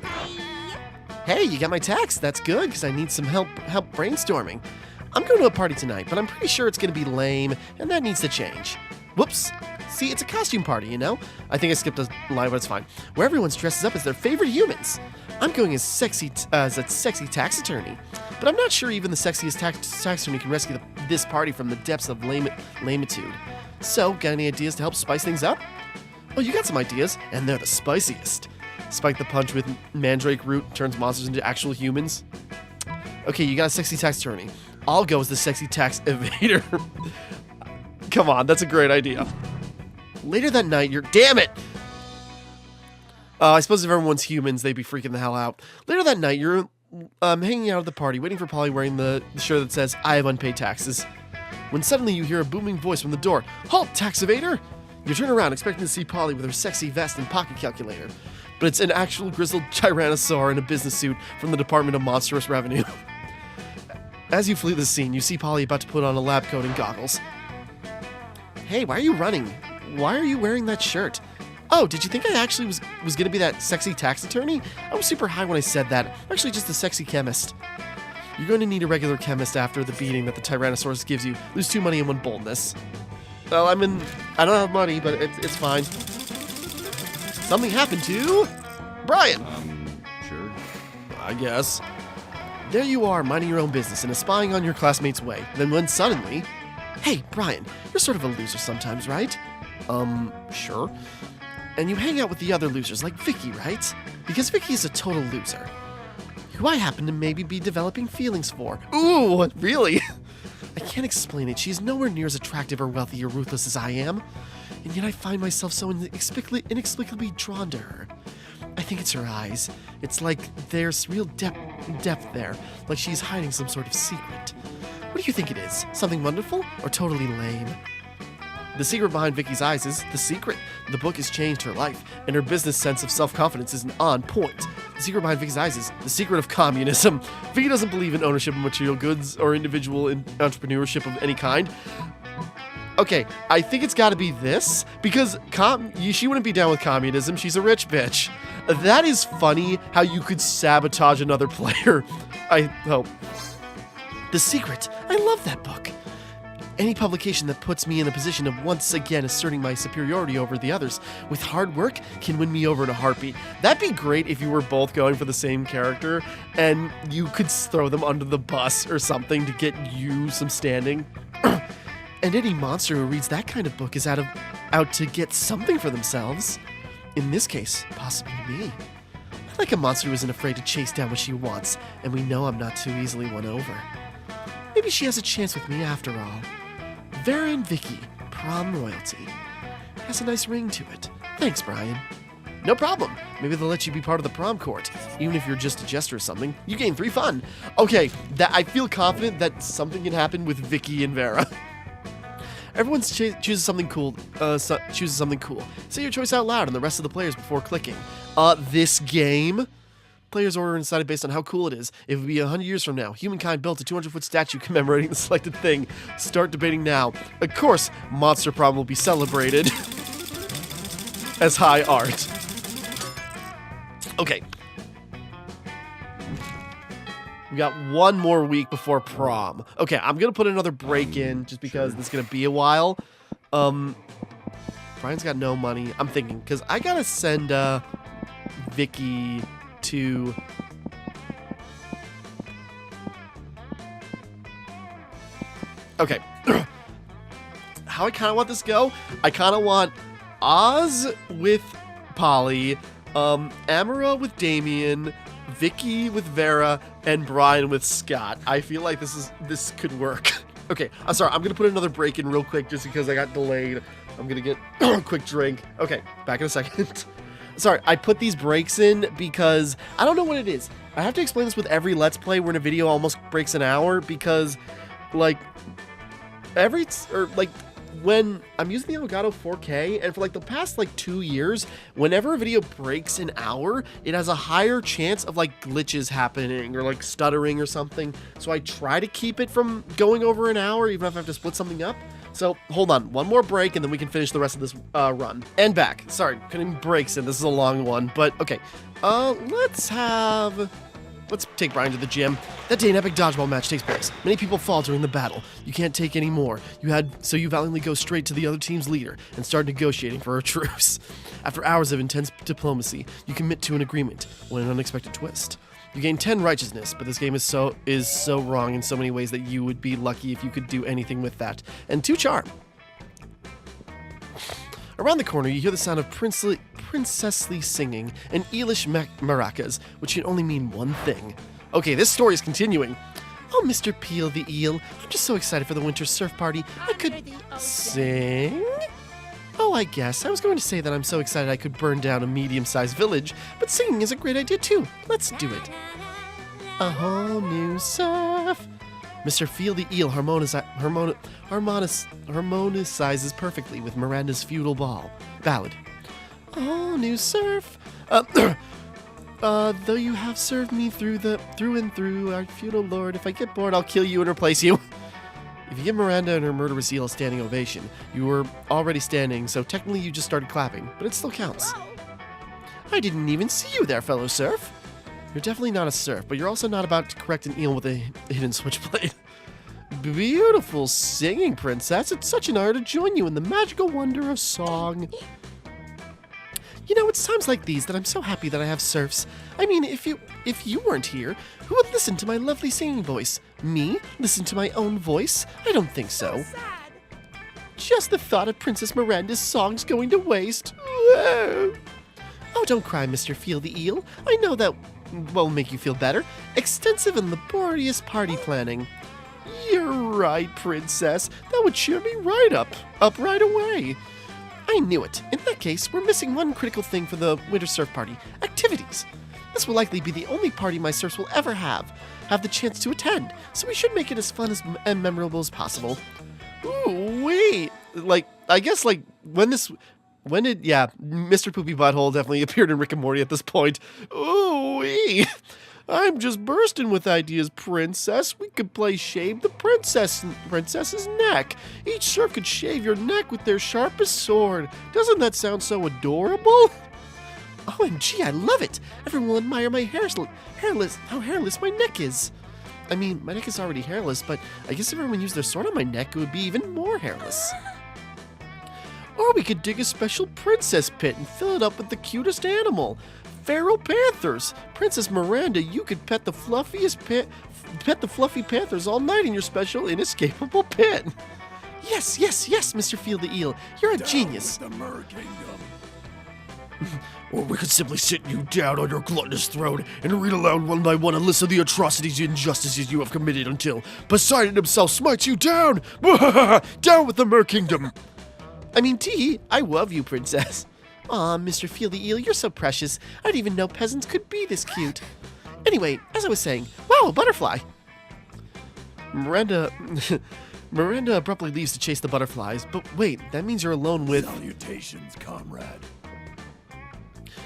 Hey, you got my text. That's good, because I need some help brainstorming. I'm going to a party tonight, but I'm pretty sure it's going to be lame, and that needs to change. Whoops. See, it's a costume party, you know? I think I skipped a line, but it's fine. Where everyone's dresses up as their favorite humans. I'm going as a sexy tax attorney. But I'm not sure even the sexiest tax attorney can rescue this party from the depths of lamitude. So, got any ideas to help spice things up? Oh, you got some ideas, and they're the spiciest. Spike the punch with mandrake root turns monsters into actual humans. Okay, you got a sexy tax attorney. I'll go as the sexy tax evader. Come on, that's a great idea. Later that night, damn it! I suppose if everyone's humans, they'd be freaking the hell out. Later that night, you're hanging out at the party, waiting for Polly wearing the shirt that says, I have unpaid taxes. When suddenly you hear a booming voice from the door. Halt, tax evader! You turn around, expecting to see Polly with her sexy vest and pocket calculator. But it's an actual grizzled tyrannosaur in a business suit from the Department of Monstrous Revenue. As you flee the scene, you see Polly about to put on a lab coat and goggles. Hey, why are you running? Why are you wearing that shirt? Oh, did you think I actually was going to be that sexy tax attorney? I was super high when I said that. I'm actually just a sexy chemist. You're going to need a regular chemist after the beating that the Tyrannosaurus gives you. Lose 2 money and 1 boldness. Well, I don't have money, but it's fine. Something happened to Brian. Sure. I guess. There you are, minding your own business and spying on your classmate's way. Then when suddenly... Hey, Brian, you're sort of a loser sometimes, right? Sure. And you hang out with the other losers, like Vicky, right? Because Vicky is a total loser. Who I happen to maybe be developing feelings for. Ooh, really? I can't explain it. She's nowhere near as attractive or wealthy or ruthless as I am. And yet I find myself so inexplicably drawn to her. I think it's her eyes. It's like there's real depth there, like she's hiding some sort of secret. What do you think it is? Something wonderful or totally lame? The secret behind Vicky's eyes is the secret. The book has changed her life, and her business sense of self-confidence is on point. The secret behind Vicky's eyes is the secret of communism. Vicky doesn't believe in ownership of material goods or individual entrepreneurship of any kind. Okay, I think it's got to be this, because she wouldn't be down with communism. She's a rich bitch. That is funny how you could sabotage another player. I hope. The Secret. I love that book. Any publication that puts me in a position of once again asserting my superiority over the others with hard work can win me over in a heartbeat. That'd be great if you were both going for the same character and you could throw them under the bus or something to get you some standing. And any monster who reads that kind of book is out to get something for themselves. In this case, possibly me. I like a monster who isn't afraid to chase down what she wants, and we know I'm not too easily won over. Maybe she has a chance with me after all. Vera and Vicky, prom royalty. Has a nice ring to it. Thanks, Brian. No problem. Maybe they'll let you be part of the prom court. Even if you're just a jester or something, you gain 3 fun. Okay, I feel confident that something can happen with Vicky and Vera. Everyone chooses something cool. Say your choice out loud and the rest of the players before clicking. This game? Players order and decide based on how cool it is. It would be 100 years from now. Humankind built a 200-foot statue commemorating the selected thing. Start debating now. Of course, Monster Prom will be celebrated as high art. Okay. We got 1 more week before prom. Okay, I'm going to put another break in just because this is going to be a while. Brian's got no money. I'm thinking, because I got to send Vicky to... Okay. How I kind of want this to go? I kind of want Oz with Polly, Amara with Damien, Vicky with Vera, and Brian with Scott. I feel like this could work. Okay, I'm sorry. I'm going to put another break in real quick just because I got delayed. I'm going to get a quick drink. Okay, back in a second. Sorry, I put these breaks in because I don't know what it is. I have to explain this with every Let's Play where a video almost breaks an hour because, like, when I'm using the Elgato 4K, and for like the past 2 years, whenever a video breaks an hour, it has a higher chance of glitches happening or stuttering or something. So I try to keep it from going over an hour, even if I have to split something up. So hold on, 1 more break and then we can finish the rest of this run. And back. Sorry, putting breaks in. This is a long one, but okay. Let's take Brian to the gym. That day, an epic dodgeball match takes place. Many people fall during the battle. You can't take any more. So you valiantly go straight to the other team's leader and start negotiating for a truce. After hours of intense diplomacy, you commit to an agreement when an unexpected twist. You gain 10 righteousness, but this game is so wrong in so many ways that you would be lucky if you could do anything with that. And 2 charm. Around the corner, you hear the sound of princessly singing and eelish maracas, which can only mean one thing. Okay, this story is continuing. Oh, Mr. Peel the Eel, I'm just so excited for the winter surf party. I could sing? Oh, I guess. I was going to say that I'm so excited I could burn down a medium-sized village, but singing is a great idea too. Let's do it. A whole new surf. Mr. Feel the Eel harmonizes perfectly with Miranda's feudal ballad. A whole new surf. Though you have served me through and through, our feudal lord, if I get bored, I'll kill you and replace you. If you give Miranda and her murderous eel a standing ovation, you were already standing, so technically you just started clapping, but it still counts. I didn't even see you there, fellow surf. You're definitely not a surf, but you're also not about to correct an eel with a hidden switchblade. Beautiful singing, princess. It's such an honor to join you in the magical wonder of song. You know, it's times like these that I'm so happy that I have serfs. I mean, if you weren't here, who would listen to my lovely singing voice? Me? Listen to my own voice? I don't think so. Sad. Just the thought of Princess Miranda's songs going to waste. Oh, don't cry, Mr. Feel the Eel. I know that will make you feel better. Extensive and laborious party planning. You're right, Princess. That would cheer me right up right away. I knew it. In that case, we're missing one critical thing for the winter surf party. Activities. This will likely be the only party my serfs will ever have the chance to attend, so we should make it as fun and memorable as possible. Ooh, wait. Mr. Poopy Butthole definitely appeared in Rick and Morty at this point. Ooh, wee. I'm just bursting with ideas, princess. We could play Shave the Princess's neck. Each serf could shave your neck with their sharpest sword. Doesn't that sound so adorable? OMG, I love it. Everyone will admire my how hairless my neck is. I mean, my neck is already hairless, but I guess if everyone used their sword on my neck, it would be even more hairless. Or we could dig a special princess pit and fill it up with the cutest animal. Feral panthers. Princess Miranda, you could pet the fluffy panthers all night in your special inescapable pit. Yes, Mr. Feel the Eel. You're a genius. With the Mer Kingdom. Or we could simply sit you down on your gluttonous throne and read aloud one by one a list of the atrocities and injustices you have committed until Poseidon himself smites you down. Down with the Mer Kingdom. I mean, I love you, princess. Aw, Mr. Feel the Eel, you're so precious. I didn't even know peasants could be this cute. Anyway, as I was saying, wow, a butterfly. Miranda abruptly leaves to chase the butterflies, but wait, that means you're alone with... Salutations, comrade.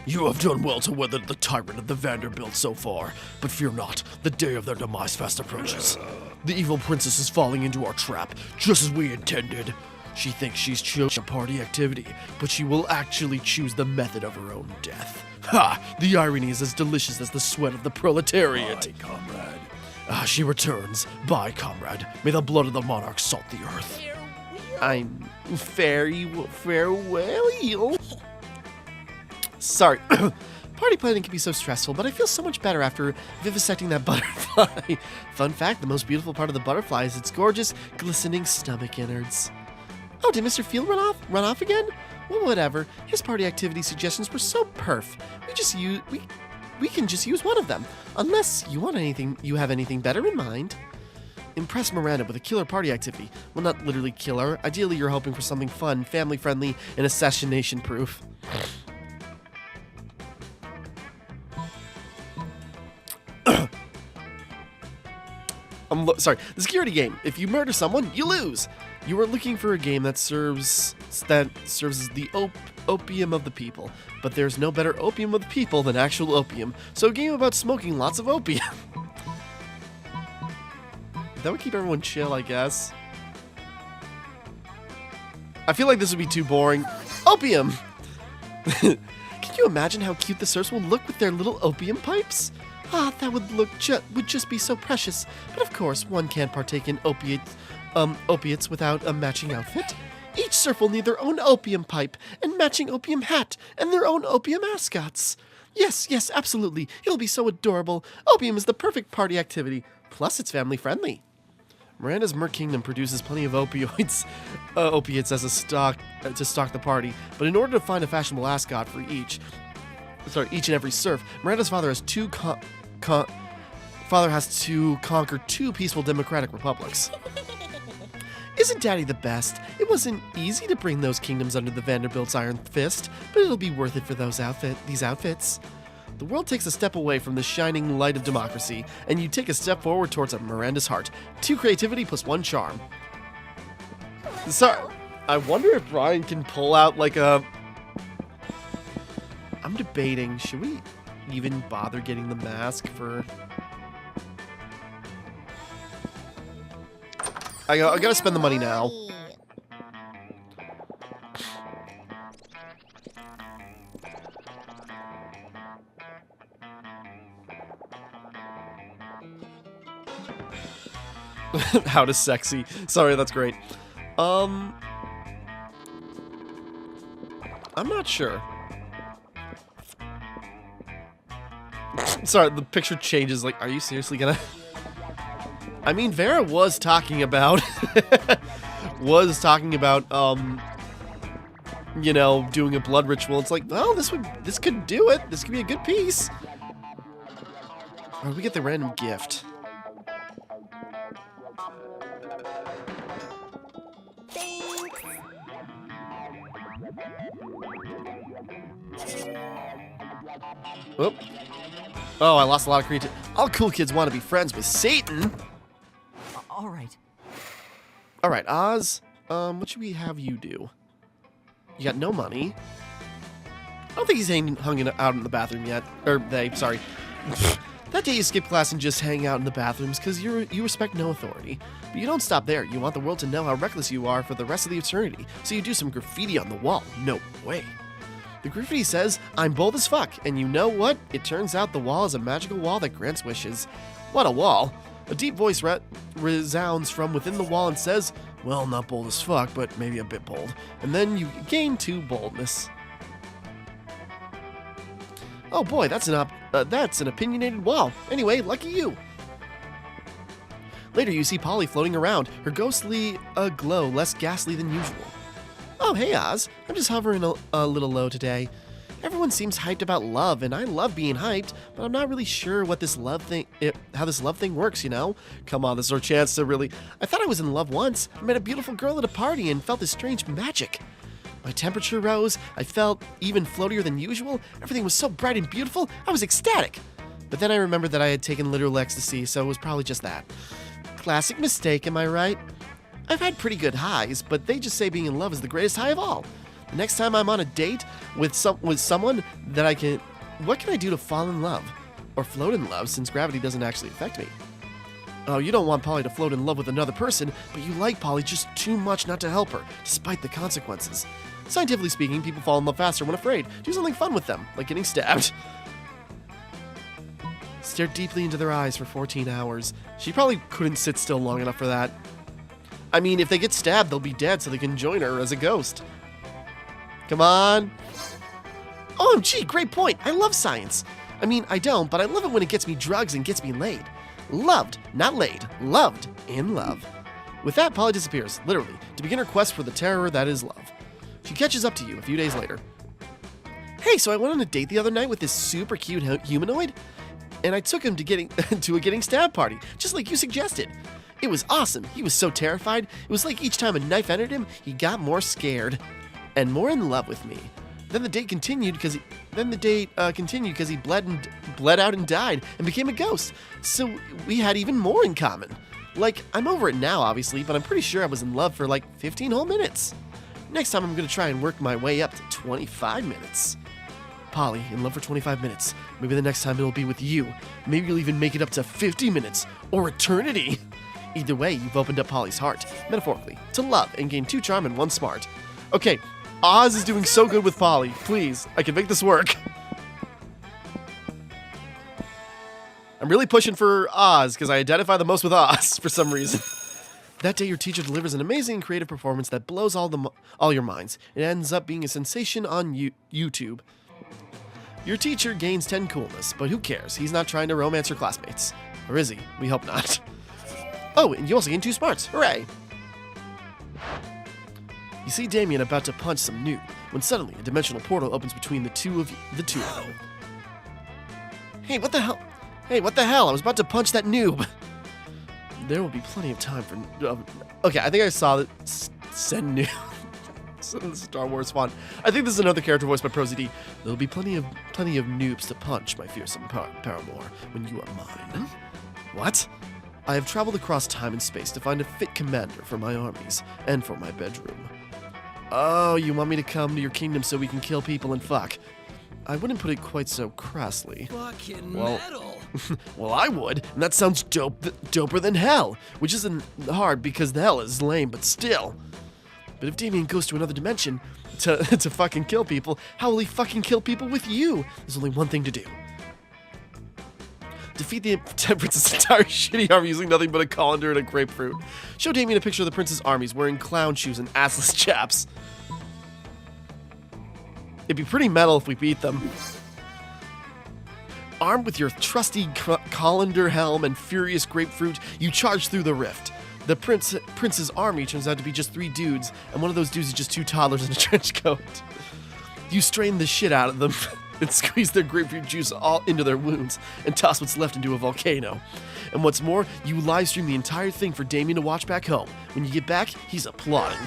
You have done well to weather the tyrant of the Vanderbilt so far, but fear not, the day of their demise fast approaches. The evil princess is falling into our trap, just as we intended. She thinks she's chosen a party activity, but she will actually choose the method of her own death. Ha! The irony is as delicious as the sweat of the proletariat. Bye, comrade. She returns. Bye, comrade. May the blood of the monarch salt the earth. I'm farewell. Sorry. Party planning can be so stressful, but I feel so much better after vivisecting that butterfly. Fun fact, the most beautiful part of the butterfly is its gorgeous, glistening stomach innards. Oh, did Mr. Field run off again? Well, whatever. His party activity suggestions were so perf. We can just use one of them. Unless you have anything better in mind. Impress Miranda with a killer party activity. Well, not literally killer. Ideally, you're hoping for something fun, family-friendly, and assassination-proof. Sorry. The security game. If you murder someone, you lose. You are looking for a game that serves as the opium of the people, but there's no better opium of the people than actual opium. So a game about smoking lots of opium. That would keep everyone chill, I guess. I feel like this would be too boring. Opium! Can you imagine how cute the serfs will look with their little opium pipes? Ah, that would just be so precious. But of course, one can't partake in opiates without a matching outfit. Each serf will need their own opium pipe and matching opium hat and their own opium ascots. Yes, yes, absolutely. It'll be so adorable. Opium is the perfect party activity. Plus, it's family friendly. Miranda's Merc Kingdom produces plenty of opiates as a stock to stock the party. But in order to find a fashionable ascot for each and every serf, Miranda's father has to conquer 2 peaceful democratic republics. Isn't Daddy the best? It wasn't easy to bring those kingdoms under the Vanderbilt's iron fist, but it'll be worth it for these outfits. The world takes a step away from the shining light of democracy, and you take a step forward towards a Miranda's heart. 2 creativity plus 1 charm. Sorry, I wonder if Brian can pull out like a... I'm debating, should we even bother getting the mask for... I gotta spend the money now. How to sexy. Sorry, that's great. I'm not sure. Sorry, the picture changes. Like, are you seriously gonna... I mean, Vera was talking about... you know, doing a blood ritual. It's like, well, this could do it. This could be a good piece. Or we get the random gift. Whoop. Oh, I lost a lot of creativity. All cool kids want to be friends with Satan. All right. All right, Oz. What should we have you do? You got no money. I don't think he's hung out in the bathroom yet. Or they, sorry. That day you skip class and just hang out in the bathrooms because you respect no authority. But you don't stop there. You want the world to know how reckless you are for the rest of the eternity. So you do some graffiti on the wall. No way. The graffiti says, "I'm bold as fuck," and you know what? It turns out the wall is a magical wall that grants wishes. What a wall! A deep voice resounds from within the wall and says, "Well, not bold as fuck, but maybe a bit bold." And then you gain 2 boldness. Oh boy, that's an opinionated wall. Anyway, lucky you. Later, you see Polly floating around, her ghostly glow less ghastly than usual. Oh, hey, Oz. I'm just hovering a little low today. Everyone seems hyped about love, and I love being hyped, but I'm not really sure what this love thing, how this love thing works, you know? Come on, this is our chance to really... I thought I was in love once. I met a beautiful girl at a party and felt this strange magic. My temperature rose. I felt even floatier than usual. Everything was so bright and beautiful. I was ecstatic. But then I remembered that I had taken literal ecstasy, so it was probably just that. Classic mistake, am I right? I've had pretty good highs, but they just say being in love is the greatest high of all. The next time I'm on a date with someone that what can I do to fall in love? Or float in love, since gravity doesn't actually affect me. Oh, you don't want Polly to float in love with another person, but you like Polly just too much not to help her, despite the consequences. Scientifically speaking, people fall in love faster when afraid. Do something fun with them, like getting stabbed. Stared deeply into their eyes for 14 hours. She probably couldn't sit still long enough for that. I mean, if they get stabbed, they'll be dead, so they can join her as a ghost. Come on. OMG, great point. I love science. I mean, I don't, but I love it when it gets me drugs and gets me laid. Loved, not laid. Loved, in love. With that, Polly disappears, literally, to begin her quest for the terror that is love. She catches up to you a few days later. Hey, so I went on a date the other night with this super cute humanoid, and I took him to a getting stabbed party, just like you suggested. It was awesome. He was so terrified. It was like each time a knife entered him, he got more scared and more in love with me. Then the date continued because he bled out and died and became a ghost. So we had even more in common. Like, I'm over it now, obviously, but I'm pretty sure I was in love for like 15 whole minutes. Next time I'm gonna try and work my way up to 25 minutes. Polly, in love for 25 minutes. Maybe the next time it'll be with you. Maybe you'll even make it up to 50 minutes or eternity. Either way, you've opened up Polly's heart, metaphorically, to love and gained 2 charm and 1 smart. Okay, Oz is doing so good with Polly. Please, I can make this work. I'm really pushing for Oz because I identify the most with Oz for some reason. That day, your teacher delivers an amazing creative performance that blows all your minds. It ends up being a sensation on YouTube. Your teacher gains 10 coolness, but who cares? He's not trying to romance your classmates. Or is he? We hope not. Oh, and you also gain 2 smarts. Hooray! You see Damien about to punch some noob, when suddenly a dimensional portal opens between the two of you. Hey, what the hell? Hey, what the hell? I was about to punch that noob. There will be plenty of time for... okay, I think I saw that... Send noob. Star Wars font. I think this is another character voiced by ProZD. There'll be plenty of noobs to punch, my fearsome paramour, when you are mine. What? I have traveled across time and space to find a fit commander for my armies and for my bedroom. Oh, you want me to come to your kingdom so we can kill people and fuck? I wouldn't put it quite so crassly. Fucking Well- metal. Well, I would, and that sounds doper than hell, which isn't hard because the hell is lame, but still. But if Damien goes to another dimension to fucking kill people, how will he fucking kill people with you? There's only one thing to do. Defeat the prince's entire shitty army using nothing but a colander and a grapefruit. Show Damien a picture of the prince's armies wearing clown shoes and assless chaps. It'd be pretty metal if we beat them. Armed with your trusty colander helm and furious grapefruit, you charge through the rift. The prince's army turns out to be just 3 dudes, and one of those dudes is just 2 toddlers in a trench coat. You strain the shit out of them and squeeze their grapefruit juice all into their wounds and toss what's left into a volcano. And what's more, you live stream the entire thing for Damien to watch back home. When you get back, he's applauding.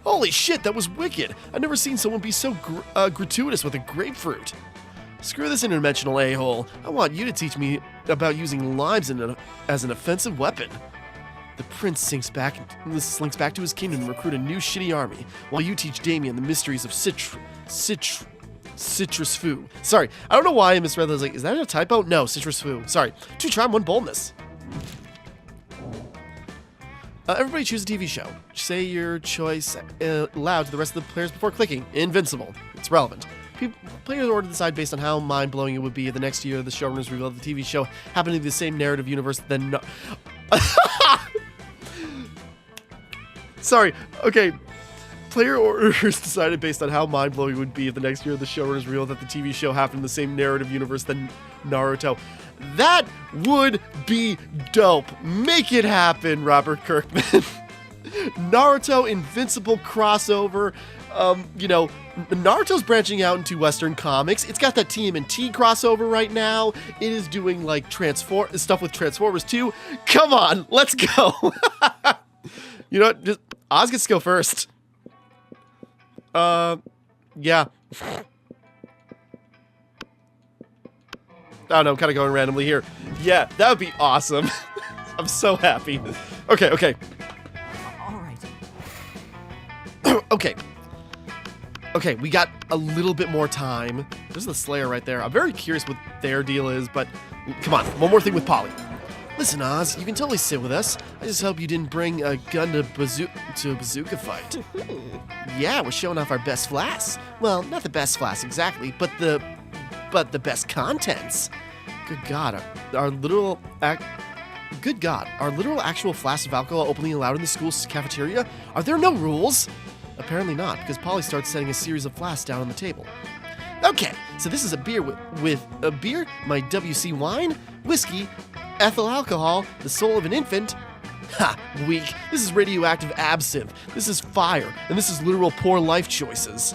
Holy shit, that was wicked! I've never seen someone be so gratuitous with a grapefruit. Screw this interdimensional a-hole. I want you to teach me about using limes as an offensive weapon. The prince slinks back to his kingdom and recruit a new shitty army, while you teach Damien the mysteries of citrus foo. Sorry, I don't know why I misread that. I was like, is that a typo? No, citrus foo. Sorry. 2 charm, 1 boldness. Everybody choose a TV show. Say your choice loud to the rest of the players before clicking. Invincible. It's relevant. Players order to decide based on how mind-blowing it would be if the next year the showrunners revealed the TV show happened to be the same narrative universe than... Sorry. Okay. Player orders decided based on how mind-blowing it would be if the next year the showrunners revealed that the TV show happened in the same narrative universe than Naruto. That would be dope. Make it happen, Robert Kirkman. Naruto Invincible crossover. Naruto's branching out into Western comics. It's got that TMNT crossover right now. It is doing like stuff with Transformers too. Come on, let's go. You know what? Just Oz gets to go first. Yeah. I don't know, I'm kind of going randomly here. Yeah, that would be awesome. I'm so happy. Okay. All right. Okay, we got a little bit more time. There's the Slayer right there. I'm very curious what their deal is, but come on, one more thing with Polly. Listen, Oz, you can totally sit with us. I just hope you didn't bring a gun to a bazooka fight. Yeah, we're showing off our best flasks. Well, not the best flasks exactly, but the best contents. Good God, our literal actual flasks of alcohol openly allowed in the school's cafeteria? Are there no rules? Apparently not, because Polly starts setting a series of flasks down on the table. Okay, so this is a beer with a beer, my WC wine, whiskey, ethyl alcohol, the soul of an infant. Ha, weak. This is radioactive absinthe. This is fire, and this is literal poor life choices.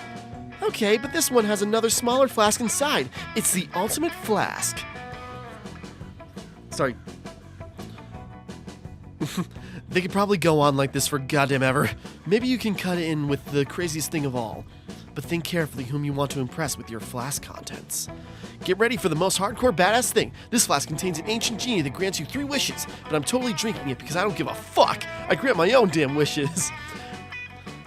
Okay, but this one has another smaller flask inside. It's the ultimate flask. Sorry. They could probably go on like this for goddamn ever. Maybe you can cut it in with the craziest thing of all. But think carefully whom you want to impress with your flask contents. Get ready for the most hardcore badass thing. This flask contains an ancient genie that grants you 3 wishes, but I'm totally drinking it because I don't give a fuck. I grant my own damn wishes.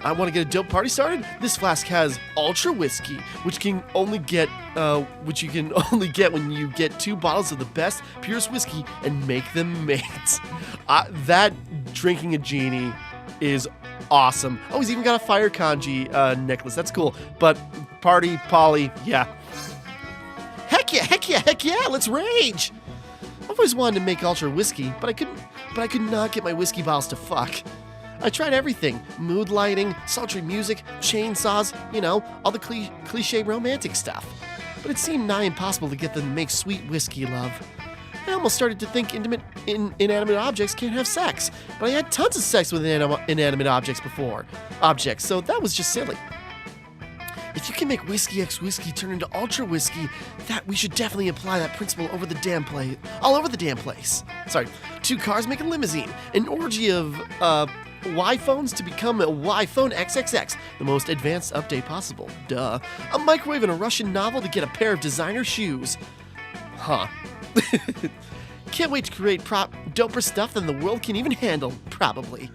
I want to get a dope party started? This flask has ultra whiskey, which you can only get when you get 2 bottles of the best, purest whiskey and make them mates. That drinking a genie is awesome. Oh, he's even got a fire kanji necklace. That's cool. But party, Polly, yeah. Heck yeah, let's rage. I've always wanted to make ultra whiskey, but I could not get my whiskey bottles to fuck. I tried everything. Mood lighting, sultry music, chainsaws, all the cliche romantic stuff. but it seemed nigh impossible to get them to make sweet whiskey love. I almost started to think inanimate objects can't have sex, but I had tons of sex with inanimate objects before. So that was just silly. If you can make Whiskey X Whiskey turn into Ultra Whiskey, that we should definitely apply that principle all over the damn place. Sorry, 2 cars make a limousine, an orgy of Y-phones to become a Y-phone XXX, the most advanced update possible. Duh. A microwave and a Russian novel to get a pair of designer shoes. Huh. Can't wait to create doper stuff than the world can even handle, probably.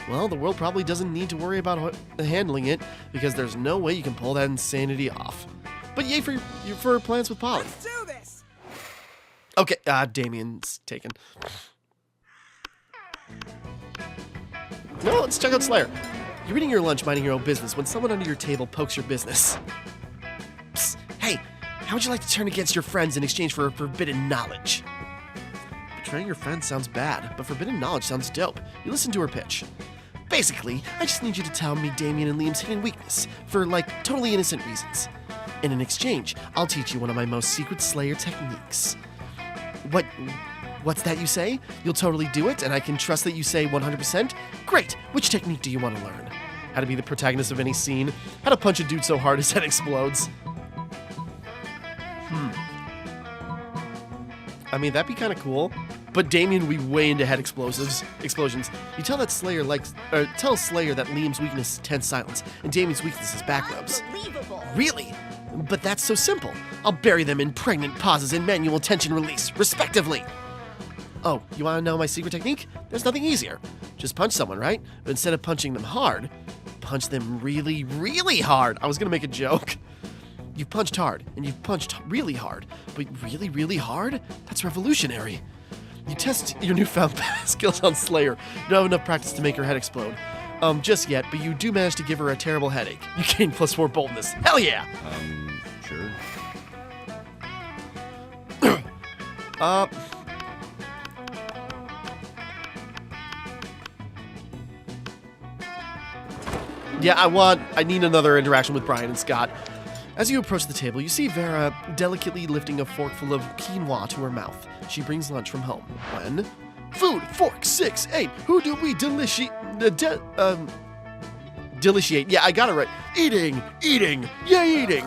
Well, the world probably doesn't need to worry about handling it, because there's no way you can pull that insanity off. But yay for plans with Polly. Let's do this! Okay, Damien's taken. No, let's check out Slayer. You're eating your lunch, minding your own business, when someone under your table pokes your business. Psst, hey, how would you like to turn against your friends in exchange for forbidden knowledge? Betraying your friends sounds bad, but forbidden knowledge sounds dope. You listen to her pitch. Basically, I just need you to tell me Damien and Liam's hidden weakness, for, like, totally innocent reasons. And in exchange, I'll teach you one of my most secret Slayer techniques. What's that you say? You'll totally do it, and I can trust that you say 100%? Great! Which technique do you want to learn? How to be the protagonist of any scene? How to punch a dude so hard his head explodes? I mean, that'd be kind of cool. But Damien would be way into head explosions. You tell Slayer that Liam's weakness is tense silence, and Damien's weakness is back rubs. Unbelievable. Really? But that's so simple. I'll bury them in pregnant pauses and manual tension release, respectively. Oh, you want to know my secret technique? There's nothing easier. Just punch someone, right? But instead of punching them hard, punch them really, really hard. I was going to make a joke. You've punched hard, and you've punched really hard, but really, really hard? That's revolutionary. You test your newfound skills on Slayer. You don't have enough practice to make her head explode. Just yet, but you do manage to give her a terrible headache. You gain +4 boldness. Hell yeah! Sure. Yeah, I need another interaction with Brian and Scott. As you approach the table, you see Vera delicately lifting a forkful of quinoa to her mouth. She brings lunch from home. When? Food, fork, 6, 8. Who do we deliciate? Yeah, I got it right. Eating, yay, eating.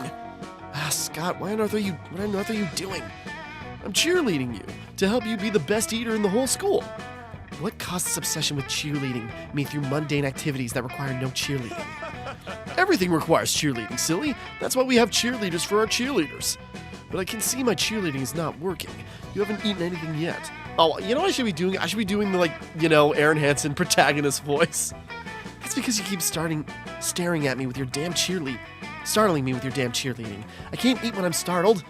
Scott, what on earth are you doing? I'm cheerleading you to help you be the best eater in the whole school. What caused this obsession with cheerleading me through mundane activities that require no cheerleading? Everything requires cheerleading, silly. That's why we have cheerleaders for our cheerleaders. But I can see my cheerleading is not working. You haven't eaten anything yet. Oh, you know what I should be doing? I should be doing the, Aaron Hansen protagonist voice. That's because you keep staring at me with your damn startling me with your damn cheerleading. I can't eat when I'm startled.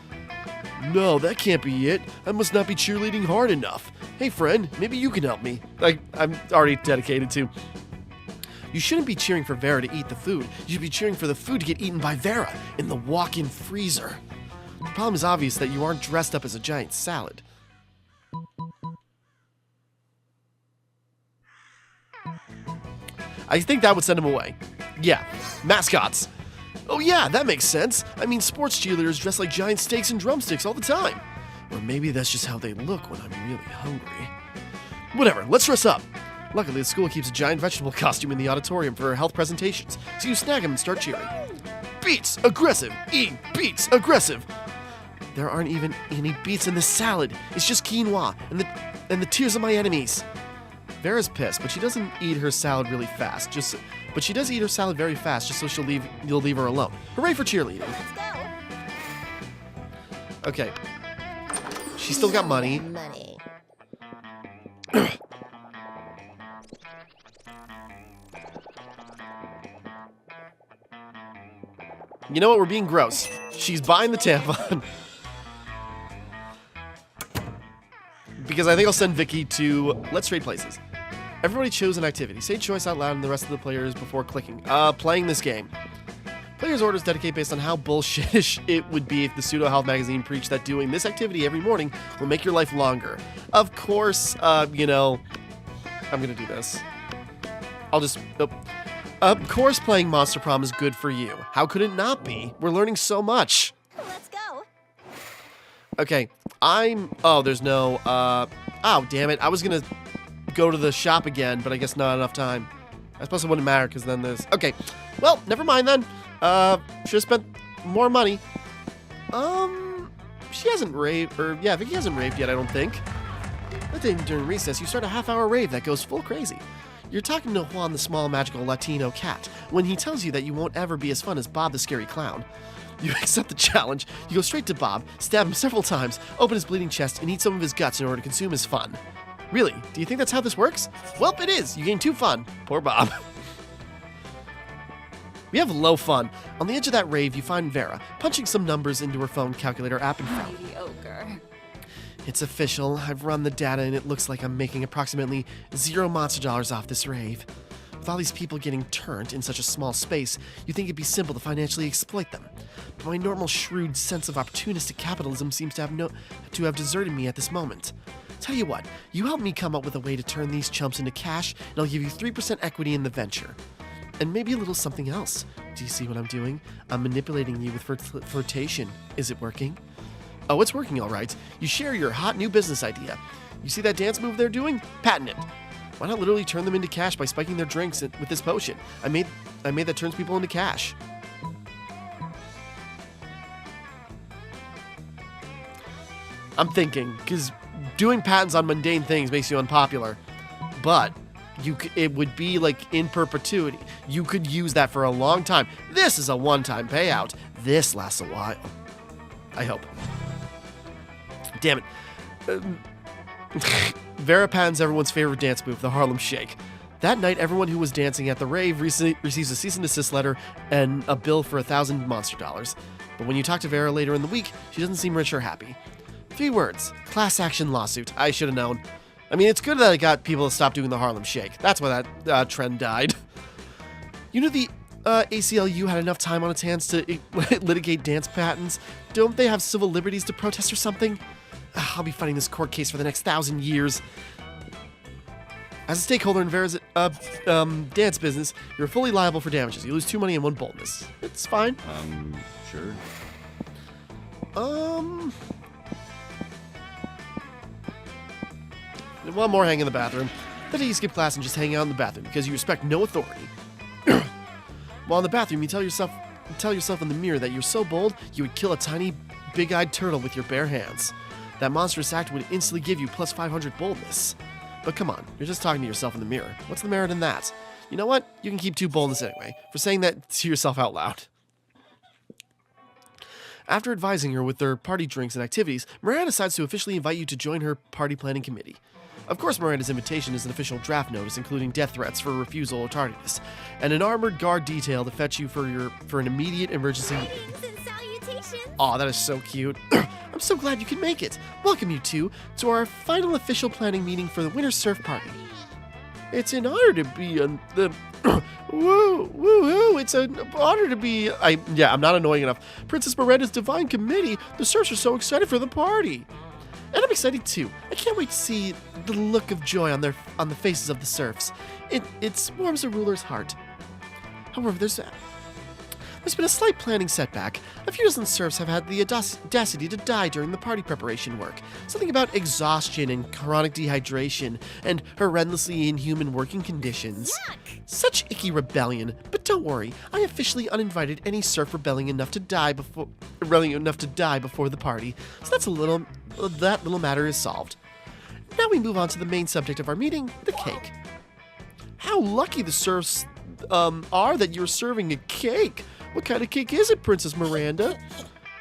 No, that can't be it. I must not be cheerleading hard enough. Hey, friend, maybe you can help me. I'm already dedicated to. You shouldn't be cheering for Vera to eat the food. You should be cheering for the food to get eaten by Vera in the walk-in freezer. The problem is obvious that you aren't dressed up as a giant salad. I think that would send him away. Yeah, mascots. Oh yeah, that makes sense. I mean, sports cheerleaders dress like giant steaks and drumsticks all the time. Or maybe that's just how they look when I'm really hungry. Whatever, let's dress up. Luckily, the school keeps a giant vegetable costume in the auditorium for health presentations, so you snag them and start cheering. Beets, aggressive! Beets, aggressive! There aren't even any beets in this salad. It's just quinoa and the tears of my enemies. Vera's pissed, but she doesn't eat her salad really fast. But she does eat her salad very fast, just so you'll leave her alone. Hooray for cheerleading! Let's go. Okay. She's still got money. Money. You know what? We're being gross. She's buying the tampon. Because I think I'll send Vicky to Let's Trade Places. Everybody chose an activity. Say choice out loud and the rest of the players before clicking. Playing this game. Players' orders dedicate based on how bullshitish it would be if the Pseudo Health magazine preached that doing this activity every morning will make your life longer. Of course, I'm gonna do this. Nope. Of course playing Monster Prom is good for you. How could it not be? We're learning so much. Let's go. Okay, oh, there's no, oh, damn it. I was gonna go to the shop again, but I guess not enough time. I suppose it wouldn't matter, because then there's, okay. Well, never mind then. Should've spent more money. She hasn't raved, or, yeah, Vicky hasn't raved yet, I don't think. That day during recess, you start a half-hour rave that goes full crazy. You're talking to Juan, the small, magical Latino cat, when he tells you that you won't ever be as fun as Bob, the scary clown. You accept the challenge, you go straight to Bob, stab him several times, open his bleeding chest, and eat some of his guts in order to consume his fun. Really? Do you think that's how this works? Well, it is. You gain 2 fun. Poor Bob. We have low fun. On the edge of that rave, you find Vera, punching some numbers into her phone calculator app and found. Mediocre. It's official. I've run the data and it looks like I'm making approximately 0 monster dollars off this rave. With all these people getting turned in such a small space, you think it'd be simple to financially exploit them. But my normal shrewd sense of opportunistic capitalism seems to have deserted me at this moment. Tell you what, you help me come up with a way to turn these chumps into cash, and I'll give you 3% equity in the venture. And maybe a little something else. Do you see what I'm doing? I'm manipulating you with flirtation. Is it working? Oh, it's working all right. You share your hot new business idea. You see that dance move they're doing? Patent it. Why not literally turn them into cash by spiking their drinks with this potion? I made that turns people into cash. I'm thinking, because doing patents on mundane things makes you unpopular, but it would be like in perpetuity. You could use that for a long time. This is a one-time payout. This lasts a while. I hope. Damn it. Vera patents everyone's favorite dance move, the Harlem Shake. That night, everyone who was dancing at the rave receives a cease and desist letter and a bill for 1,000 monster dollars. But when you talk to Vera later in the week, she doesn't seem rich or happy. 3 words. Class action lawsuit. I should have known. I mean, it's good that I got people to stop doing the Harlem Shake. That's why that trend died. You know the ACLU had enough time on its hands to litigate dance patents? Don't they have civil liberties to protest or something? I'll be fighting this court case for the next 1,000 years. As a stakeholder in Vera's dance business, you're fully liable for damages. You lose 2 money and 1 boldness. It's fine. Sure. One more hang in the bathroom. That day you skip class and just hang out in the bathroom because you respect no authority. While in the bathroom, you tell yourself in the mirror that you're so bold you would kill a tiny, big-eyed turtle with your bare hands. That monstrous act would instantly give you plus 500 boldness. But come on, you're just talking to yourself in the mirror. What's the merit in that? You know what? You can keep 2 boldness anyway, for saying that to yourself out loud. After advising her with their party drinks and activities, Miranda decides to officially invite you to join her party planning committee. Of course, Miranda's invitation is an official draft notice, including death threats for refusal or tardiness, and an armored guard detail to fetch you for an immediate emergency. Greetings and salutations. Aw, that is so cute. I'm so glad you can make it. Welcome you two to our final official planning meeting for the Winter Surf Party. It's an honor to be on the... Woo! It's an honor to be... I'm not annoying enough. Princess Miranda's Divine Committee. The surfs are so excited for the party. And I'm excited too. I can't wait to see the look of joy on the faces of the serfs. It warms the ruler's heart. However, there's been a slight planning setback. A few dozen serfs have had the audacity to die during the party preparation work. Something about exhaustion and chronic dehydration and horrendously inhuman working conditions. Yuck! Such icky rebellion. But don't worry, I officially uninvited any serf rebelling enough to die before the party. So that little matter is solved. Now we move on to the main subject of our meeting, the cake. How lucky the serfs are that you're serving a cake. What kind of cake is it, Princess Miranda?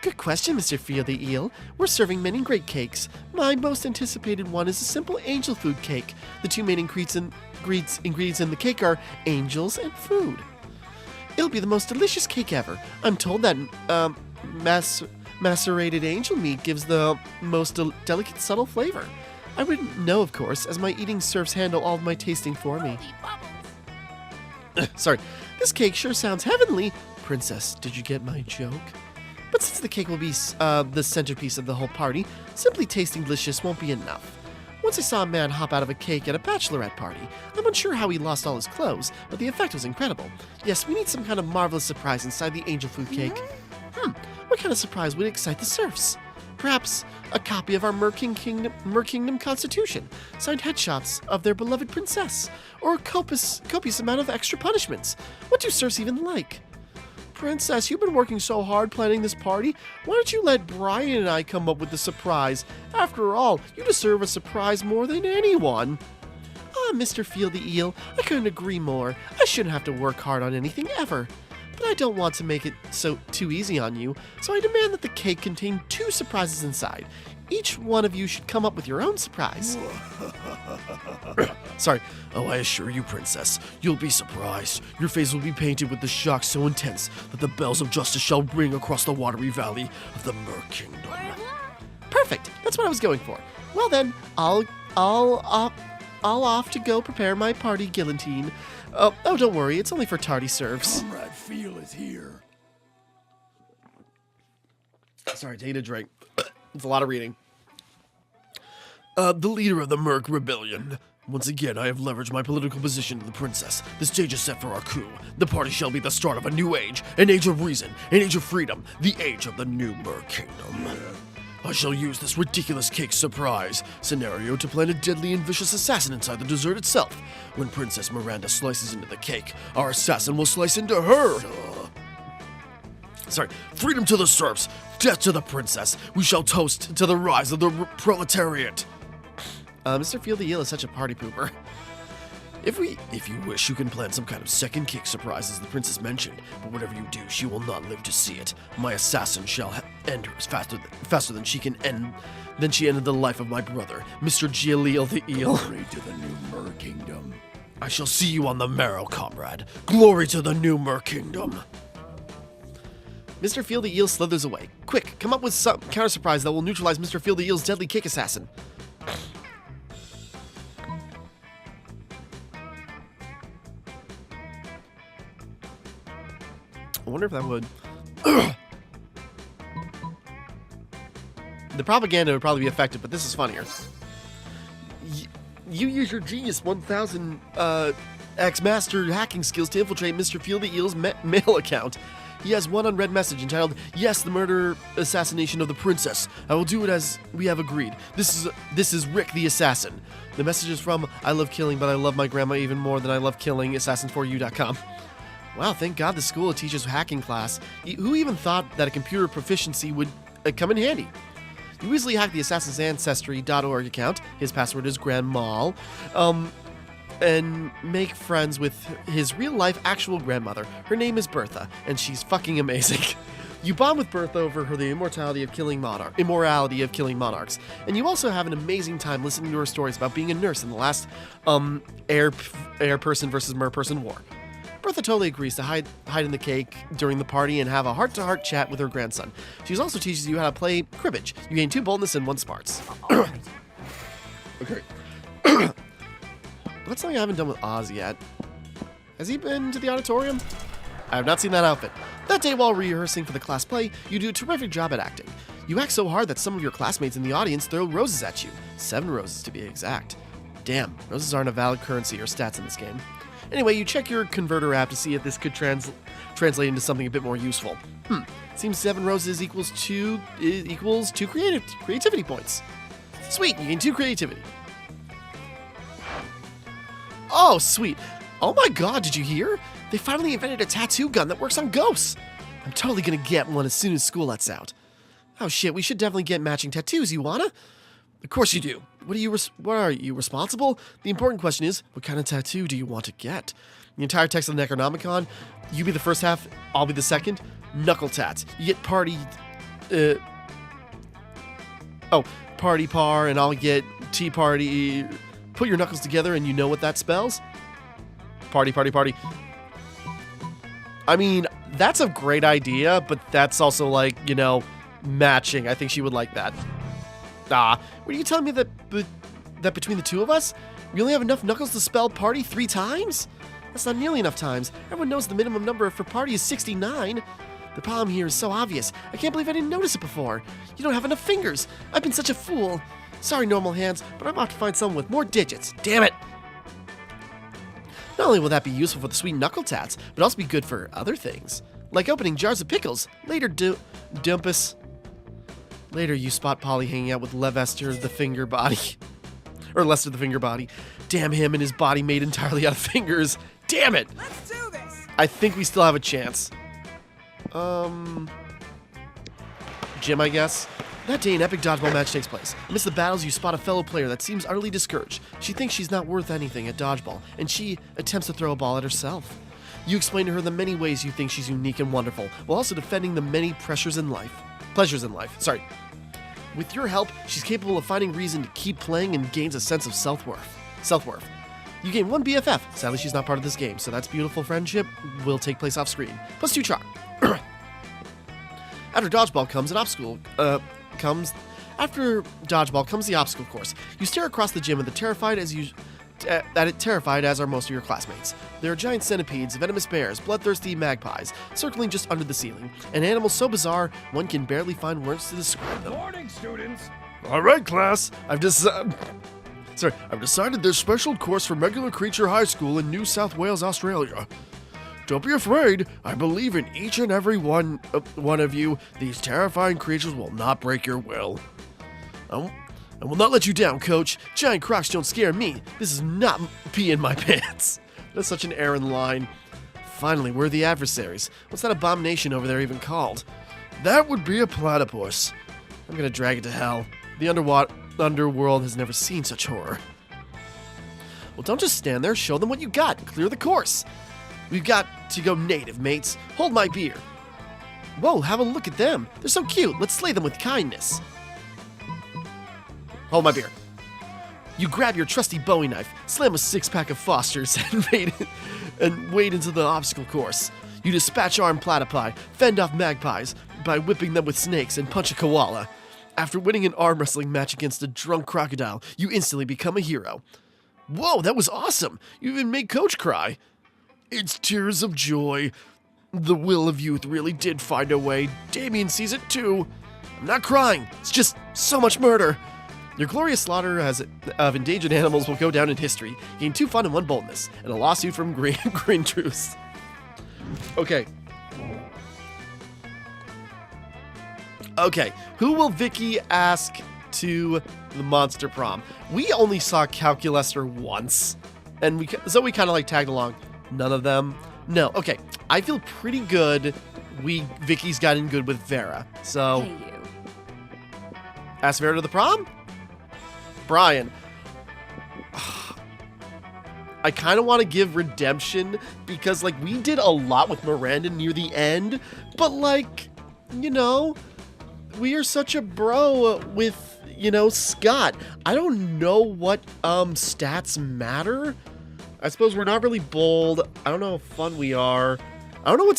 Good question, Mr. Fio the Eel. We're serving many great cakes. My most anticipated one is a simple angel food cake. The 2 main ingredients in the cake are angels and food. It'll be the most delicious cake ever. I'm told that macerated angel meat gives the most delicate, subtle flavor. I wouldn't know, of course, as my eating serfs handle all of my tasting for me. Sorry, this cake sure sounds heavenly. Princess, did you get my joke? But since the cake will be the centerpiece of the whole party, simply tasting delicious won't be enough. Once I saw a man hop out of a cake at a bachelorette party. I'm unsure how he lost all his clothes, but the effect was incredible. Yes, we need some kind of marvelous surprise inside the angel food cake. What kind of surprise would excite the serfs? Perhaps a copy of our Mer Kingdom Constitution, signed headshots of their beloved princess, or a copious amount of extra punishments. What do serfs even like? Princess, you've been working so hard planning this party. Why don't you let Brian and I come up with the surprise? After all, you deserve a surprise more than anyone. Ah, Mr. Field the Eel, I couldn't agree more. I shouldn't have to work hard on anything ever. But I don't want to make it too easy on you, so I demand that the cake contain 2 surprises inside. Each one of you should come up with your own surprise. Sorry. Oh, I assure you, Princess, you'll be surprised. Your face will be painted with the shock so intense that the bells of justice shall ring across the watery valley of the Mer Kingdom. Perfect. That's what I was going for. Well then, I'll off to go prepare my party guillotine. Oh, don't worry. It's only for tardy serfs. Comrade Feel is here. Sorry, taking a drink. It's a lot of reading. The leader of the Merc Rebellion. Once again, I have leveraged my political position to the princess. The stage is set for our coup. The party shall be the start of a new age, an age of reason, an age of freedom, the age of the new Mer Kingdom. I shall use this ridiculous cake surprise scenario to plan a deadly and vicious assassin inside the dessert itself. When Princess Miranda slices into the cake, our assassin will slice into her. Freedom to the serfs, death to the princess. We shall toast to the rise of the proletariat. Mr. Field the Eel is such a party pooper. If you wish, you can plan some kind of second cake surprise as the princess mentioned, but whatever you do, she will not live to see it. My assassin shall end hers faster than she ended the life of my brother, Mr. Jaleel the Eel. Glory to the new Mer Kingdom. I shall see you on the marrow, comrade. Glory to the new Mer Kingdom. Mr. Field the Eel slithers away. Quick, come up with some counter surprise that will neutralize Mr. Field the Eel's deadly cake assassin. I wonder if that would... The propaganda would probably be effective, but this is funnier. You use your Genius 1000 X-Master hacking skills to infiltrate Mr. Field the Eel's mail account. He has one unread message entitled, "Yes, the murder assassination of the princess. I will do it as we have agreed. This is Rick the assassin." The message is from, "I love killing, but I love my grandma even more than I love killing, assassin4u.com. Wow, thank God the school teaches hacking class. Who even thought that a computer proficiency would come in handy? You easily hack the assassinsancestry.org account. His password is grandma. And make friends with his real-life actual grandmother. Her name is Bertha, and she's fucking amazing. You bond with Bertha over the immorality of killing monarchs, and you also have an amazing time listening to her stories about being a nurse in the last air person versus mer person war. Bertha totally agrees to hide in the cake during the party and have a heart-to-heart chat with her grandson. She also teaches you how to play cribbage. You gain 2 boldness and 1 smarts. All right. Okay. That's something I haven't done with Oz yet. Has he been to the auditorium? I have not seen that outfit. That day while rehearsing for the class play, you do a terrific job at acting. You act so hard that some of your classmates in the audience throw roses at you. 7 roses to be exact. Damn, roses aren't a valid currency or stats in this game. Anyway, you check your converter app to see if this could translate into something a bit more useful. Seems 7 roses equals 2 creativity points. Sweet, you gain 2 creativity. Oh, sweet. Oh my god, did you hear? They finally invented a tattoo gun that works on ghosts. I'm totally gonna get one as soon as school lets out. Oh shit, we should definitely get matching tattoos, you wanna? Of course you do. What are you, responsible? The important question is, what kind of tattoo do you want to get? The entire text of the Necronomicon, you be the first half, I'll be the second. Knuckle tats. You get party par, and I'll get tea party. Put your knuckles together and you know what that spells? Party, party, party. I mean, that's a great idea, but that's also like, matching. I think she would like that. Were you telling me that between the 2 of us, we only have enough knuckles to spell party 3 times? That's not nearly enough times. Everyone knows the minimum number for party is 69. The problem here is so obvious. I can't believe I didn't notice it before. You don't have enough fingers. I've been such a fool. Sorry, normal hands, but I'm about to find someone with more digits. Damn it! Not only will that be useful for the sweet knuckle tats, but also be good for other things. Like opening jars of pickles. Later, Dumpus. Later, you spot Polly hanging out with Lester the Finger Body. Or Lester the Finger Body. Damn him and his body made entirely out of fingers. Damn it! Let's do this. I think we still have a chance. Jim, I guess. That day, an epic dodgeball match takes place. Amidst the battles, you spot a fellow player that seems utterly discouraged. She thinks she's not worth anything at dodgeball, and she attempts to throw a ball at herself. You explain to her the many ways you think she's unique and wonderful, while also defending the many pleasures in life. With your help, she's capable of finding reason to keep playing and gains a sense of self-worth. You gain 1 BFF. Sadly, she's not part of this game, so that's beautiful friendship will take place off screen. Plus 2 charm. After dodgeball comes the obstacle course. You stare across the gym at terrified as are most of your classmates. There are giant centipedes, venomous bears, bloodthirsty magpies, circling just under the ceiling. An animal so bizarre, one can barely find words to describe them. Morning, students. All right, class. I've decided there's special course for regular creature high school in New South Wales, Australia. Don't be afraid. I believe in each and every one of you. These terrifying creatures will not break your will. I will not let you down, coach. Giant crocs don't scare me. This is not pee in my pants. That's such an Aaron line. Finally, we're the adversaries. What's that abomination over there even called? That would be a platypus. I'm gonna drag it to hell. The underworld has never seen such horror. Well, don't just stand there. Show them what you got. Clear the course. We've got to go native, mates. Hold my beer. Whoa, have a look at them. They're so cute. Let's slay them with kindness. Hold my beer. You grab your trusty Bowie knife, slam a 6-pack of Fosters, and wade into the obstacle course. You dispatch armed platypi, fend off magpies by whipping them with snakes, and punch a koala. After winning an arm wrestling match against a drunk crocodile, you instantly become a hero. Whoa, that was awesome! You even made Coach cry. It's tears of joy. The will of youth really did find a way. Damien sees it too. I'm not crying. It's just so much murder. Your glorious slaughter of endangered animals will go down in history. Gain 2 fun and 1 boldness, and a lawsuit from Green Truce. Okay. Okay, who will Vicky ask to the Monster Prom? We only saw Calculester once, and we kind of like tagged along. None of them. No. Okay, I feel pretty good. Vicky's gotten good with Vera, so Hey, you. ask Vera to the prom. Brian. I kind of want to give redemption because, like, we did a lot with Miranda near the end, but, like, you know, we are such a bro with, you know, Scott. I don't know what stats matter. I suppose we're not really bold. I don't know how fun we are. I don't know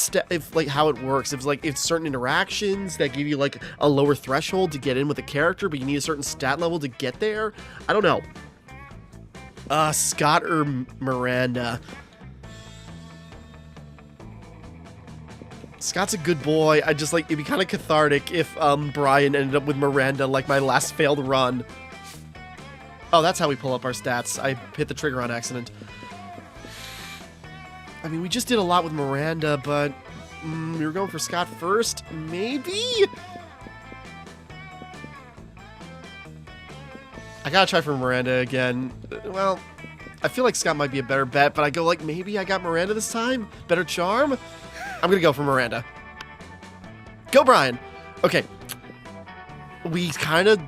how it works. If it's certain interactions that give you like a lower threshold to get in with a character, but you need a certain stat level to get there. I don't know. Scott or Miranda? Scott's a good boy. I just like it'd be kind of cathartic if Brian ended up with Miranda like my last failed run. Oh, that's how we pull up our stats. I hit the trigger on accident. I mean, we just did a lot with Miranda, but we were going for Scott first, maybe? I gotta try for Miranda again. Well, I feel like Scott might be a better bet, but I go like, maybe I got Miranda this time? Better charm? I'm gonna go for Miranda. Go, Brian! Okay. We kind of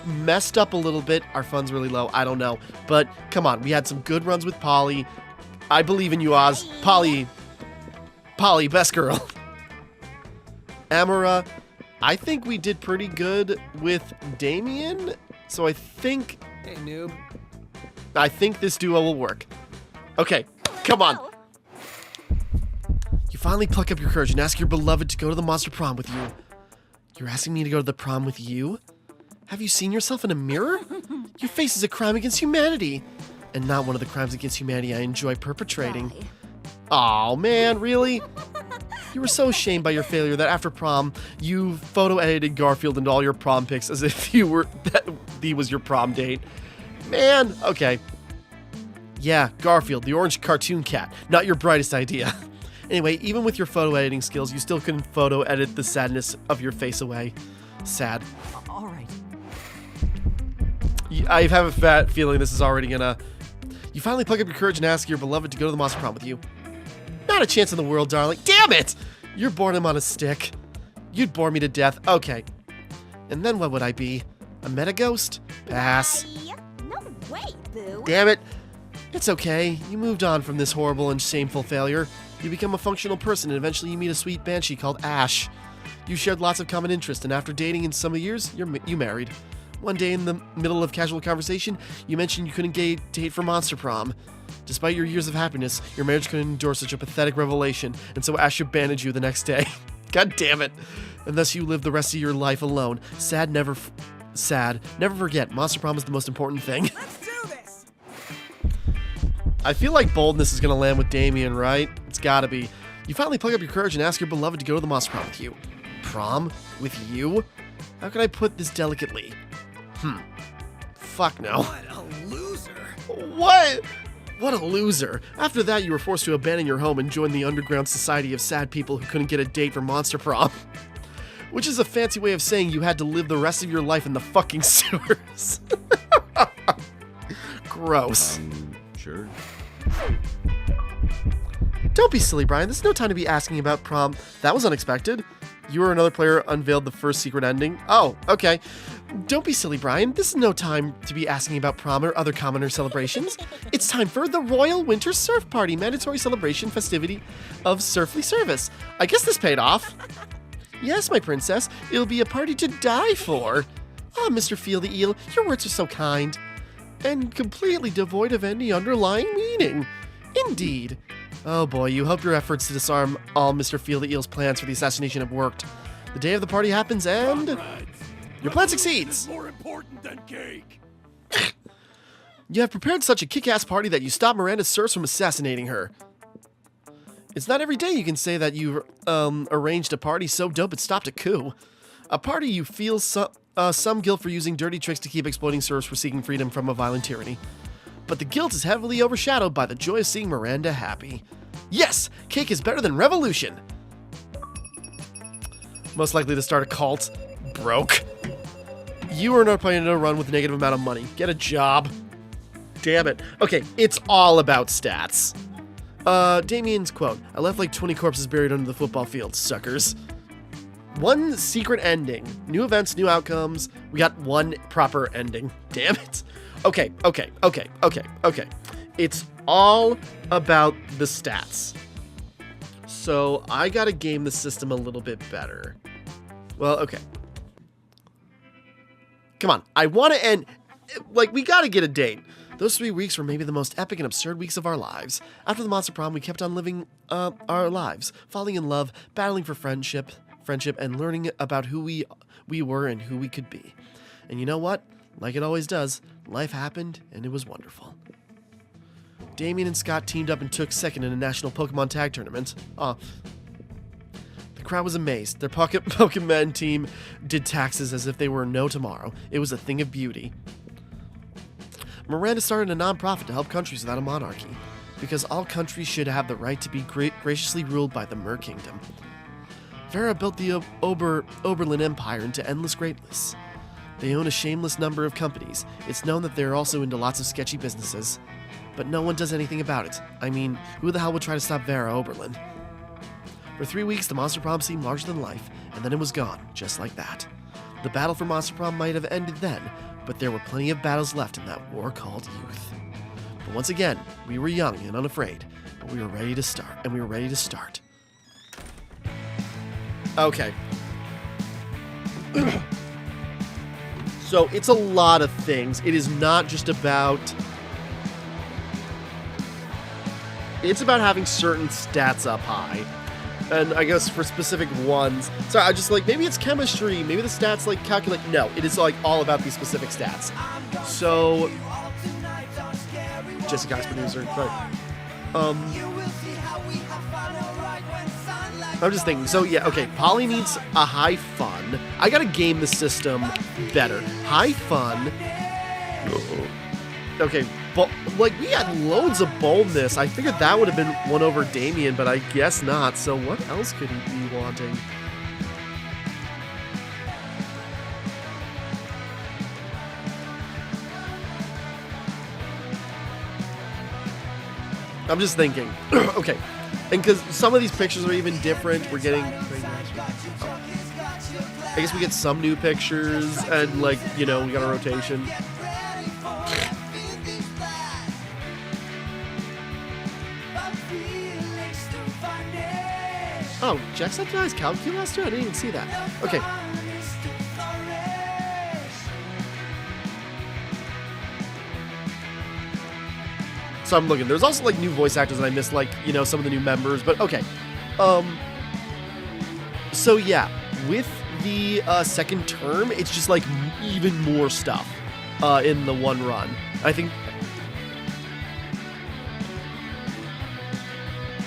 messed up a little bit. Our fun's really low. I don't know. But, come on. We had some good runs with Polly. I believe in you, Oz. Polly, best girl. Amara, I think we did pretty good with Damien, so I think Hey, noob. this duo will work. Okay, come on. Go. You finally pluck up your courage and ask your beloved to go to the Monster Prom with you. You're asking me to go to the prom with you? Have you seen yourself in a mirror? Your face is a crime against humanity. And not one of the crimes against humanity I enjoy perpetrating. Bye. Aw, man, really? You were so ashamed by your failure that after prom, you photo-edited Garfield into all your prom pics as if he was your prom date. Man, okay. Yeah, Garfield, the orange cartoon cat. Not your brightest idea. Anyway, even with your photo editing skills, you still couldn't photo edit the sadness of your face away. Sad. All right. I have a fat feeling this is already gonna... You finally pluck up your courage and ask your beloved to go to the monster prom with you. Not a chance in the world, darling. Damn it! You're bored him on a stick. You'd bore me to death. Okay. And then what would I be? A meta ghost? Pass. No way, boo. Damn it. It's okay. You moved on from this horrible and shameful failure. You become a functional person and eventually you meet a sweet banshee called Ash. You shared lots of common interest and after dating in some years, you married. One day in the middle of casual conversation, you mentioned you couldn't date for Monster Prom. Despite your years of happiness, your marriage couldn't endure such a pathetic revelation, and so Ash abandoned you the next day. God damn it. And thus you live the rest of your life alone. Sad. Never forget, Monster Prom is the most important thing. Let's do this. I feel like boldness is going to land with Damien, right? It's gotta be. You finally plug up your courage and ask your beloved to go to the Monster Prom with you. Prom? With you? How can I put this delicately? Fuck no. What a loser. What? What a loser. After that, you were forced to abandon your home and join the underground society of sad people who couldn't get a date for Monster Prom. Which is a fancy way of saying you had to live the rest of your life in the fucking sewers. Gross. Sure. Don't be silly, Brian. This is no time to be asking about prom. That was unexpected. You or another player unveiled the first secret ending. Oh, okay. Don't be silly, Brian. This is no time to be asking about prom or other commoner celebrations. It's time for the Royal Winter Surf Party, mandatory celebration festivity of surfly service. I guess this paid off. Yes, my princess. It'll be a party to die for. Oh, Mr. Feel the Eel, your words are so kind. And completely devoid of any underlying meaning. Indeed. Oh boy, you hope your efforts to disarm all Mr. Feel the Eel's plans for the assassination have worked. The day of the party happens and... your plan succeeds! More important than cake. You have prepared such a kick-ass party that you stop Miranda's serfs from assassinating her. It's not every day you can say that you arranged a party so dope it stopped a coup. A party you feel some guilt for using dirty tricks to keep exploiting serfs for seeking freedom from a violent tyranny. But the guilt is heavily overshadowed by the joy of seeing Miranda happy. Yes! Cake is better than revolution! Most likely to start a cult. Broke. You are not planning to run with a negative amount of money. Get a job. Damn it. Okay, it's all about stats. Damien's quote, I left like 20 corpses buried under the football field, suckers. One secret ending. New events, new outcomes. We got one proper ending. Damn it. Okay. It's all about the stats. So I gotta game the system a little bit better. Well, okay. Come on. I want to end... Like, we gotta get a date. Those 3 weeks were maybe the most epic and absurd weeks of our lives. After the Monster Prom, we kept on living our lives, falling in love, battling for friendship, and learning about who we were and who we could be. And you know what? Like it always does, life happened, and it was wonderful. Damien and Scott teamed up and took second in a national Pokemon tag tournament. The crowd was amazed. Their Pokemon team did taxes as if they were no tomorrow. It was a thing of beauty. Miranda started a non-profit to help countries without a monarchy, because all countries should have the right to be graciously ruled by the Mer Kingdom. Vera built the Oberlin Empire into endless greatness. They own a shameless number of companies. It's known that they're also into lots of sketchy businesses. But no one does anything about it. I mean, who the hell would try to stop Vera Oberlin? For 3 weeks, the Monster Prom seemed larger than life, and then it was gone, just like that. The battle for Monster Prom might have ended then, but there were plenty of battles left in that war called youth. But once again, we were young and unafraid, but we were ready to start, Okay. So it's a lot of things. It is not just about... It's about having certain stats up high. And I guess for specific ones... Sorry, I just like, maybe it's chemistry, maybe the stats like calculate... No, it is like all about these specific stats. So... Jessica's producer, but... I'm just thinking, so yeah, okay, Polly needs a high fun. I gotta game the system better. High fun. Okay, but like we had loads of boldness. I figured that would have been one over Damien, but I guess not. So what else could he be wanting? I'm just thinking. Okay. And because some of these pictures are even different, we're getting... I guess we get some new pictures, and, like, you know, we got a rotation. Oh, Jacksepticeye's calculus too? I didn't even see that. Okay. So I'm looking. There's also, like, new voice actors, and I missed, like, you know, some of the new members, but okay. So yeah, with the second term, it's just, like, even more stuff in the one run. I think...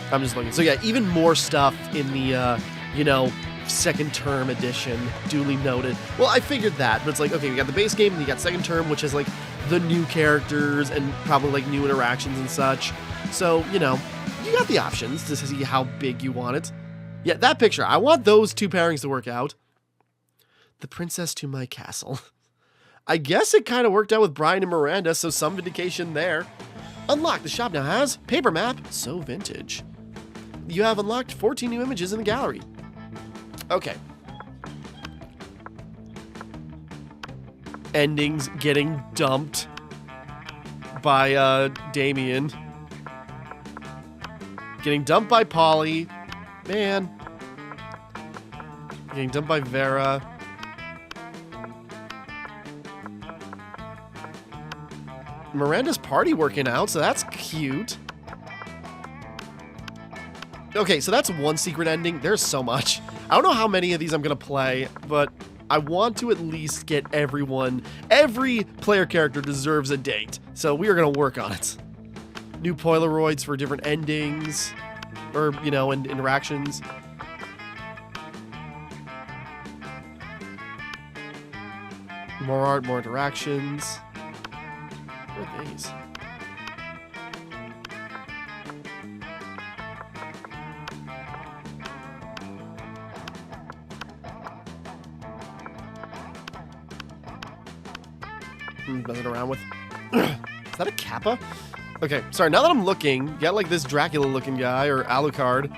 I'm just looking. So yeah, even more stuff in the, you know, second term edition, duly noted. Well, I figured that, but it's like, okay, we got the base game, and you got second term, which is, like, the new characters and probably, like, new interactions and such. So, you know, you got the options to see how big you want it. Yeah, that picture. I want those two pairings to work out. The princess to my castle. I guess it kind of worked out with Brian and Miranda, so some vindication there. Unlock. The shop now has paper map. So vintage. You have unlocked 14 new images in the gallery. Okay. Endings getting dumped by Damien. Getting dumped by Polly. Man. Getting dumped by Vera. Miranda's party working out, so that's cute. Okay, so that's one secret ending. There's so much. I don't know how many of these I'm going to play, but I want to at least get everyone. Every player character deserves a date, so we are going to work on it. New Polaroids for different endings, or, you know, and interactions. More art, more interactions. What are these? Messing around with. Is that a Kappa? Okay, sorry, now that I'm looking, you got like this Dracula looking guy, or Alucard.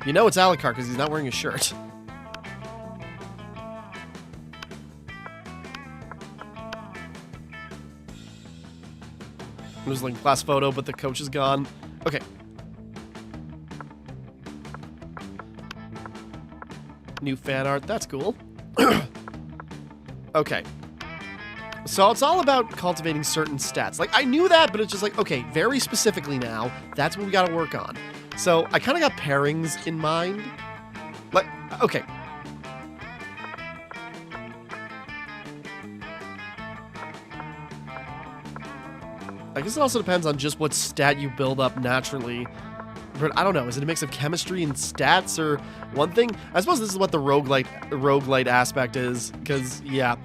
You know it's Alucard because he's not wearing a shirt. It was like last photo, but the coach is gone. Okay. New fan art, that's cool. Okay. So it's all about cultivating certain stats. Like, I knew that, but it's just like, okay, very specifically now, that's what we gotta work on. So I kind of got pairings in mind. Like, okay. I guess it also depends on just what stat you build up naturally. But I don't know, is it a mix of chemistry and stats or one thing? I suppose this is what the roguelite aspect is, because, yeah.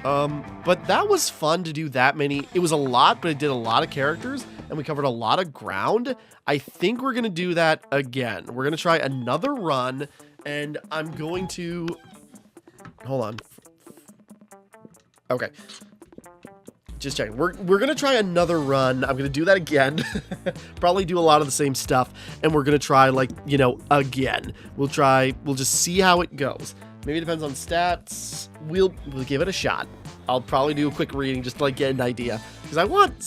But that was fun to do that many. It was a lot, but it did a lot of characters, and we covered a lot of ground. I think we're going to do that again. We're going to try another run, and I'm going to... Hold on. Okay. Just checking. We're going to try another run. I'm going to do that again. Probably do a lot of the same stuff, and we're going to try, like, you know, again. We'll just see how it goes. Maybe it depends on stats. We'll give it a shot. I'll probably do a quick reading just to, like, get an idea, because I want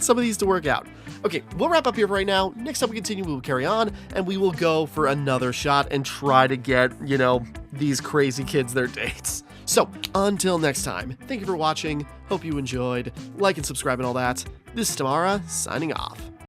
some of these to work out. Okay, we'll wrap up here for right now. Next time we continue, we will carry on, and we will go for another shot and try to get, you know, these crazy kids their dates. So, until next time, thank you for watching. Hope you enjoyed. Like and subscribe and all that. This is Timmara, signing off.